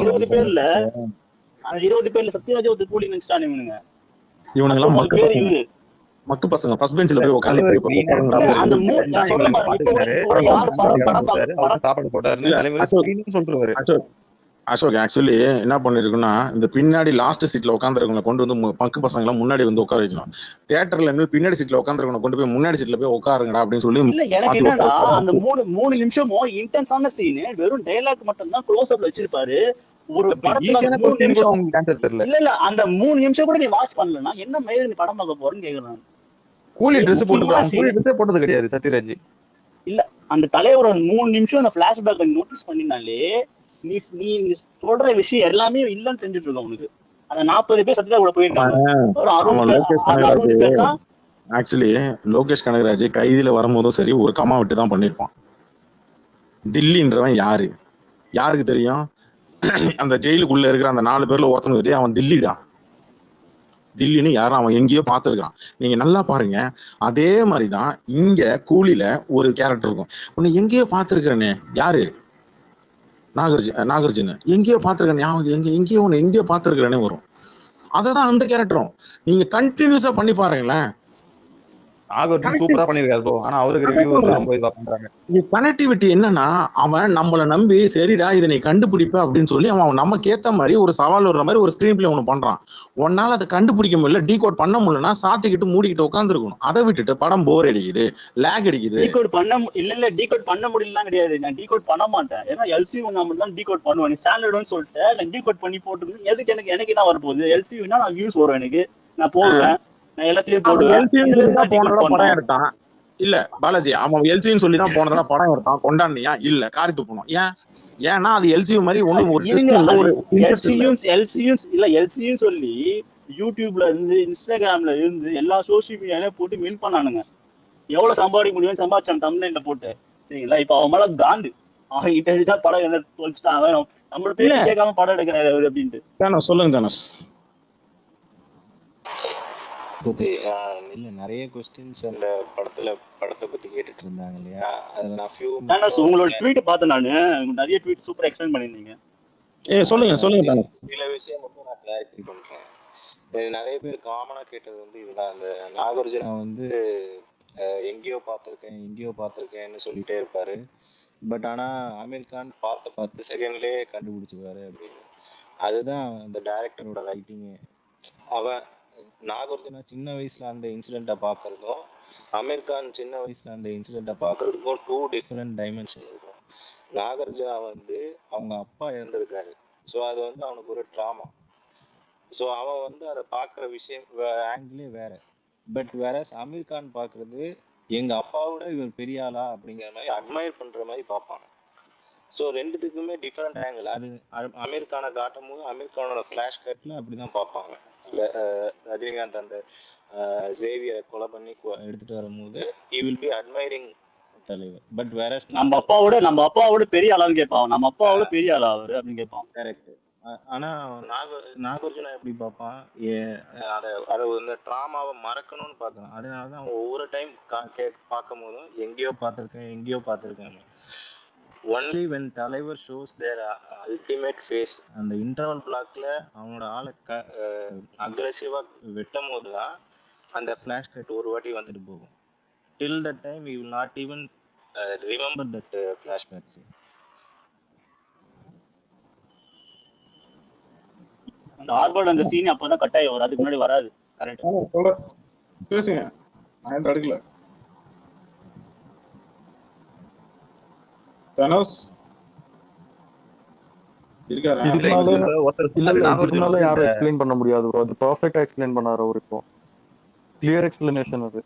20 பேர்ல சத்யராஜ் ஒரு கூலி நினைச்சிட்டானுங்க. இவனுங்கெல்லாம் மக்கு பசங்க ஃபர்ஸ்ட் பெஞ்ச்ல போய் உட்கார்ந்து சாப்பாடு போட்டாருன்னு சொல்றாரு. அசோக் ஆக்சுவலி என்ன பண்ணிருக்குன்னா, இந்த பின்னாடி லாஸ்ட் சீட்ல உட்காந்துருக்கவங்க கொண்டு வந்து பங்கு பசங்களை முன்னாடி வந்து உட்கார வைக்கணும். தியேட்டர்ல இருந்து பின்னாடி சீட்ல உட்காந்துருக்கவங்க கொண்டு போய் முன்னாடி சீட்ல போய் உட்காருங்கடா அப்படின்னு சொல்லி. எனக்கு என்னன்னா, அந்த 3 நிமிஷமும் இன்டென்ஸான சீன், வெறும் டயலாக் மட்டும் தான் க்ளோஸ் அப்ல வச்சிருப்பாரு. ஒரு படத்துல 3 நிமிஷம் இல்ல அந்த 3 நிமிஷம் கூட நீ வாட்ச் பண்ணலன்னா என்ன மேல நீ படம் பார்க்க போறேன்னு கேக்குறான். கூலி ட்ரெஸ் போட்டது கிடையாது சத்யராஜ். இல்ல அந்த தலைவரோட 3 நிமிஷம் அந்த பிளாஷ்பேக் நோட்டீஸ் பண்ணினாலே நீ சொல்ற விஷயம் எல்லாமே இல்லன்னு செஞ்சுட்டு இருக்க உனக்கு. அந்த 40 பேர் சத்யராஜ் கூட போயிருக்காங்க. ஆக்சுவலி லோகேஷ் கனகராஜ் கைதியில வரும்போதும் சரி ஒரு கமா விட்டு தான் பண்ணிருப்பான். தில்லின்றவன் யாருக்கு தெரியும்? அந்த ஜெயிலுக்குள்ள இருக்கிற அந்த 4 பேர்ல ஒருத்தனுக்கு அவன் தில்லிடா. தில்லின்னு யாரும் அவன் எங்கேயோ பார்த்துருக்கான். நீங்க நல்லா பாருங்க. அதே மாதிரிதான் இங்க கூலில ஒரு கேரக்டர் இருக்கும். உன்னை எங்கேயோ பார்த்துருக்கிறேனே, யாரு? நாகார்ஜுன எங்கேயோ பார்த்துருக்கேன், எங்கேயோ பார்த்துருக்கிறேனே வரும். அததான் அந்த கேரக்டரும் நீங்க கண்டினியூஸா பண்ணி பாருங்களேன். நாகார்ஜுன் சூப்பரா பண்ணிருக்காரு ப்ரோ. ஆனா அவருக்கு ரிவ்யூ வந்து ரொம்ப இதா பண்றாங்க. கனெக்டிவிட்டி என்னன்னா, அவன் நம்மளை நம்பி சரிடா இதை நீ கண்டுபிடிப்ப அப்படின்னு சொல்லி அவன் நமக்கு ஏத்த மாதிரி ஒரு சவால் வர்ற மாதிரி ஒரு ஸ்கிரீன் பிளே ஒன்று பண்றான். உன்னால அதை கண்டுபிடிக்க முடியல, டீகோட் பண்ண முடியலன்னா சாத்திக்கிட்டு மூடிக்கிட்டு உட்காந்துருக்கணும். அதை விட்டுட்டு படம் போர் அடிக்குது, லேக் அடிக்குது. டீகோட் பண்ண இல்ல டீகோட் பண்ண முடியலாம் கிடையாது. நான் டீகோட் பண்ண மாட்டேன். ஏன்னா எல்சியூ நான் தான் டீகோட் பண்ணுவேன். நீ ஸ்டாண்டர்ட்னு சொல்லிட்டு நான் டீகோட் பண்ணி போட்டு எதுக்கு எனக்கு என்ன வரப்போகுது? எல்சியூனா நான் வியூஸ் வரும், எனக்கு நான் போடுவேன், நான் எல்லாத்தையும் போடுவேன். படம் எடுத்தான் இல்ல பாலாஜி, அவன் எல்சின்னு சொல்லி தான் போனதா படம் எடுத்தான். கொண்டாடினியா? இல்ல காரி துப்பணும். ஏன்னா அது எல்சியூ மாதிரி ஒண்ணும் ஒரு எல்சியூ சொல்லி யூடியூப்ல இருந்து இன்ஸ்டாகிராம்ல இருந்து எல்லா சோசியல் மீடியாலையும் போட்டு மில் பண்ணானுங்க. எவ்வளவு சம்பாதிக்க முடியும் சம்பாதிச்சான் தமிழ்ல போட்டு. சரிங்களா? இப்ப அவன் மேல காண்டு, அவன் கிட்ட படம் என்ன தொலைச்சிட்டான், நம்மளோட பேர் கேட்காம படம் எடுக்கிறாரு அப்படின்ட்டு. சொல்லுங்க தானஸ். ஓகே, இல்ல நிறைய கொஸ்டின்ஸ் அந்த படத்தை பத்தி கேட்டுட்டு இருந்தாங்க இல்லையா? அதுல நான் உங்களோட ட்வீட் பார்த்தேன், நானு நிறைய ட்வீட் சூப்பரா எக்ஸ்பிளைன் பண்ணிருந்தீங்க. சொல்லுங்க. சில விஷயம் மட்டும் நான் கிளாரிஃபை பண்றேன். நிறைய பேர் காமனா கேட்டது வந்து இதுதான், அந்த நாகார்ஜுனா வந்து எங்கேயோ பார்த்திருக்கேன்னு சொல்லிட்டே இருப்பாரு. பட் ஆனா அமீர் கான் பார்த்து செகண்ட்லயே கண்டுபிடிச்சிருவாரு அப்படின்னு. அதுதான் அந்த டைரக்டரோட ரைட்டிங்கு. அவன் நாகார்ஜுனா சின்ன வயசுல அந்த இன்சிடென்ட்டை பார்க்கறதும் அமீர் கான் சின்ன வயசுல அந்த இன்சிடென்ட்டை பார்க்கறதுக்கும் 2 டிஃபரெண்ட் டைமென்ஷன் இருக்கும். நாகார்ஜுனா வந்து அவங்க அப்பா இறந்திருக்காரு. ஸோ அது வந்து அவனுக்கு ஒரு ட்ராமா. ஸோ அவன் வந்து அதை பார்க்குற விஷயம் ஆங்கிளே வேற. பட் வேற அமீர் கான் பார்க்கறது எங்க அப்பாவோட இவர் பெரிய ஆளா அப்படிங்கிற மாதிரி அட்மையர் பண்ற மாதிரி பார்ப்பாங்க. ஸோ ரெண்டுத்துக்குமே டிஃப்ரெண்ட் ஆங்கிள். அது அமீர் கானை காட்டும் போது அமீர் கானோட ஃபிளாஷ் கட்ல அப்படிதான் பார்ப்பாங்க. ரஜினிகாந்த் அந்த சேவியரை கொலை பண்ணி எடுத்துட்டு வரும்போது he will be admiring தலைவர். பட் வேற நம்ம அப்பாவோட பெரிய ஆளான்னு கேட்பான். நம்ம அப்பாவோட பெரிய ஆளா அவரு அப்படின்னு கேட்பான். கரெக்ட். ஆனா நாகார்ஜுனா எப்படி பார்ப்பான், அதை இந்த ட்ராமாவை மறக்கணும்னு பார்க்கறான். அதனாலதான் அவன் ஒவ்வொரு டைம் பார்க்கும் போதும் எங்கேயோ பார்த்திருக்கேன். ஒன்லி வென் தலைவர் ஷோஸ் தேர் அல்டிமேட் ஃபேஸ், அந்த இன்டர்வல் பிளாக்ல அவனோட ஆளை அக்ரெசிவா வெட்டும் போதுதான் அந்த ஃபிளாஷ் கட் ஒரு வாட்டி வந்துட்டு போகும். Till that time you will not even remember that flashback scene. அந்த ஆர்வர்ட் அந்த சீன் அப்பதான் கட் ஆகி வரும், அதுக்கு முன்னாடி வராது. கரெக்ட். பேசுங்க, நான் தடுக்கல. தனுஷ் இருக்காரா? இதுக்குனால யாரும் எக்ஸ்பிளைன் பண்ண முடியாது ப்ரோ. அது பெர்ஃபெக்ட்டா எக்ஸ்பிளைன் பண்ணாரு அவர். இப்போ கிளியர் எக்ஸ்பிளனேஷன் அது.